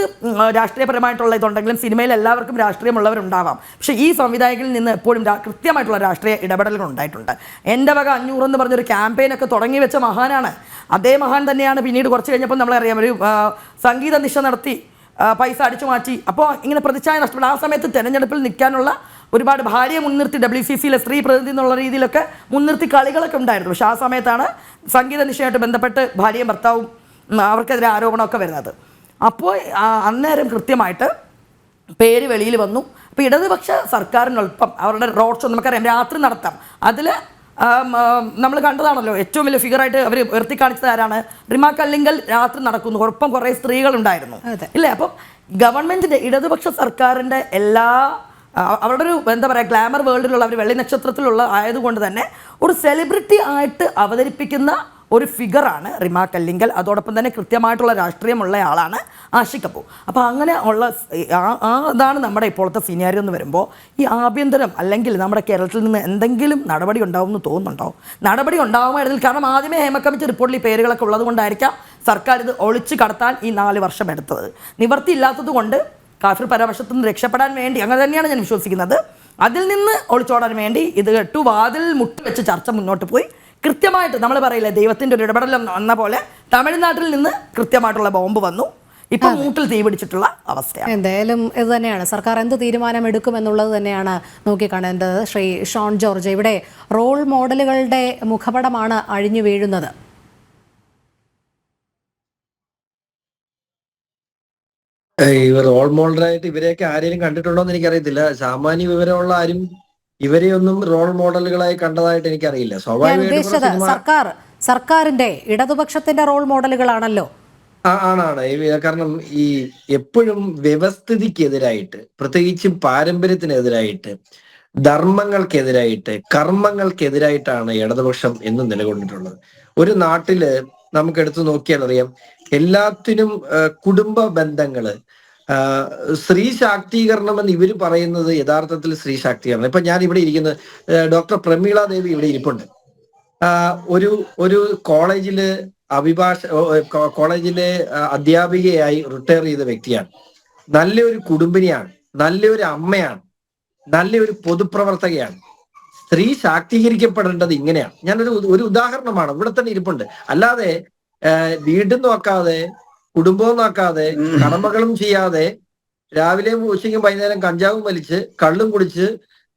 രാഷ്ട്രീയപരമായിട്ടുള്ള ഇതുണ്ടെങ്കിലും സിനിമയിൽ എല്ലാവർക്കും രാഷ്ട്രീയമുള്ളവരുണ്ടാവാം. പക്ഷേ ഈ സംവിധായകരിൽ നിന്ന് എപ്പോഴും കൃത്യമായിട്ടുള്ള രാഷ്ട്രീയ ഇടപെടലുകൾ ഉണ്ടായിട്ടുണ്ട്. എൻ്റെ വക 500 എന്ന് പറഞ്ഞൊരു ക്യാമ്പയിനൊക്കെ തുടങ്ങി വെച്ച മഹാനാണ്. അതേ മഹാൻ തന്നെയാണ് പിന്നീട് കുറച്ച് കഴിഞ്ഞപ്പോൾ നമ്മളറിയാം ഒരു സംഗീത നിശ നടത്തി പൈസ അടിച്ചു മാറ്റി. അപ്പോൾ ഇങ്ങനെ പ്രതിച്ഛായ നഷ്ടപ്പെട്ടു. ആ സമയത്ത് തെരഞ്ഞെടുപ്പിൽ നിൽക്കാനുള്ള ഒരുപാട് ഭാര്യയെ മുൻനിർത്തി WCCയിലെ സ്ത്രീ പ്രതിനിധി എന്നുള്ള രീതിയിലൊക്കെ മുൻനിർത്തി കളികളൊക്കെ ഉണ്ടായിരുന്നു. പക്ഷേ ആ സമയത്താണ് സംഗീത നിശയായിട്ട് ബന്ധപ്പെട്ട് ഭാര്യയും ഭർത്താവും അവർക്കെതിരെ ആരോപണമൊക്കെ വരുന്നത്. അപ്പോൾ അന്നേരം കൃത്യമായിട്ട് പേര് വെളിയിൽ വന്നു. അപ്പോൾ ഇടതുപക്ഷ സർക്കാരിനൊപ്പം അവരുടെ റോഡ് ഷോ നമുക്കറിയാം രാത്രി നടത്താം. അതിൽ നമ്മൾ കണ്ടതാണല്ലോ, ഏറ്റവും വലിയ ഫിഗറായിട്ട് അവർ ഉയർത്തി കാണിച്ചത് ആരാണ്? റിമ കല്ലിങ്കൽ രാത്രി നടക്കുന്നു, ഒപ്പം കുറേ സ്ത്രീകളുണ്ടായിരുന്നു ഇല്ലേ? അപ്പം ഗവൺമെൻറ്റിൻ്റെ ഇടതുപക്ഷ സർക്കാരിൻ്റെ എല്ലാ അവരുടെ ഒരു എന്താ പറയുക ഗ്ലാമർ വേൾഡിലുള്ള അവർ വെള്ളി നക്ഷത്രത്തിലുള്ള ആയതുകൊണ്ട് തന്നെ ഒരു സെലിബ്രിറ്റി ആയിട്ട് അവതരിപ്പിക്കുന്ന ഒരു ഫിഗറാണ് റിമ കല്ലിങ്കൽ. അതോടൊപ്പം തന്നെ കൃത്യമായിട്ടുള്ള രാഷ്ട്രീയമുള്ള ആളാണ് ആഷിഖ് കപൂർ. അപ്പോൾ അങ്ങനെ ഉള്ള അതാണ് നമ്മുടെ ഇപ്പോഴത്തെ സിനാരിയോ എന്ന് വരുമ്പോൾ ഈ ആഭ്യന്തരം അല്ലെങ്കിൽ നമ്മുടെ കേരളത്തിൽ നിന്ന് എന്തെങ്കിലും നടപടി ഉണ്ടാവുമെന്ന് തോന്നുന്നുണ്ടോ? നടപടി ഉണ്ടാവുമായിരുന്നില്ല. കാരണം ആദ്യമേ ഹേമ കമ്മിറ്റി റിപ്പോർട്ടിൽ ഈ പേരുകളൊക്കെ ഉള്ളത് കൊണ്ടായിരിക്കാം സർക്കാർ ഇത് ഒളിച്ചു കടത്താൻ ഈ 4 വർഷം എടുത്തത്. നിവർത്തിയില്ലാത്തത് കൊണ്ട് കാഫിർ പരാമർശത്തിൽ നിന്ന് രക്ഷപ്പെടാൻ വേണ്ടി, അങ്ങനെ തന്നെയാണ് ഞാൻ വിശ്വസിക്കുന്നത്, അതിൽ നിന്ന് ഒളിച്ചോടാൻ വേണ്ടി ഇത് വാതിൽ മുട്ടുവെച്ച് ചർച്ച മുന്നോട്ട് പോയി. കൃത്യമായിട്ട് നമ്മൾ പറയില്ലേ ദൈവത്തിൻ്റെ ഒരു ഇടപെടൽ എന്ന പോലെ തമിഴ്നാട്ടിൽ നിന്ന് കൃത്യമായിട്ടുള്ള ബോംബ് വന്നു. ഇപ്പം മൂട്ടിൽ തീ പിടിച്ചിട്ടുള്ള അവസ്ഥയാണ്. എന്തായാലും ഇത് തന്നെയാണ് സർക്കാർ എന്ത് തീരുമാനം എടുക്കുമെന്നുള്ളത് തന്നെയാണ് നോക്കിക്കാണേണ്ടത്. ശ്രീ ഷോൺ ജോർജ്, ഇവിടെ റോൾ മോഡലുകളുടെ മുഖപടമാണ് അഴിഞ്ഞു വീഴുന്നത്. റോൾ മോഡലായിട്ട് ഇവരെയൊക്കെ ആരെയും കണ്ടിട്ടുണ്ടോ എന്ന് എനിക്കറിയത്തില്ല. സാമാന്യ വിവരമുള്ള ആരും ഇവരെയൊന്നും റോൾ മോഡലുകളായി കണ്ടതായിട്ട് എനിക്കറിയില്ല. സ്വാഭാവികമായിട്ടും സർക്കാരിന്റെ ഇടതുപക്ഷത്തിന്റെ റോൾ മോഡലുകളാണല്ലോ. ആണ്. കാരണം ഈ എപ്പോഴും വ്യവസ്ഥിതിക്കെതിരായിട്ട്, പ്രത്യേകിച്ചും പാരമ്പര്യത്തിനെതിരായിട്ട്, ധർമ്മങ്ങൾക്കെതിരായിട്ട്, കർമ്മങ്ങൾക്കെതിരായിട്ടാണ് ഇടതുപക്ഷം എന്നും നിലകൊണ്ടിട്ടുള്ളത്. ഒരു നാട്ടില് നമുക്ക് എടുത്തു നോക്കിയാൽ അറിയാം, എല്ലാത്തിനും കുടുംബ ബന്ധങ്ങള്, സ്ത്രീ ശാക്തീകരണം എന്ന് ഇവർ പറയുന്നത് യഥാർത്ഥത്തിൽ സ്ത്രീ ശാക്തീകരണം. ഇപ്പൊ ഞാൻ ഇവിടെ ഇരിക്കുന്ന ഡോക്ടർ പ്രമീള ദേവി ഇവിടെ ഇരിപ്പുണ്ട്. ഒരു കോളേജില് കോളേജിലെ അധ്യാപികയായി റിട്ടയർ ചെയ്ത വ്യക്തിയാണ്. നല്ലൊരു കുടുംബിനിയാണ്, നല്ലൊരു അമ്മയാണ്, നല്ലൊരു പൊതുപ്രവർത്തകയാണ്. സ്ത്രീ ശാക്തീകരിക്കപ്പെടേണ്ടത് ഇങ്ങനെയാണ്. ഞാനൊരു ഉദാഹരണമാണ്, ഇവിടെ തന്നെ ഇരിപ്പുണ്ട്. അല്ലാതെ വീടും നോക്കാതെ, കുടുംബവും നോക്കാതെ, കടമകളും ചെയ്യാതെ, രാവിലെ ഉച്ചയ്ക്കും വൈകുന്നേരം കഞ്ചാവും വലിച്ച് കള്ളും കുടിച്ച്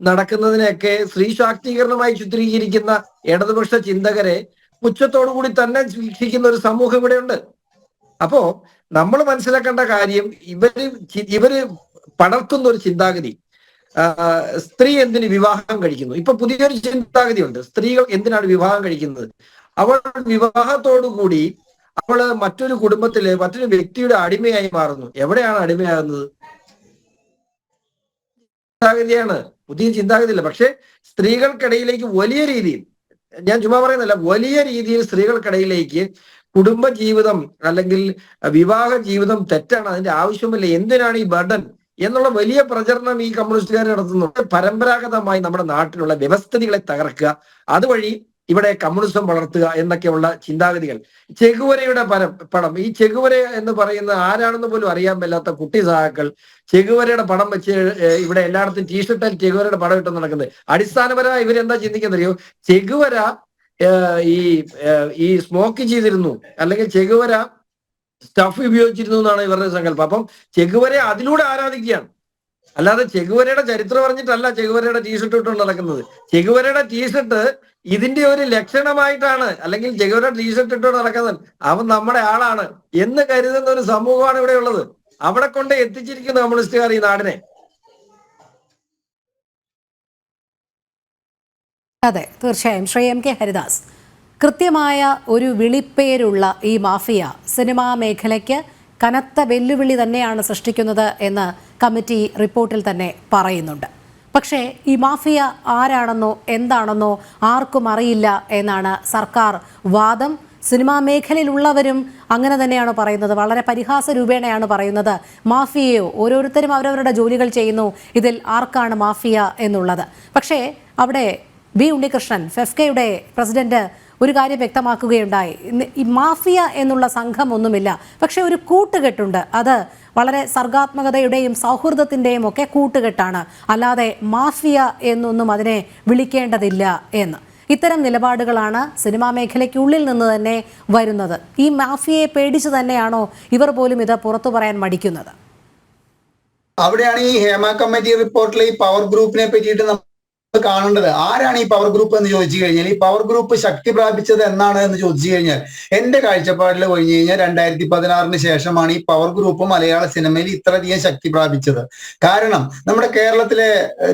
നടക്കുന്നതിനെയൊക്കെ സ്ത്രീ ശാക്തീകരണമായി ചിത്രീകരിക്കുന്ന ഇടതുപക്ഷ ചിന്തകരെ പുച്ഛത്തോടു കൂടി തന്നെ വീക്ഷിക്കുന്ന ഒരു സമൂഹം ഇവിടെയുണ്ട്. അപ്പോ നമ്മൾ മനസ്സിലാക്കേണ്ട കാര്യം, ഇവര് പടർത്തുന്ന ഒരു ചിന്താഗതി, സ്ത്രീ എന്തിന് വിവാഹം കഴിക്കുന്നു. ഇപ്പൊ പുതിയൊരു ചിന്താഗതിയുണ്ട്, സ്ത്രീകൾ എന്തിനാണ് വിവാഹം കഴിക്കുന്നത്. അവൾ വിവാഹത്തോടു കൂടി അവള് മറ്റൊരു കുടുംബത്തില് മറ്റൊരു വ്യക്തിയുടെ അടിമയായി മാറുന്നു. എവിടെയാണ് അടിമയാകുന്നത്? ചിന്താഗതിയാണ്, പുതിയ ചിന്താഗതിയില്ല. പക്ഷെ സ്ത്രീകൾക്കിടയിലേക്ക് വലിയ രീതിയിൽ, ഞാൻ ചുമ്മാ പറയുന്നില്ല, വലിയ രീതിയിൽ സ്ത്രീകൾക്കിടയിലേക്ക് കുടുംബ ജീവിതം അല്ലെങ്കിൽ വിവാഹ ജീവിതം തെറ്റാണ്, അതിന്റെ ആവശ്യമില്ല, എന്തിനാണ് ഈ ബർഡൻ എന്നുള്ള വലിയ പ്രചരണം ഈ കമ്മ്യൂണിസ്റ്റുകാർ നടത്തുന്നുണ്ട്. പരമ്പരാഗതമായി നമ്മുടെ നാട്ടിലുള്ള വ്യവസ്ഥിതികളെ തകർക്കുക, അതുവഴി ഇവിടെ കമ്മ്യൂണിസം വളർത്തുക എന്നൊക്കെയുള്ള ചിന്താഗതികൾ. ചെഗുവരയുടെ പടം, ഈ ചെഗുവര എന്ന് പറയുന്ന ആരാണെന്ന് പോലും അറിയാൻ മേലാത്ത കുട്ടി സഹാക്കൾ ചെഗുവരയുടെ പടം വെച്ച് ഇവിടെ എല്ലായിടത്തും ടീഷർട്ടിൽ ചെഗുവരയുടെ പടം ഇട്ട് നടക്കുന്നത്. അടിസ്ഥാനപരമായി ഇവരെന്താ ചിന്തിക്കുന്നറിയോ? ചെഗുവര ഈ സ്മോക്ക് ചെയ്തിരുന്നു, അല്ലെങ്കിൽ ചെഗുവര സ്റ്റഫ് ഉപയോഗിച്ചിരുന്നു എന്നാണ് ഇവരുടെ സങ്കല്പം. അപ്പം ചെഗുവരെ അതിലൂടെ ആരാധിക്കുകയാണ്. അല്ലാതെ ചെഗുവരയുടെ ചരിത്രം പറഞ്ഞിട്ടല്ല ചെഗുവരയുടെ ടീഷർട്ട് ഇട്ടുകൊണ്ട് നടക്കുന്നത്. ചെഗുവരയുടെ ടീഷർട്ട് ഇതിന്റെ ഒരു ലക്ഷണമായിട്ടാണ്, അല്ലെങ്കിൽ ചെഗുവരയുടെ ടീഷർട്ട് ഇട്ടുകൊണ്ട് നടക്കുന്നത് അവൻ നമ്മുടെ ആളാണ് എന്ന് കരുതുന്ന ഒരു സമൂഹമാണ് ഇവിടെ ഉള്ളത്. അവിടെ കൊണ്ട് എത്തിച്ചിരിക്കുന്ന കമ്മ്യൂണിസ്റ്റുകാർ ഈ നാടിനെ. അതെ, തീർച്ചയായും. ശ്രീ എം കെ ഹരിദാസ്, കൃത്യമായ ഒരു വിളിപ്പേരുള്ള ഈ മാഫിയ സിനിമാ മേഖലയ്ക്ക് കനത്ത വെല്ലുവിളി തന്നെയാണ് സൃഷ്ടിക്കുന്നത് എന്ന് കമ്മിറ്റി റിപ്പോർട്ടിൽ തന്നെ പറയുന്നുണ്ട്. പക്ഷേ ഈ മാഫിയ ആരാണെന്നോ എന്താണെന്നോ ആർക്കും അറിയില്ല എന്നാണ് സർക്കാർ വാദം. സിനിമാ മേഖലയിലുള്ളവരും അങ്ങനെ തന്നെയാണ് പറയുന്നത്. വളരെ പരിഹാസ രൂപേണയാണ് പറയുന്നത്. മാഫിയയോ, ഓരോരുത്തരും അവരവരുടെ ജോലികൾ ചെയ്യുന്നു, ഇതിൽ ആർക്കാണ് മാഫിയ എന്നുള്ളത്. പക്ഷേ അവിടെ ബി ഉണ്ണികൃഷ്ണൻ, ഫെഫ്കയുടെ പ്രസിഡന്റ്, ഒരു കാര്യം വ്യക്തമാക്കുകയുണ്ടായി. ഈ മാഫിയ എന്നുള്ള സംഘം ഒന്നുമില്ല, പക്ഷെ ഒരു കൂട്ടുകെട്ടുണ്ട്. അത് വളരെ സർഗാത്മകതയുടെയും സൗഹൃദത്തിൻ്റെയും ഒക്കെ കൂട്ടുകെട്ടാണ്, അല്ലാതെ മാഫിയ എന്നൊന്നും അതിനെ വിളിക്കേണ്ടതില്ല എന്ന്. ഇത്തരം നിലപാടുകളാണ് സിനിമാ മേഖലയ്ക്കുള്ളിൽ നിന്ന് തന്നെ വരുന്നത്. ഈ മാഫിയയെ പേടിച്ച് തന്നെയാണോ ഇവർ പോലും ഇത് പുറത്തു പറയാൻ മടിക്കുന്നത്? അവിടെയാണ് ഈ ഹേമ കമ്മിറ്റി റിപ്പോർട്ടിൽ ഈ പവർ ഗ്രൂപ്പിനെ പറ്റിയിട്ട് കാണേണ്ടത്. ആരാണ് ഈ പവർ ഗ്രൂപ്പ് എന്ന് ചോദിച്ചു കഴിഞ്ഞാൽ, ഈ പവർ ഗ്രൂപ്പ് ശക്തി പ്രാപിച്ചത് എന്നാണ് എന്ന് ചോദിച്ചു കഴിഞ്ഞാൽ, എന്റെ കാഴ്ചപ്പാടിൽ കഴിഞ്ഞു കഴിഞ്ഞാൽ 2016 ശേഷമാണ് ഈ പവർ ഗ്രൂപ്പ് മലയാള സിനിമയിൽ ഇത്രയധികം ശക്തി പ്രാപിച്ചത്. കാരണം നമ്മുടെ കേരളത്തിലെ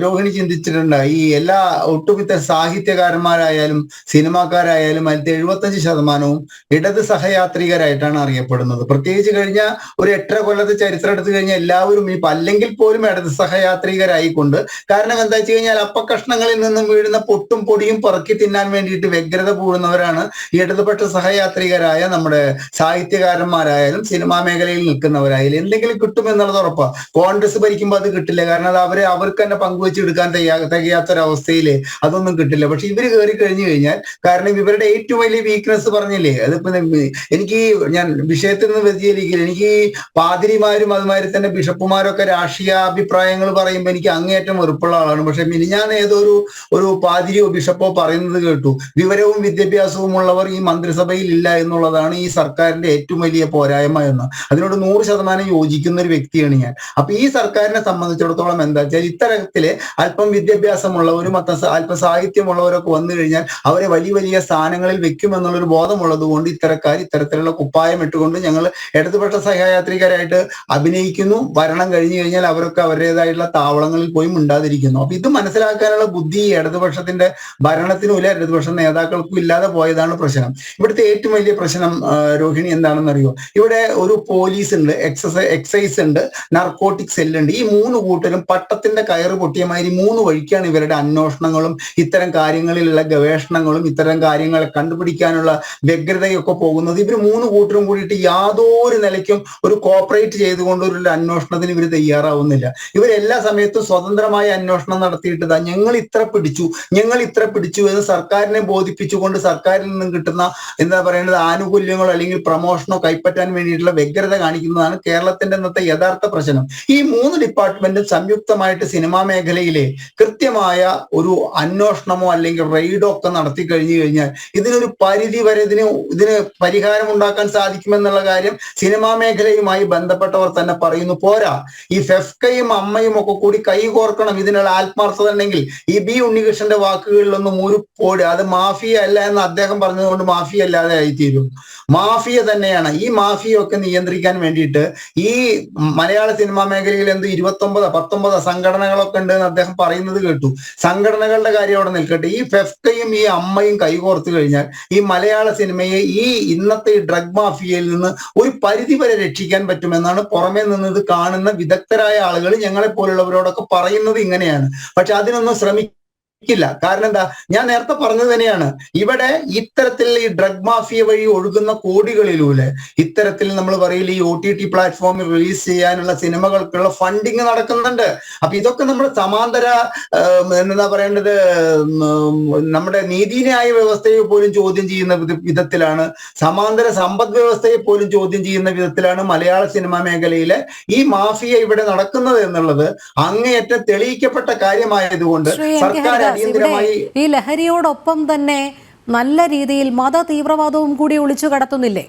രോഹിണി ചിന്തിച്ചിട്ടുണ്ട്, ഈ എല്ലാ ഒട്ടുമിക്ക സാഹിത്യകാരന്മാരായാലും സിനിമാക്കാരായാലും അതിൽ 75% ഇടത് സഹയാത്രികരായിട്ടാണ് അറിയപ്പെടുന്നത്. പ്രത്യേകിച്ച് കഴിഞ്ഞ ഒരു 8.5 കൊല്ലത്തെ ചരിത്രം എടുത്തു കഴിഞ്ഞാൽ എല്ലാവരും അല്ലെങ്കിൽ പോലും ഇടത് സഹയാത്രികരായിക്കൊണ്ട്. കാരണം എന്താ വെച്ച് കഴിഞ്ഞാൽ അപ്പക്കഷ്ണങ്ങളിൽ നിന്നും വീഴുന്ന പൊട്ടും പൊടിയും പറക്കി തിന്നാൻ വേണ്ടിയിട്ട് വ്യഗ്രത പൂഴുന്നവരാണ് ഈ ഇടതുപക്ഷ സഹയാത്രികരായ നമ്മുടെ സാഹിത്യകാരന്മാരായാലും സിനിമാ മേഖലയിൽ നിൽക്കുന്നവരായാലും. എന്തെങ്കിലും കിട്ടുമെന്നുള്ളത് ഉറപ്പാണ്. കോൺഗ്രസ് ഭരിക്കുമ്പോൾ അത് കിട്ടില്ല, കാരണം അത് അവർക്ക് തന്നെ പങ്കുവെച്ചെടുക്കാൻ തികയാത്തൊരവസ്ഥയില് അതൊന്നും കിട്ടില്ല. പക്ഷെ ഇവര് കയറി കഴിഞ്ഞു കഴിഞ്ഞാൽ, കാരണം ഇവരുടെ ഏറ്റവും വലിയ വീക്ക്നെസ് പറഞ്ഞില്ലേ, അതിപ്പോ എനിക്ക് ഞാൻ വിഷയത്തിൽ നിന്ന് വ്യതിചലിക്കില്ല, എനിക്ക് പാതിരിമാരും അതുമാതിരി തന്നെ ബിഷപ്പുമാരൊക്കെ രാഷ്ട്രീയ അഭിപ്രായങ്ങൾ പറയുമ്പോൾ എനിക്ക് അങ്ങേയറ്റം വെറുപ്പുള്ള ആളാണ്. പക്ഷെ ഞാൻ ഏതോ ഒരു പാതിരിയോ ബിഷപ്പോ പറയുന്നത് കേട്ടു, വിവരവും വിദ്യാഭ്യാസവും ഉള്ളവർ ഈ മന്ത്രിസഭയിൽ ഇല്ല എന്നുള്ളതാണ് ഈ സർക്കാരിന്റെ ഏറ്റവും വലിയ പോരായ്മ എന്ന്. അതിനോട് 100% യോജിക്കുന്ന ഒരു വ്യക്തിയാണ് ഞാൻ. അപ്പൊ ഈ സർക്കാരിനെ സംബന്ധിച്ചിടത്തോളം എന്താ വെച്ചാൽ, ഇത്തരത്തില് അല്പം വിദ്യാഭ്യാസമുള്ളവരും അല്പം സാഹിത്യമുള്ളവരൊക്കെ വന്നു കഴിഞ്ഞാൽ അവരെ വലിയ വലിയ സ്ഥാനങ്ങളിൽ വെക്കുമെന്നുള്ളൊരു ബോധമുള്ളത് കൊണ്ട് ഇത്തരത്തിലുള്ള കുപ്പായം ഇട്ടുകൊണ്ട് ഞങ്ങൾ ഇടതുപക്ഷ സഹയാത്രികരായിട്ട് അഭിനയിക്കുന്നു. ഭരണം കഴിഞ്ഞു കഴിഞ്ഞാൽ അവരൊക്കെ അവരുടേതായിട്ടുള്ള താവളങ്ങളിൽ പോയി മിണ്ടാതിരിക്കുന്നു. അപ്പൊ ഇത് മനസ്സിലാക്കാനുള്ള ബുദ്ധി ഇടതുപക്ഷത്തിന്റെ ഭരണത്തിനും ഇല്ല, ഇടതുപക്ഷ നേതാക്കൾക്കും ഇല്ലാതെ പോയതാണ് പ്രശ്നം. ഇവിടുത്തെ ഏറ്റവും വലിയ പ്രശ്നം രോഹിണി എന്താണെന്ന് അറിയോ? ഇവിടെ ഒരു പോലീസ് ഉണ്ട്, എക്സൈസ് ഉണ്ട്, നർക്കോട്ടിക് സെല്ലുണ്ട്. ഈ 3 കൂട്ടരും പട്ടത്തിന്റെ കയറ് പൊട്ടിയ മാതിരി 3 വഴിക്കാണ് ഇവരുടെ അന്വേഷണങ്ങളും ഇത്തരം കാര്യങ്ങളിലുള്ള ഗവേഷണങ്ങളും ഇത്തരം കാര്യങ്ങളെ കണ്ടുപിടിക്കാനുള്ള വ്യഗ്രതയൊക്കെ പോകുന്നത്. ഇവർ 3 കൂട്ടരും കൂടിയിട്ട് യാതൊരു നിലയ്ക്കും ഒരു കോപ്പറേറ്റ് ചെയ്തുകൊണ്ട് ഒരു അന്വേഷണത്തിന് ഇവർ തയ്യാറാവുന്നില്ല. ഇവരെല്ലാ സമയത്തും സ്വതന്ത്രമായ അന്വേഷണം നടത്തിയിട്ട് ഞങ്ങൾ ഇത്ര പിടിച്ചു എന്ന് സർക്കാരിനെ ബോധിപ്പിച്ചുകൊണ്ട് സർക്കാരിൽ നിന്നും കിട്ടുന്ന എന്താ പറയുന്നത് ആനുകൂല്യങ്ങളോ അല്ലെങ്കിൽ പ്രൊമോഷനോ കൈപ്പറ്റാൻ വേണ്ടിയിട്ടുള്ള വ്യഗ്രത കാണിക്കുന്നതാണ് കേരളത്തിന്റെ ഇന്നത്തെ യഥാർത്ഥ പ്രശ്നം. ഈ 3 ഡിപ്പാർട്ട്മെന്റും സംയുക്തമായിട്ട് സിനിമാ മേഖലയിലെ കൃത്യമായ ഒരു അന്വേഷണമോ അല്ലെങ്കിൽ റെയ്ഡോ ഒക്കെ നടത്തി കഴിഞ്ഞു കഴിഞ്ഞാൽ ഇതിനൊരു പരിധി വരെ ഇതിന് പരിഹാരം ഉണ്ടാക്കാൻ സാധിക്കുമെന്നുള്ള കാര്യം സിനിമാ മേഖലയുമായി ബന്ധപ്പെട്ടവർ തന്നെ പറയുന്നു. പോരാ, ഈ ഫെഫ്കയും അമ്മയും ഒക്കെ കൂടി കൈകോർക്കണം ഇതിനുള്ള ആത്മാർത്ഥത ഉണ്ടെങ്കിൽ. ഈ ബി ഉണ്ണികൃഷ്ണന്റെ വാക്കുകളിലൊന്നും ഒരു പോട് അത് മാഫിയ അല്ല എന്ന് അദ്ദേഹം പറഞ്ഞതുകൊണ്ട് മാഫിയ അല്ലാതെ ആയിത്തീരും. മാഫിയ തന്നെയാണ്. ഈ മാഫിയൊക്കെ നിയന്ത്രിക്കാൻ വേണ്ടിയിട്ട് ഈ മലയാള സിനിമാ മേഖലയിൽ 19 സംഘടനകളൊക്കെ ഉണ്ട് എന്ന് അദ്ദേഹം പറയുന്നത് കേട്ടു. സംഘടനകളുടെ കാര്യം അവിടെ നിൽക്കട്ടെ, ഈ ഫെഫ്കയും ഈ അമ്മയും കൈകോർത്ത് കഴിഞ്ഞാൽ ഈ മലയാള സിനിമയെ ഈ ഇന്നത്തെ ഈ ഡ്രഗ് മാഫിയയിൽ നിന്ന് ഒരു പരിധി വരെ രക്ഷിക്കാൻ പറ്റുമെന്നാണ് പുറമേ നിന്ന് ഇത് കാണുന്ന വിദഗ്ധരായ ആളുകൾ ഞങ്ങളെ പോലുള്ളവരോടൊക്കെ പറയുന്നത് ഇങ്ങനെയാണ്. പക്ഷെ അതിനൊന്നും ശ്രമിക്കില്ല. കാരണം എന്താ, ഞാൻ നേരത്തെ പറഞ്ഞത് തന്നെയാണ്, ഇവിടെ ഇത്തരത്തിൽ ഈ ഡ്രഗ് മാഫിയ വഴി ഒഴുകുന്ന കോടികളിലൂടെ ഇത്തരത്തിൽ നമ്മൾ പറയില്ല ഈ OTT പ്ലാറ്റ്ഫോമിൽ റിലീസ് ചെയ്യാനുള്ള സിനിമകൾക്കുള്ള ഫണ്ടിങ് നടക്കുന്നുണ്ട്. അപ്പൊ ഇതൊക്കെ നമ്മുടെ സമാന്തര എന്താ പറയേണ്ടത്, നമ്മുടെ നീതിന്യായ വ്യവസ്ഥയെ പോലും ചോദ്യം ചെയ്യുന്ന വിധത്തിലാണ്, സമാന്തര സമ്പദ് വ്യവസ്ഥയെ പോലും ചോദ്യം ചെയ്യുന്ന വിധത്തിലാണ് മലയാള സിനിമാ മേഖലയിലെ ഈ മാഫിയ ഇവിടെ നടക്കുന്നത് എന്നുള്ളത് അങ്ങേയറ്റം തെളിയിക്കപ്പെട്ട കാര്യമായതുകൊണ്ട് സർക്കാർ ഈ ലഹരിയോടൊപ്പം തന്നെ നല്ല രീതിയിൽ മത തീവ്രവാദവും കൂടി ഒളിച്ചു കടത്തുന്നില്ലേ?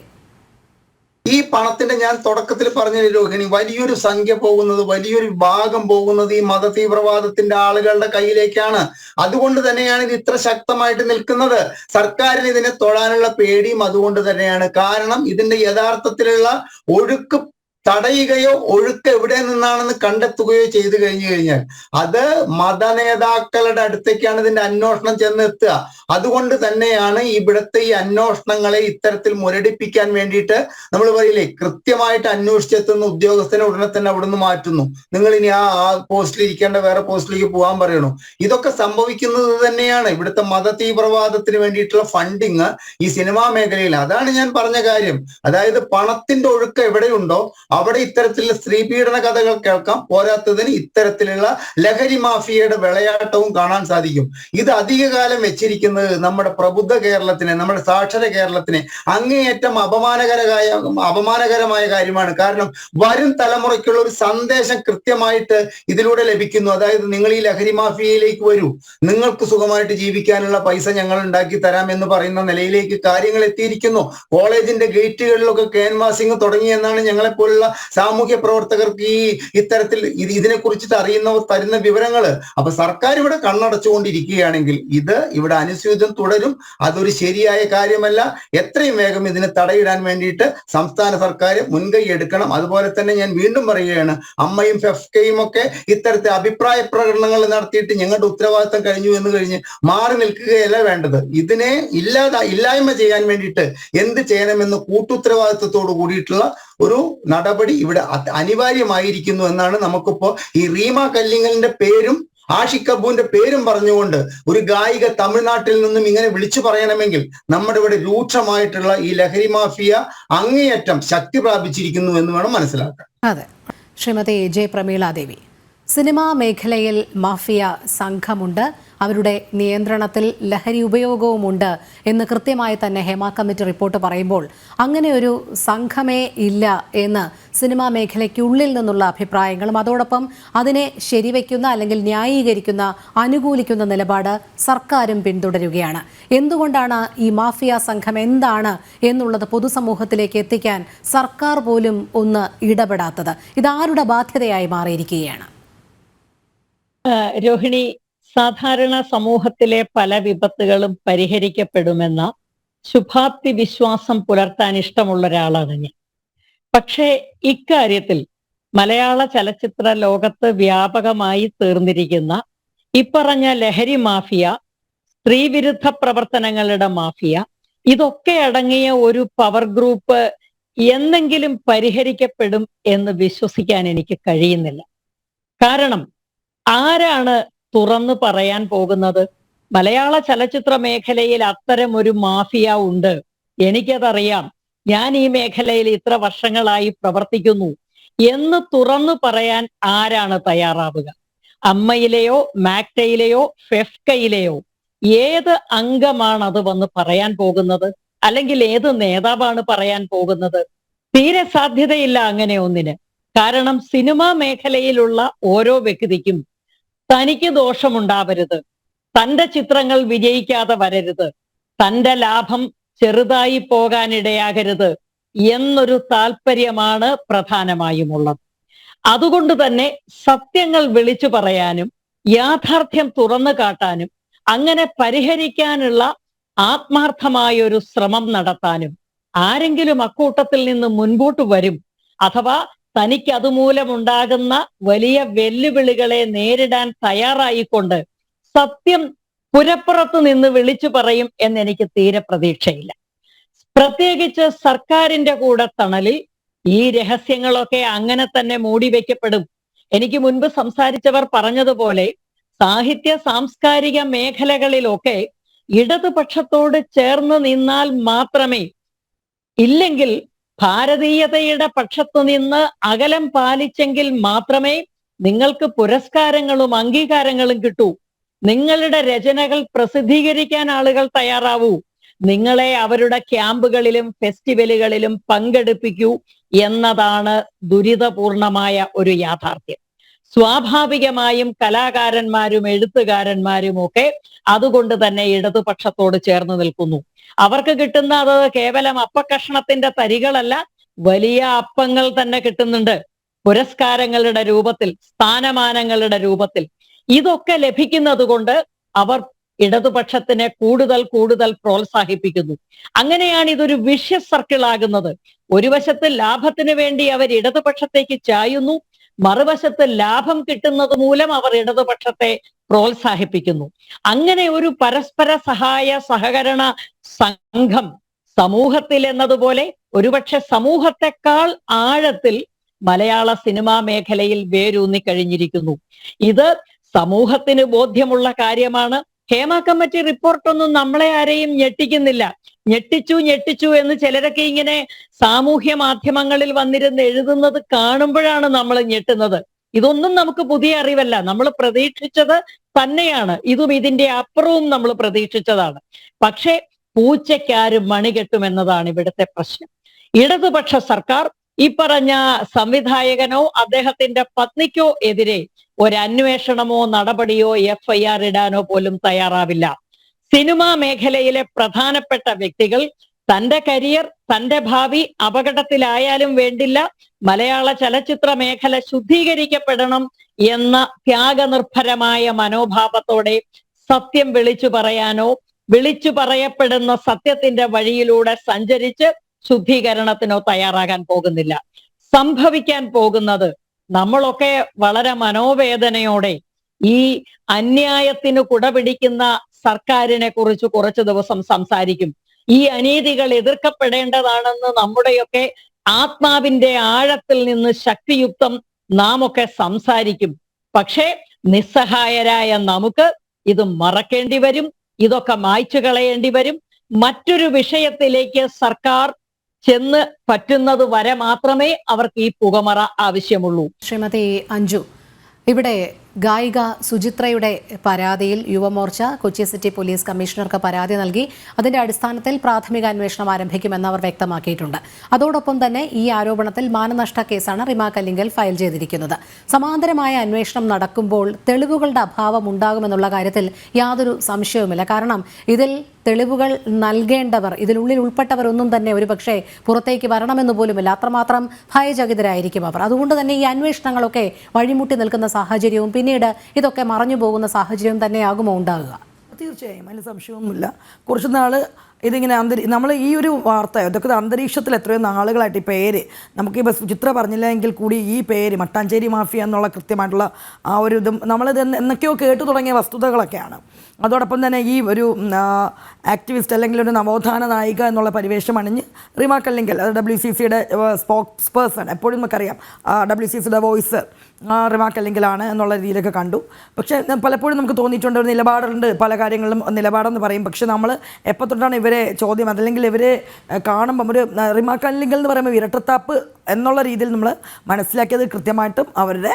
ഈ പണത്തിന്റെ, ഞാൻ തുടക്കത്തിൽ പറഞ്ഞ രോഹിണി, വലിയൊരു സംഖ്യ പോകുന്നത്, വലിയൊരു ഭാഗം പോകുന്നത് ഈ മത തീവ്രവാദത്തിന്റെ ആളുകളുടെ കയ്യിലേക്കാണ്. അതുകൊണ്ട് തന്നെയാണ് ഇത് ഇത്ര ശക്തമായിട്ട് നിൽക്കുന്നത്. സർക്കാരിന് ഇതിനെ തൊടാനുള്ള പേടിയും അതുകൊണ്ട് തന്നെയാണ്. കാരണം ഇതിന്റെ യഥാർത്ഥത്തിലുള്ള ഒഴുക്ക് തടയുകയോ ഒഴുക്ക് എവിടെ നിന്നാണെന്ന് കണ്ടെത്തുകയോ ചെയ്തു കഴിഞ്ഞു കഴിഞ്ഞാൽ അത് മതനേതാക്കളുടെ അടുത്തേക്കാണ് ഇതിന്റെ അന്വേഷണം ചെന്നെത്തുക. അതുകൊണ്ട് തന്നെയാണ് ഇവിടുത്തെ ഈ അന്വേഷണങ്ങളെ ഇത്തരത്തിൽ മുരടിപ്പിക്കാൻ വേണ്ടിയിട്ട് നമ്മൾ പറയില്ലേ, കൃത്യമായിട്ട് അന്വേഷിച്ചെത്തുന്ന ഉദ്യോഗസ്ഥനെ ഉടനെ തന്നെ അവിടുന്ന് മാറ്റുന്നു, നിങ്ങൾ ഇനി ആ പോസ്റ്റിൽ ഇരിക്കേണ്ട വേറെ പോസ്റ്റിലേക്ക് പോകാൻ പറയണു. ഇതൊക്കെ സംഭവിക്കുന്നത് തന്നെയാണ്. ഇവിടുത്തെ മത തീവ്രവാദത്തിന് വേണ്ടിയിട്ടുള്ള ഫണ്ടിങ് ഈ സിനിമാ മേഖലയിൽ, അതാണ് ഞാൻ പറഞ്ഞ കാര്യം. അതായത് പണത്തിന്റെ ഒഴുക്ക് എവിടെയുണ്ടോ അവിടെ ഇത്തരത്തിലുള്ള സ്ത്രീ പീഡന കഥകൾ കേൾക്കാം. പോരാത്തതിന് ഇത്തരത്തിലുള്ള ലഹരി മാഫിയയുടെ വിളയാട്ടവും കാണാൻ സാധിക്കും. ഇത് അധികകാലം വെച്ചിരിക്കുന്നത് നമ്മുടെ പ്രബുദ്ധ കേരളത്തിനെ, നമ്മുടെ സാക്ഷര കേരളത്തിനെ അങ്ങേയറ്റം അപമാനകരമായ കാര്യമാണ്. കാരണം വരും തലമുറയ്ക്കുള്ള ഒരു സന്ദേശം കൃത്യമായിട്ട് ഇതിലൂടെ ലഭിക്കുന്നു. അതായത് നിങ്ങൾ ഈ ലഹരി മാഫിയയിലേക്ക് വരൂ, നിങ്ങൾക്ക് സുഖമായിട്ട് ജീവിക്കാനുള്ള പൈസ ഞങ്ങൾ ഉണ്ടാക്കി തരാം എന്ന് പറയുന്ന നിലയിലേക്ക് കാര്യങ്ങൾ എത്തിയിരിക്കുന്നു. കോളേജിന്റെ ഗേറ്റുകളിലൊക്കെ ക്യാൻവാസിങ് തുടങ്ങിയെന്നാണ് ഞങ്ങളെപ്പോലുള്ള സാമൂഹ്യ പ്രവർത്തകർക്ക് ഇത്തരത്തിൽ ഇതിനെ കുറിച്ചിട്ട് അറിയുന്നവർ തരുന്ന വിവരങ്ങൾ. അപ്പൊ സർക്കാർ ഇവിടെ കണ്ണടച്ചുകൊണ്ടിരിക്കുകയാണെങ്കിൽ ഇത് ഇവിടെ അനുസ്യൂതം തുടരും. അതൊരു ശരിയായ കാര്യമല്ല. എത്രയും വേഗം ഇതിനെ തടയിടാൻ വേണ്ടിയിട്ട് സംസ്ഥാന സർക്കാർ മുൻകൈ എടുക്കണം. അതുപോലെ തന്നെ ഞാൻ വീണ്ടും പറയുകയാണ്, അമ്മയും ഫെഫ്കയും ഒക്കെ ഇത്തരത്തിൽ അഭിപ്രായ പ്രകടനങ്ങൾ നടത്തിയിട്ട് ഞങ്ങളുടെ ഉത്തരവാദിത്തം കഴിഞ്ഞു എന്ന് കഴിഞ്ഞ് മാറി നിൽക്കുകയല്ല വേണ്ടത്. ഇതിനെ ഇല്ലായ്മ ചെയ്യാൻ വേണ്ടിയിട്ട് എന്ത് ചെയ്യണമെന്ന് കൂട്ടുത്തരവാദിത്വത്തോട് കൂടിയിട്ടുള്ള ഒരു നടപടി ഇവിടെ അനിവാര്യമായിരിക്കുന്നു എന്നാണ് നമുക്കിപ്പോ ഈ റീമ കല്ലിങ്ങലിന്റെ പേരും ആഷിഖ് കപൂറിന്റെ പേരും പറഞ്ഞുകൊണ്ട് ഒരു ഗായിക തമിഴ്നാട്ടിൽ നിന്നും ഇങ്ങനെ വിളിച്ചു പറയണമെങ്കിൽ നമ്മുടെ ഇവിടെ രൂക്ഷമായിട്ടുള്ള ഈ ലഹരി മാഫിയ അങ്ങേയറ്റം ശക്തി പ്രാപിച്ചിരിക്കുന്നു എന്ന് വേണം മനസ്സിലാക്കാൻ. അതെ. ശ്രീമതി ജെ പ്രമീളാദേവി, സിനിമാ മേഖലയിൽ മാഫിയ സംഘമുണ്ട്, അവരുടെ നിയന്ത്രണത്തിൽ ലഹരി ഉപയോഗവുമുണ്ട് എന്ന് കൃത്യമായി തന്നെ ഹേമ കമ്മിറ്റി റിപ്പോർട്ട് പറയുമ്പോൾ അങ്ങനെ ഒരു സംഘമേ ഇല്ല എന്ന് സിനിമാ മേഖലയ്ക്കുള്ളിൽ നിന്നുള്ള അഭിപ്രായങ്ങളും അതോടൊപ്പം അതിനെ ശരിവയ്ക്കുന്ന അല്ലെങ്കിൽ ന്യായീകരിക്കുന്ന അനുകൂലിക്കുന്ന നിലപാട് സർക്കാരും പിന്തുടരുകയാണ്. എന്തുകൊണ്ടാണ് ഈ മാഫിയ സംഘം എന്താണ് എന്നുള്ളത് പൊതുസമൂഹത്തിലേക്ക് എത്തിക്കാൻ സർക്കാർ പോലും ഒന്ന് ഇടപെടാത്തത്? ഇതാരുടെ ബാധ്യതയായി മാറിയിരിക്കുകയാണ്? രോഹിണി, സാധാരണ സമൂഹത്തിലെ പല വിപത്തുകളും പരിഹരിക്കപ്പെടുമെന്ന ശുഭാപ്തി വിശ്വാസം പുലർത്താൻ ഇഷ്ടമുള്ള ഒരാളാണ് ഞാൻ. പക്ഷേ ഇക്കാര്യത്തിൽ മലയാള ചലച്ചിത്ര ലോകത്ത് വ്യാപകമായി തീർന്നിരിക്കുന്ന ഇപ്പറഞ്ഞ ലഹരി മാഫിയ, സ്ത്രീവിരുദ്ധ പ്രവർത്തനങ്ങളുടെ മാഫിയ, ഇതൊക്കെ അടങ്ങിയ ഒരു പവർ ഗ്രൂപ്പ് എന്നെങ്കിലും പരിഹരിക്കപ്പെടും എന്ന് വിശ്വസിക്കാൻ എനിക്ക് കഴിയുന്നില്ല. കാരണം ആരാണ് തുറന്നു പറയാൻ പോകുന്നത്? മലയാള ചലച്ചിത്ര മേഖലയിൽ അത്തരം ഒരു മാഫിയ ഉണ്ട്, എനിക്കതറിയാം, ഞാൻ ഈ മേഖലയിൽ ഇത്ര വർഷങ്ങളായി പ്രവർത്തിക്കുന്നു എന്ന് തുറന്നു പറയാൻ ആരാണ് തയ്യാറാവുക? അമ്മയിലെയോ മാക്ടയിലെയോ ഫെഫ്കയിലെയോ ഏത് അംഗമാണ് അത് വന്ന് പറയാൻ പോകുന്നത്? അല്ലെങ്കിൽ ഏത് നേതാവാണ് പറയാൻ പോകുന്നത്? തീരെ സാധ്യതയില്ല അങ്ങനെ ഒന്നിന്. കാരണം സിനിമാ മേഖലയിലുള്ള ഓരോ വ്യക്തിക്കും തനിക്ക് ദോഷമുണ്ടാവരുത്, തന്റെ ചിത്രങ്ങൾ വിജയിക്കാതെ വരരുത്, തന്റെ ലാഭം ചെറുതായി പോകാനിടയാകരുത് എന്നൊരു താല്പര്യമാണ് പ്രധാനമായുമുള്ളത്. അതുകൊണ്ട് തന്നെ സത്യങ്ങൾ വിളിച്ചു പറയാനും യാഥാർത്ഥ്യം തുറന്നു കാട്ടാനും അങ്ങനെ പരിഹരിക്കാനുള്ള ആത്മാർത്ഥമായൊരു ശ്രമം നടത്താനും ആരെങ്കിലും അക്കൂട്ടത്തിൽ നിന്ന് മുൻപോട്ട് വരും. അഥവാ തനിക്ക് അതുമൂലമുണ്ടാകുന്ന വലിയ വെല്ലുവിളികളെ നേരിടാൻ തയ്യാറായിക്കൊണ്ട് സത്യം പുരപ്പുറത്ത് നിന്ന് വിളിച്ചു പറയും എന്നെനിക്ക് തീരെ പ്രതീക്ഷയില്ല. പ്രത്യേകിച്ച് സർക്കാരിന്റെ കൂടെ തണലിൽ ഈ രഹസ്യങ്ങളൊക്കെ അങ്ങനെ തന്നെ മൂടിവെക്കപ്പെടും. എനിക്ക് മുൻപ് സംസാരിച്ചവർ പറഞ്ഞതുപോലെ സാഹിത്യ സാംസ്കാരിക മേഖലകളിലൊക്കെ ഇടതുപക്ഷത്തോട് ചേർന്ന് നിന്നാൽ മാത്രമേ, ഇല്ലെങ്കിൽ ഭാരതീയതയുടെ പക്ഷത്തു നിന്ന് അകലം പാലിച്ചെങ്കിൽ മാത്രമേ നിങ്ങൾക്ക് പുരസ്കാരങ്ങളും അംഗീകാരങ്ങളും കിട്ടൂ. നിങ്ങളുടെ രചനകൾ പ്രസിദ്ധീകരിക്കാൻ ആളുകൾ തയ്യാറാവൂ. നിങ്ങളെ അവരുടെ ക്യാമ്പുകളിലും ഫെസ്റ്റിവലുകളിലും പങ്കെടുപ്പിക്കൂ എന്നതാണ് ദുരിതപൂർണമായ ഒരു യാഥാർത്ഥ്യം. സ്വാഭാവികമായും കലാകാരന്മാരും എഴുത്തുകാരന്മാരും ഒക്കെ അതുകൊണ്ട് തന്നെ ഇടതുപക്ഷത്തോട് ചേർന്ന് നിൽക്കുന്നു. അവർക്ക് കിട്ടുന്ന അത് കേവലം അപ്പക്കഷണത്തിന്റെ തരികളല്ല, വലിയ അപ്പങ്ങൾ തന്നെ കിട്ടുന്നുണ്ട്. പുരസ്കാരങ്ങളുടെ രൂപത്തിൽ, സ്ഥാനമാനങ്ങളുടെ രൂപത്തിൽ. ഇതൊക്കെ ലഭിക്കുന്നത് കൊണ്ട് അവർ ഇടതുപക്ഷത്തിനെ കൂടുതൽ കൂടുതൽ പ്രോത്സാഹിപ്പിക്കുന്നു. അങ്ങനെയാണ് ഇതൊരു വിഷ്യസ് സർക്കിൾ ആകുന്നത്. ഒരു വശത്ത് ലാഭത്തിന് വേണ്ടി അവർ ഇടതുപക്ഷത്തേക്ക് ചായുന്നു, മറുവശത്ത് ലാഭം കിട്ടുന്നത് മൂലം അവർ ഇടതുപക്ഷത്തെ പ്രോത്സാഹിപ്പിക്കുന്നു. അങ്ങനെ ഒരു പരസ്പര സഹായ സഹകരണ സംഘം സമൂഹത്തിൽ എന്നതുപോലെ ഒരുപക്ഷെ സമൂഹത്തെക്കാൾ ആഴത്തിൽ മലയാള സിനിമാ മേഖലയിൽ വേരൂന്നി കഴിഞ്ഞിരിക്കുന്നു. ഇത് സമൂഹത്തിന് ബോധ്യമുള്ള കാര്യമാണ്. ഹേമ കമ്മിറ്റി റിപ്പോർട്ടൊന്നും നമ്മളെ ആരെയും ഞെട്ടിക്കുന്നില്ല. ഞെട്ടിച്ചു എന്ന് ചിലരൊക്കെ ഇങ്ങനെ സാമൂഹ്യ മാധ്യമങ്ങളിൽ വന്നിരുന്ന് എഴുതുന്നത് കാണുമ്പോഴാണ് നമ്മൾ ഞെട്ടുന്നത്. ഇതൊന്നും നമുക്ക് പുതിയ അറിവല്ല, നമ്മൾ പ്രതീക്ഷിച്ചത് തന്നെയാണ്. ഇതും ഇതിന്റെ അപ്പുറവും നമ്മൾ പ്രതീക്ഷിച്ചതാണ്. പക്ഷേ പൂച്ചയ്ക്കാര് മണി കെട്ടുമെന്നതാണ് ഇവിടുത്തെ പ്രശ്നം. ഇടതുപക്ഷ സർക്കാർ ഈ പറഞ്ഞ സംവിധായകനോ അദ്ദേഹത്തിന്റെ പത്നിക്കോ എതിരെ ഒരന്വേഷണമോ നടപടിയോ FIR ഇടാനോ പോലും തയ്യാറാവില്ല. സിനിമാ മേഖലയിലെ പ്രധാനപ്പെട്ട വ്യക്തികൾ തന്റെ കരിയർ, തന്റെ ഭാവി അപകടത്തിലായാലും വേണ്ടില്ല, മലയാള ചലച്ചിത്ര മേഖല ശുദ്ധീകരിക്കപ്പെടണം എന്ന ത്യാഗനിർഭരമായ മനോഭാവത്തോടെ സത്യം വിളിച്ചു പറയാനോ വിളിച്ചു പറയപ്പെടുന്ന സത്യത്തിന്റെ വഴിയിലൂടെ സഞ്ചരിച്ച് ശുദ്ധീകരണത്തിനോ തയ്യാറാകാൻ പോകുന്നില്ല. സംഭവിക്കാൻ പോകുന്നത്, നമ്മളൊക്കെ വളരെ മനോവേദനയോടെ ഈ അന്യായത്തിന് കുടപിടിക്കുന്ന സർക്കാരിനെ കുറിച്ച് കുറച്ചു ദിവസം സംസാരിക്കും. ഈ അനീതികൾ എതിർക്കപ്പെടേണ്ടതാണെന്ന് നമ്മുടെയൊക്കെ ആത്മാവിന്റെ ആഴത്തിൽ നിന്ന് ശക്തിയുക്തം നാം ഒക്കെ സംസാരിക്കും. പക്ഷേ നിസ്സഹായരായ നമുക്ക് ഇത് മറക്കേണ്ടി വരും, ഇതൊക്കെ മായ്ച്ചു കളയേണ്ടി വരും. മറ്റൊരു വിഷയത്തിലേക്ക് സർക്കാർ ചെന്ന് പറ്റുന്നത് വരെ മാത്രമേ അവർക്ക് ഈ പുകമറ ആവശ്യമുള്ളൂ. ശ്രീമതി അഞ്ജു, ഇവിടെ ഗായിക സുചിത്രയുടെ പരാതിയിൽ യുവമോർച്ച കൊച്ചി സിറ്റി പോലീസ് കമ്മീഷണർക്ക് പരാതി നൽകി. അതിന്റെ അടിസ്ഥാനത്തിൽ പ്രാഥമിക അന്വേഷണം ആരംഭിക്കുമെന്ന് അവർ വ്യക്തമാക്കിയിട്ടുണ്ട്. അതോടൊപ്പം തന്നെ ഈ ആരോപണത്തിൽ മാനനഷ്ട കേസാണ് റിമ കല്ലിങ്കൽ ഫയൽ ചെയ്തിരിക്കുന്നത്. സമാന്തരമായ അന്വേഷണം നടക്കുമ്പോൾ തെളിവുകളുടെ അഭാവം ഉണ്ടാകുമെന്നുള്ള കാര്യത്തിൽ യാതൊരു സംശയവുമില്ല. കാരണം ഇതിൽ തെളിവുകൾ നൽകേണ്ടവർ, ഇതിനുള്ളിൽ ഉൾപ്പെട്ടവരൊന്നും തന്നെ ഒരുപക്ഷെ പുറത്തേക്ക് വരണമെന്ന് പോലുമില്ല. അത്രമാത്രം ഭയചകിതരായിരിക്കും അവർ. അതുകൊണ്ട് തന്നെ ഈ അന്വേഷണങ്ങളൊക്കെ വഴിമുട്ടി നിൽക്കുന്ന സാഹചര്യവും പിന്നീട് ഇതൊക്കെ മറഞ്ഞു പോകുന്ന സാഹചര്യം തന്നെയാകുമോ ഉണ്ടാകുക? തീർച്ചയായും, അതിന് സംശയമൊന്നുമില്ല. കുറച്ച് നാൾ ഇതിങ്ങനെ നമ്മൾ ഈ ഒരു വാർത്ത ഇതൊക്കെ അന്തരീക്ഷത്തിൽ എത്രയോ നാളുകളായിട്ട് ഈ പേര് നമുക്കിപ്പോൾ സുചിത്ര പറഞ്ഞില്ല എങ്കിൽ കൂടി ഈ പേര് മട്ടാഞ്ചേരി മാഫിയ എന്നുള്ള കൃത്യമായിട്ടുള്ള ആ ഒരു ഇതും നമ്മളിത് എന്നൊക്കെയോ കേട്ടു തുടങ്ങിയ വസ്തുതകളൊക്കെയാണ്. അതോടൊപ്പം തന്നെ ഈ ഒരു ആക്ടിവിസ്റ്റ് അല്ലെങ്കിൽ ഒരു നവോത്ഥാന നായിക എന്നുള്ള പരിവേഷം അണിഞ്ഞ് റിമ കല്ലിങ്കൽ, അത് WCCയുടെ സ്പോക്സ് പേഴ്സൺ, എപ്പോഴും നമുക്കറിയാം WCCയുടെ വോയിസ് റിമ കല്ലിങ്കലാണ് എന്നുള്ള രീതിയിലൊക്കെ കണ്ടു. പക്ഷേ പലപ്പോഴും നമുക്ക് തോന്നിയിട്ടുണ്ട് ഒരു നിലപാടുണ്ട്, പല കാര്യങ്ങളിലും നിലപാടെന്ന് പറയും. പക്ഷെ നമ്മൾ എപ്പോൾ തൊട്ടാണ് ഇവരെ ചോദ്യം, അതല്ലെങ്കിൽ ഇവരെ കാണുമ്പം ഒരു റിമ കല്ലിങ്കൽ എന്ന് പറയുമ്പോൾ ഇരട്ടത്താപ്പ് എന്നുള്ള രീതിയിൽ നമ്മൾ മനസ്സിലാക്കിയത് കൃത്യമായിട്ടും അവരുടെ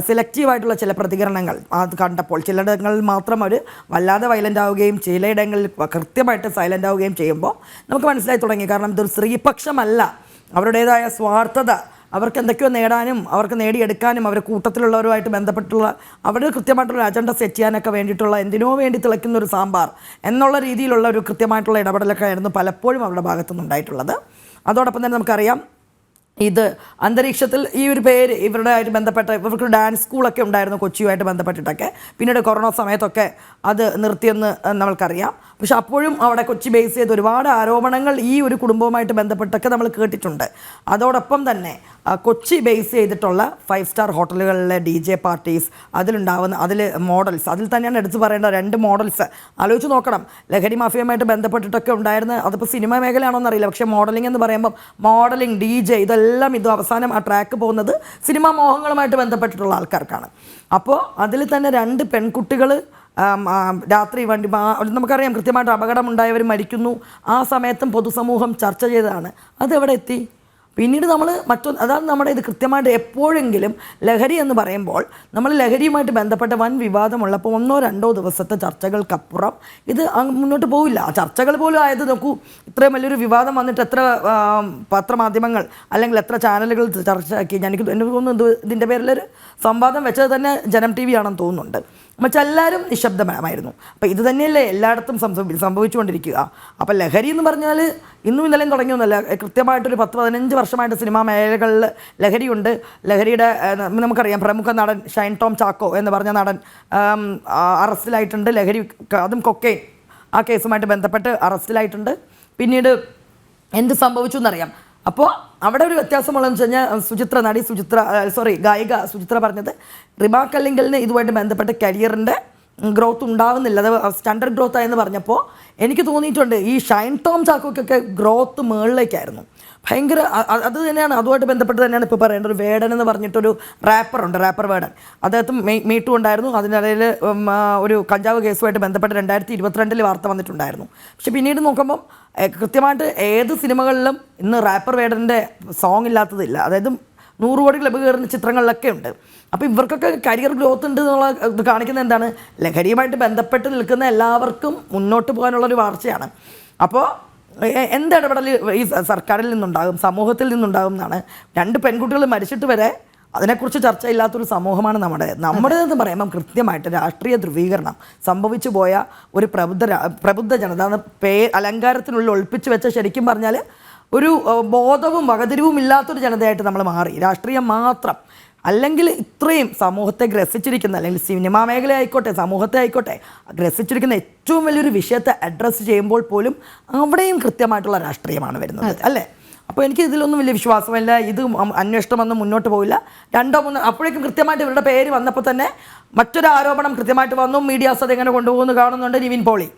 സെലക്റ്റീവായിട്ടുള്ള ചില പ്രതികരണങ്ങൾ അത് കണ്ടപ്പോൾ ചിലയിടങ്ങളിൽ മാത്രം അവർ വല്ലാതെ വയലൻ്റ് ആവുകയും ചിലയിടങ്ങളിൽ കൃത്യമായിട്ട് സൈലൻ്റ് ആവുകയും ചെയ്യുമ്പോൾ നമുക്ക് മനസ്സിലായി തുടങ്ങി. കാരണം ഇതൊരു സ്ത്രീപക്ഷമല്ല, അവരുടേതായ സ്വാർത്ഥത, അവർക്ക് എന്തൊക്കെയോ നേടാനും അവർക്ക് നേടിയെടുക്കാനും അവരുടെ കൂട്ടത്തിലുള്ളവരുമായിട്ട് ബന്ധപ്പെട്ടുള്ള അവരുടെ കൃത്യമായിട്ടുള്ള അജണ്ട സെറ്റ് ചെയ്യാനൊക്കെ വേണ്ടിയിട്ടുള്ള എന്തിനോ വേണ്ടി തിളയ്ക്കുന്ന ഒരു സാമ്പാർ എന്നുള്ള രീതിയിലുള്ള ഒരു കൃത്യമായിട്ടുള്ള ഇടപെടലൊക്കെ ആയിരുന്നു പലപ്പോഴും അവരുടെ ഭാഗത്തുനിന്നുണ്ടായിട്ടുള്ളത്. അതോടൊപ്പം തന്നെ നമുക്കറിയാം ഇത് അന്തരീക്ഷത്തിൽ ഈ ഒരു പേര് ഇവരുടെ ആയിട്ട് ബന്ധപ്പെട്ട ഇവർക്ക് ഡാൻസ് സ്കൂളൊക്കെ ഉണ്ടായിരുന്നു കൊച്ചിയുമായിട്ട് ബന്ധപ്പെട്ടിട്ടൊക്കെ. പിന്നീട് കൊറോണ സമയത്തൊക്കെ അത് നിർത്തിയെന്ന് നമ്മൾക്കറിയാം. പക്ഷെ അപ്പോഴും അവിടെ കൊച്ചി ബേസ് ചെയ്ത് ഒരുപാട് ആരോപണങ്ങൾ ഈ ഒരു കുടുംബവുമായിട്ട് ബന്ധപ്പെട്ടൊക്കെ നമ്മൾ കേട്ടിട്ടുണ്ട്. അതോടൊപ്പം തന്നെ കൊച്ചി ബേസ് ചെയ്തിട്ടുള്ള 5 സ്റ്റാർ ഹോട്ടലുകളിലെ DJ പാർട്ടീസ്, അതിൽ മോഡൽസ്, അതിൽ തന്നെയാണ് എടുത്തു പറയേണ്ട 2 മോഡൽസ് ആലോചിച്ച് നോക്കണം. ലഹരി മാഫിയയുമായിട്ട് ബന്ധപ്പെട്ടിട്ടൊക്കെ ഉണ്ടായിരുന്ന, അതിപ്പോൾ സിനിമ മേഖലയാണോ എന്നറിയില്ല, പക്ഷേ മോഡലിംഗ് എന്ന് പറയുമ്പം മോഡലിംഗ്, DJ ഇതെല്ലാം ഇത് അവസാനം ആ ട്രാക്ക് പോകുന്നത് സിനിമാ മോഹങ്ങളുമായിട്ട് ബന്ധപ്പെട്ടിട്ടുള്ള ആൾക്കാർക്കാണ്. അപ്പോൾ അതിൽ തന്നെ 2 പെൺകുട്ടികൾ രാത്രി വണ്ടി നമുക്കറിയാം കൃത്യമായിട്ട് അപകടമുണ്ടായവർ മരിക്കുന്നു. ആ സമയത്തും പൊതുസമൂഹം ചർച്ച ചെയ്തതാണ്. അതെവിടെ എത്തി? പിന്നീട് നമ്മൾ അതാണ് നമ്മുടെ ഇത് കൃത്യമായിട്ട് എപ്പോഴെങ്കിലും ലഹരി എന്ന് പറയുമ്പോൾ നമ്മൾ ലഹരിയുമായിട്ട് ബന്ധപ്പെട്ട വൻ വിവാദമുള്ളപ്പോൾ 1-2 ദിവസത്തെ ചർച്ചകൾക്കപ്പുറം ഇത് മുന്നോട്ട് പോവില്ല. ആ ചർച്ചകൾ പോലും ആയത് നോക്കൂ, ഇത്രയും വലിയൊരു വിവാദം വന്നിട്ട് എത്ര പത്രമാധ്യമങ്ങൾ അല്ലെങ്കിൽ എത്ര ചാനലുകൾ ചർച്ചയാക്കി. എനിക്ക് തോന്നുന്നു ഇതിൻ്റെ പേരിലൊരു സംവാദം വെച്ചത് തന്നെ ജനം TV ആണെന്ന് തോന്നുന്നുണ്ട്. മറ്റെല്ലാവരും നിശബ്ദമായിരുന്നു. അപ്പം ഇത് തന്നെയല്ലേ എല്ലായിടത്തും സംഭവിച്ചുകൊണ്ടിരിക്കുക. അപ്പം ലഹരി എന്ന് പറഞ്ഞാൽ ഇന്നും ഇന്നലെയും തുടങ്ങിയൊന്നുമല്ല. കൃത്യമായിട്ടൊരു 10-15 വർഷമായിട്ട് സിനിമാ മേഖലകളിൽ ലഹരിയുണ്ട്. ലഹരിയുടെ നമുക്കറിയാം, പ്രമുഖ നടൻ ഷൈൻ ടോം ചാക്കോ എന്ന് പറഞ്ഞ നടൻ അറസ്റ്റിലായിട്ടുണ്ട്. ലഹരി, അതും കൊക്കെയിൻ, ആ കേസുമായിട്ട് ബന്ധപ്പെട്ട് അറസ്റ്റിലായിട്ടുണ്ട്. പിന്നീട് എന്ത് സംഭവിച്ചു എന്നറിയാം. അപ്പോൾ അവിടെ ഒരു വ്യത്യാസമുള്ളതെന്ന് വെച്ച് കഴിഞ്ഞാൽ ഗായിക സുചിത്ര പറഞ്ഞത് റിമ കല്ലിങ്കലിന് ഇതുമായിട്ട് ബന്ധപ്പെട്ട് കരിയറിൻ്റെ ഗ്രോത്ത് ഉണ്ടാവുന്നില്ല, അത് സ്റ്റാൻഡേർഡ് ഗ്രോത്ത് ആയെന്ന് പറഞ്ഞപ്പോൾ എനിക്ക് തോന്നിയിട്ടുണ്ട് ഈ ഷൈൻ ടോം ചാക്കോയ്ക്കൊക്കെ ഗ്രോത്ത് മുകളിലേക്കായിരുന്നു. ഭയങ്കര അത് തന്നെയാണ്, അതുമായിട്ട് ബന്ധപ്പെട്ട് തന്നെയാണ് ഇപ്പോൾ പറയേണ്ടത്. ഒരു വേടൻ എന്ന് പറഞ്ഞിട്ടൊരു റാപ്പറുണ്ട്, റാപ്പർ വേടൻ. അദ്ദേഹത്തും മീറ്റു ഉണ്ടായിരുന്നു. അതിനിടയിൽ ഒരു കഞ്ചാവ് കേസുമായിട്ട് ബന്ധപ്പെട്ട് 2022 വാർത്ത വന്നിട്ടുണ്ടായിരുന്നു. പക്ഷെ പിന്നീട് നോക്കുമ്പം കൃത്യമായിട്ട് ഏത് സിനിമകളിലും ഇന്ന് റാപ്പർ വേടൻ്റെ സോങ് ഇല്ലാത്തതില്ല. അതായത് 100 കോടി ക്ലബ്ബ് കയറുന്ന ചിത്രങ്ങളിലൊക്കെ ഉണ്ട്. അപ്പോൾ ഇവർക്കൊക്കെ കരിയർ ഗ്രോത്ത് ഉണ്ട് എന്നുള്ള ഇത് കാണിക്കുന്നത് എന്താണ്? ലഹരിയുമായിട്ട് ബന്ധപ്പെട്ട് നിൽക്കുന്ന എല്ലാവർക്കും മുന്നോട്ട് പോകാനുള്ളൊരു വാർത്തയാണ്. അപ്പോൾ എന്ത് ഇടപെടൽ ഈ സർക്കാരിൽ നിന്നുണ്ടാകും, സമൂഹത്തിൽ നിന്നുണ്ടാകും എന്നാണ്. 2 പെൺകുട്ടികൾ മരിച്ചിട്ട് വരെ അതിനെക്കുറിച്ച് ചർച്ചയില്ലാത്തൊരു സമൂഹമാണ് നമ്മുടേതെന്ന് പറയുമ്പം കൃത്യമായിട്ട് രാഷ്ട്രീയ ധ്രുവീകരണം സംഭവിച്ചു പോയ ഒരു പ്രബുദ്ധ ജനത, അലങ്കാരത്തിനുള്ളിൽ ഒളിപ്പിച്ച് വെച്ച, ശരിക്കും പറഞ്ഞാൽ ഒരു ബോധവും വകതിരിവും ഇല്ലാത്തൊരു ജനതയായിട്ട് നമ്മൾ മാറി. രാഷ്ട്രീയം മാത്രം, അല്ലെങ്കിൽ ഇത്രയും സമൂഹത്തെ ഗ്രസിച്ചിരിക്കുന്ന, അല്ലെങ്കിൽ സിനിമാ മേഖല ആയിക്കോട്ടെ സമൂഹത്തെ ആയിക്കോട്ടെ ഗ്രസിച്ചിരിക്കുന്ന ഏറ്റവും വലിയൊരു വിഷയത്തെ അഡ്രസ്സ് ചെയ്യുമ്പോൾ പോലും അവിടെയും കൃത്യമായിട്ടുള്ള രാഷ്ട്രീയമാണ് വരുന്നത്, അല്ലേ? അപ്പോൾ എനിക്ക് ഇതിലൊന്നും വലിയ വിശ്വാസമില്ല. ഇത് അന്വേഷണമൊന്നും മുന്നോട്ട് പോകില്ല. 2-3 അപ്പോഴേക്കും കൃത്യമായിട്ട് ഇവരുടെ പേര് വന്നപ്പോൾ തന്നെ മറ്റൊരു ആരോപണം കൃത്യമായിട്ട് വന്നു. മീഡിയാസ് അതെങ്ങനെ കൊണ്ടുപോകുന്നു കാണുന്നുണ്ട്, നിവിൻ പോളി.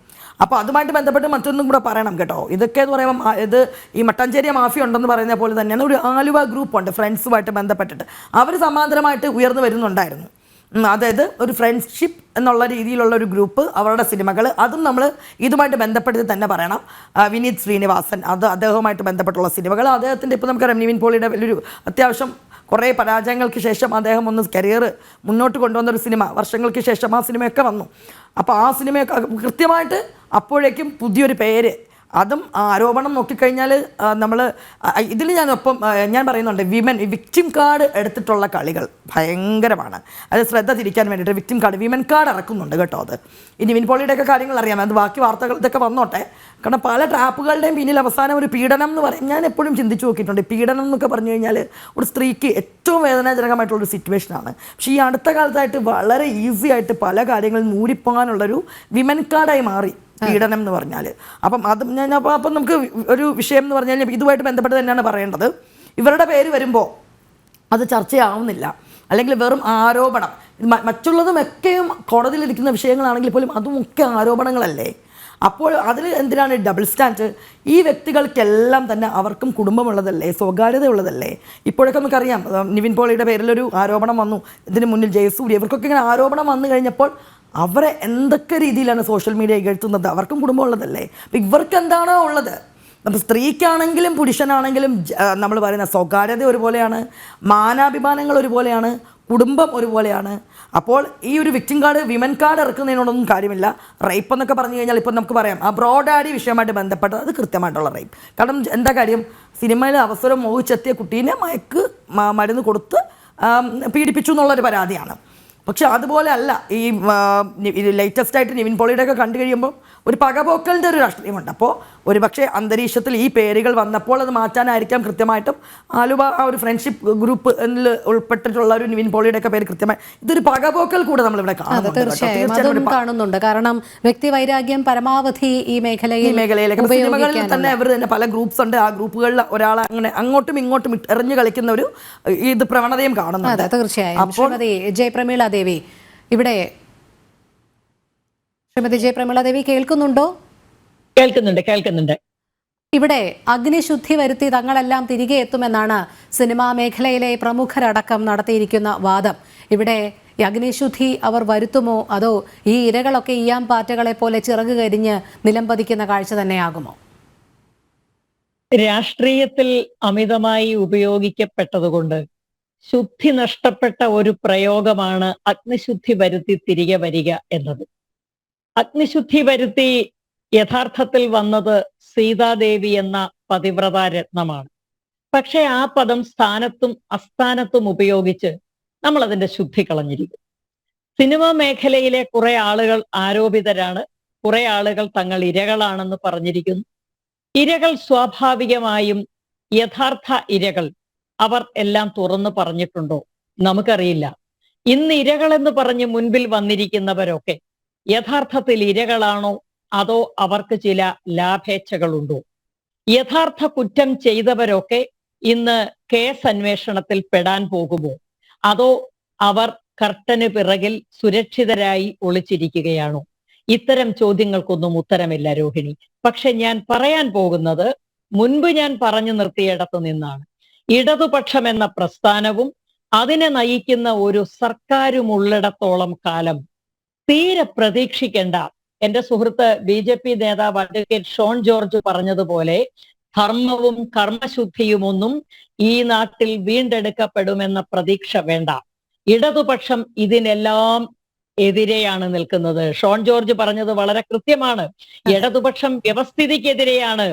അപ്പോൾ അതുമായിട്ട് ബന്ധപ്പെട്ട് മറ്റൊന്നും കൂടെ പറയണം കേട്ടോ. ഇതൊക്കെ എന്ന് പറയുമ്പോൾ ഇത് ഈ മട്ടാഞ്ചേരി മാഫിയ ഉണ്ടെന്ന് പറയുന്ന പോലെ തന്നെയാണ് ഒരു ആലുവ ഗ്രൂപ്പുണ്ട് ഫ്രണ്ട്സുമായിട്ട് ബന്ധപ്പെട്ടിട്ട്. അവർ സമാന്തരമായിട്ട് ഉയർന്നു വരുന്നുണ്ടായിരുന്നു. അതായത് ഒരു ഫ്രണ്ട്ഷിപ്പ് എന്നുള്ള രീതിയിലുള്ള ഒരു ഗ്രൂപ്പ്, അവരുടെ സിനിമകൾ, അതും നമ്മൾ ഇതുമായിട്ട് ബന്ധപ്പെടുത്തി തന്നെ പറയണം. വിനീത് ശ്രീനിവാസൻ, അദ്ദേഹവുമായിട്ട് ബന്ധപ്പെട്ടുള്ള സിനിമകൾ, അദ്ദേഹത്തിൻ്റെ ഇപ്പോൾ നമുക്കറിയാം നിവിൻ പോളിയുടെ വലിയൊരു അത്യാവശ്യം കുറേ പരാജയങ്ങൾക്ക് ശേഷം അദ്ദേഹം ഒന്ന് കരിയർ മുന്നോട്ട് കൊണ്ടുവന്നൊരു സിനിമ, വർഷങ്ങൾക്ക് ശേഷം ആ സിനിമയൊക്കെ വന്നു. അപ്പോൾ ആ സിനിമയൊക്കെ കൃത്യമായിട്ട് അപ്പോഴേക്കും പുതിയൊരു പേര്, അതും ആരോപണം നോക്കിക്കഴിഞ്ഞാൽ നമ്മൾ ഇതിൽ ഞാൻ പറയുന്നുണ്ട്, വിക്ടിം കാർഡ് എടുത്തിട്ടുള്ള കളികൾ ഭയങ്കരമാണ്. അത് ശ്രദ്ധ തിരിക്കാൻ വേണ്ടിയിട്ട് വിക്ടിം കാർഡ്, വിമൻ കാർഡ് ഇറക്കുന്നുണ്ട് കേട്ടോ. അത് ഈ നിവിൻ പോളിയുടെയൊക്കെ കാര്യങ്ങൾ അറിയാം, അത് ബാക്കി വാർത്തകൾ ഇതൊക്കെ വന്നോട്ടെ. കാരണം പല ട്രാപ്പുകളുടെയും പിന്നിൽ അവസാനം ഒരു പീഡനം എന്ന് പറയും. ഞാൻ എപ്പോഴും ചിന്തിച്ചു നോക്കിയിട്ടുണ്ട്, പീഡനം എന്നൊക്കെ പറഞ്ഞു കഴിഞ്ഞാൽ ഒരു സ്ത്രീക്ക് ഏറ്റവും വേദനാജനകമായിട്ടുള്ളൊരു സിറ്റുവേഷനാണ്. പക്ഷേ ഈ അടുത്ത കാലത്തായിട്ട് വളരെ ഈസി ആയിട്ട് പല കാര്യങ്ങളും നൂരിപ്പോകാനുള്ളൊരു വിമൻ കാർഡായി മാറി പീഡനം എന്ന് പറഞ്ഞാൽ. അപ്പം നമുക്ക് ഒരു വിഷയം എന്ന് പറഞ്ഞാൽ ഇതുമായിട്ട് ബന്ധപ്പെട്ട് തന്നെയാണ് പറയേണ്ടത്. ഇവരുടെ പേര് വരുമ്പോൾ അത് ചർച്ചയാവുന്നില്ല, അല്ലെങ്കിൽ വെറും ആരോപണം. മറ്റുള്ളതുമൊക്കെയും കോടതിയിലിരിക്കുന്ന വിഷയങ്ങളാണെങ്കിൽ പോലും അതുമൊക്കെ ആരോപണങ്ങളല്ലേ. അപ്പോൾ അതിൽ എന്തിനാണ് ഡബിൾ സ്റ്റാൻഡ്? ഈ വ്യക്തികൾക്കെല്ലാം തന്നെ അവർക്കും കുടുംബമുള്ളതല്ലേ, സ്വകാര്യതയുള്ളതല്ലേ. ഇപ്പോഴൊക്കെ നമുക്കറിയാം, നിവിൻ പോളിയുടെ പേരിലൊരു ആരോപണം വന്നു, ഇതിന് മുന്നിൽ ജയസൂര്യ, ഇവർക്കൊക്കെ ഇങ്ങനെ ആരോപണം വന്നു കഴിഞ്ഞപ്പോൾ അവരെ എന്തൊക്കെ രീതിയിലാണ് സോഷ്യൽ മീഡിയ ഇകഴ്ത്തുന്നത്. അവർക്കും കുടുംബമുള്ളതല്ലേ. അപ്പം ഇവർക്ക് എന്താണോ ഉള്ളത്, അപ്പോൾ സ്ത്രീക്കാണെങ്കിലും പുരുഷനാണെങ്കിലും നമ്മൾ പറയുന്ന സ്വകാര്യത ഒരുപോലെയാണ്, മാനാഭിമാനങ്ങൾ ഒരുപോലെയാണ്, കുടുംബം ഒരുപോലെയാണ്. അപ്പോൾ ഈ ഒരു വിക്ടിം കാർഡ്, വിമൻ കാർഡ് ഇറക്കുന്നതിനോടൊന്നും കാര്യമില്ല. റേപ്പ് എന്നൊക്കെ പറഞ്ഞു കഴിഞ്ഞാൽ ഇപ്പോൾ നമുക്ക് പറയാം, ആ ബ്രോഡാഡി വിഷയമായിട്ട് ബന്ധപ്പെട്ട് അത് കൃത്യമായിട്ടുള്ള റേപ്പ്. കാരണം എന്താ കാര്യം, സിനിമയിൽ അവസരം മോഹിച്ചെത്തിയ കുട്ടീനെ മരുന്ന് കൊടുത്ത് പീഡിപ്പിച്ചു എന്നുള്ളൊരു പരാതിയാണ്. പക്ഷെ അതുപോലെ അല്ല ഈ ലേറ്റസ്റ്റ് ആയിട്ട് നിവിൻ പോളിയുടെയൊക്കെ കണ്ടു കഴിയുമ്പോൾ ഒരു പകപോക്കലിൻ്റെ ഒരു രാഷ്ട്രീയമുണ്ട്. അപ്പോൾ ഒരു പക്ഷേ അന്തരീക്ഷത്തിൽ ഈ പേരുകൾ വന്നപ്പോൾ അത് മാറ്റാനായിരിക്കാം കൃത്യമായിട്ടും ആലുവ ആ ഒരു ഫ്രണ്ട്ഷിപ്പ് ഗ്രൂപ്പ് എന്നിൽ ഉൾപ്പെട്ടിട്ടുള്ള ഒരു നിവിൻ പോളിയുടെയൊക്കെ പേര് കൃത്യമായി ഇതൊരു പകപോക്കൽ കൂടെ നമ്മളിവിടെ കാണുന്നുണ്ട്. കാരണം വ്യക്തി വൈരാഗ്യം പരമാവധി ഈ മേഖലയിലേക്ക് സിനിമകളിൽ തന്നെ അവർ തന്നെ പല ഗ്രൂപ്പ്സ് ഉണ്ട്. ആ ഗ്രൂപ്പുകളിൽ ഒരാളെ അങ്ങനെ അങ്ങോട്ടും ഇങ്ങോട്ടും എറിഞ്ഞു കളിക്കുന്ന ഒരു ഇത് പ്രവണതയും കാണുന്നുണ്ട്. തീർച്ചയായും. ശ്രീമതി ജയപ്രമീള ദേവി, ഇവിടെ ശ്രീമതി ജയപ്രമീള ദേവി കേൾക്കുന്നുണ്ടോ? കേൾക്കുന്നുണ്ട്. ഇവിടെ അഗ്നിശുദ്ധി വരുത്തി തങ്ങളെല്ലാം തിരികെ എത്തുമെന്നാണ് സിനിമാ മേഖലയിലെ പ്രമുഖരടക്കം നടത്തിയിരിക്കുന്ന വാദം. ഇവിടെ അഗ്നിശുദ്ധി അവർ വരുത്തുമോ, അതോ ഈ ഇരകളൊക്കെ ഈയാംപാറ്റകളെ പോലെ ചിറക് കരിഞ്ഞ് നിലംപതിക്കുന്ന കാഴ്ച തന്നെയാകുമോ? രാഷ്ട്രീയത്തിൽ അമിതമായി ഉപയോഗിക്കപ്പെട്ടതുകൊണ്ട് ശുദ്ധി നഷ്ടപ്പെട്ട ഒരു പ്രയോഗമാണ് അഗ്നിശുദ്ധി വരുത്തി തിരികെ വരിക എന്നത്. അഗ്നിശുദ്ധി വരുത്തി യഥാർത്ഥത്തിൽ വന്നത് സീതാദേവി എന്ന പതിവ്രത രത്നമാണ്. പക്ഷെ ആ പദം സ്ഥാനത്തും അസ്ഥാനത്തും ഉപയോഗിച്ച് നമ്മൾ അതിന്റെ ശുദ്ധി കളഞ്ഞിരിക്കും. സിനിമാ മേഖലയിലെ കുറെ ആളുകൾ ആരോപിതരാണ്, കുറെ ആളുകൾ തങ്ങൾ ഇരകളാണെന്ന് പറഞ്ഞിരിക്കുന്നു. ഇരകൾ സ്വാഭാവികമായും യഥാർത്ഥ ഇരകൾ അവർ എല്ലാം തുറന്നു പറഞ്ഞിട്ടുണ്ടോ? നമുക്കറിയില്ല. ഇന്ന് ഇരകളെന്ന് പറഞ്ഞ് മുൻപിൽ വന്നിരിക്കുന്നവരൊക്കെ യഥാർത്ഥത്തിൽ ഇരകളാണോ, അതോ അവർക്ക് ചില ലാഭേച്ഛകളുണ്ടോ? യഥാർത്ഥ കുറ്റം ചെയ്തവരൊക്കെ ഇന്ന് കേസ് അന്വേഷണത്തിൽ പെടാൻ പോകുമോ, അതോ അവർ കർട്ടന് പിറകിൽ സുരക്ഷിതരായി ഒളിച്ചിരിക്കുകയാണോ? ഇത്തരം ചോദ്യങ്ങൾക്കൊന്നും ഉത്തരമില്ല രോഹിണി. പക്ഷെ ഞാൻ പറയാൻ പോകുന്നത് മുൻപ് ഞാൻ പറഞ്ഞു നിർത്തിയിടത്തു നിന്നാണ്. ഇടതുപക്ഷം എന്ന പ്രസ്ഥാനവും അതിനെ നയിക്കുന്ന ഒരു സർക്കാരും ഉള്ളിടത്തോളം കാലം തീരെ പ്രതീക്ഷിക്കേണ്ട, എന്റെ സുഹൃത്ത് BJP നേതാവ് അഡ്വക്കേറ്റ് ഷോൺ ജോർജ് പറഞ്ഞതുപോലെ ധർമ്മവും കർമ്മശുദ്ധിയും ഒന്നും ഈ നാട്ടിൽ വീണ്ടെടുക്കപ്പെടുമെന്ന പ്രതീക്ഷ വേണ്ട. ഇടതുപക്ഷം ഇതിനെല്ലാം എതിരെയാണ് നിൽക്കുന്നത്. ഷോൺ ജോർജ് പറഞ്ഞത് വളരെ കൃത്യമാണ്. ഇടതുപക്ഷം വ്യവസ്ഥിതിക്കെതിരെയാണ്,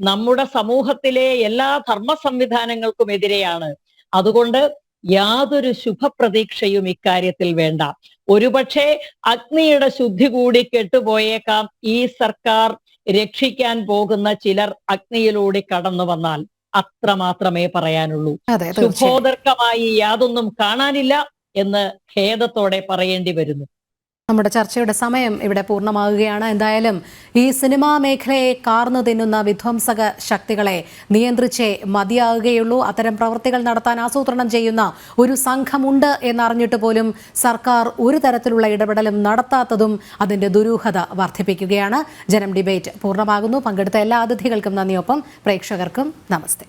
നമ്മുടെ സമൂഹത്തിലെ എല്ലാ ധർമ്മ സംവിധാനങ്ങൾക്കും എതിരെയാണ്. അതുകൊണ്ട് യാതൊരു ശുഭപ്രതീക്ഷയും ഇക്കാര്യത്തിൽ വേണ്ട. ഒരുപക്ഷെ അഗ്നിയുടെ ശുദ്ധി കൂടി കെട്ടുപോയേക്കാം ഈ സർക്കാർ രക്ഷിക്കാൻ പോകുന്ന ചിലർ അഗ്നിയിലൂടെ കടന്നു വന്നാൽ. അത്ര മാത്രമേ പറയാനുള്ളൂ. ശുഭോദർക്കമായി യാതൊന്നും കാണാനില്ല എന്ന് ഖേദത്തോടെ പറയേണ്ടി വരുന്നു. നമ്മുടെ ചർച്ചയുടെ സമയം ഇവിടെ പൂർണ്ണമാകുകയാണ്. എന്തായാലും ഈ സിനിമാ മേഖലയെ കാർന്നു തിന്നുന്ന വിധ്വംസക ശക്തികളെ നിയന്ത്രിച്ചേ മതിയാകുകയുള്ളൂ. അത്തരം പ്രവൃത്തികൾ നടത്താൻ ആസൂത്രണം ചെയ്യുന്ന ഒരു സംഘമുണ്ട് എന്നറിഞ്ഞിട്ട് പോലും സർക്കാർ ഒരു തരത്തിലുള്ള ഇടപെടലും നടത്താത്തതും അതിന്റെ ദുരൂഹത വർദ്ധിപ്പിക്കുകയാണ്. ജനം ഡിബേറ്റ് പൂർണ്ണമാകുന്നു. പങ്കെടുത്ത എല്ലാ അതിഥികൾക്കും നന്ദിയൊപ്പം പ്രേക്ഷകർക്കും നമസ്തേ.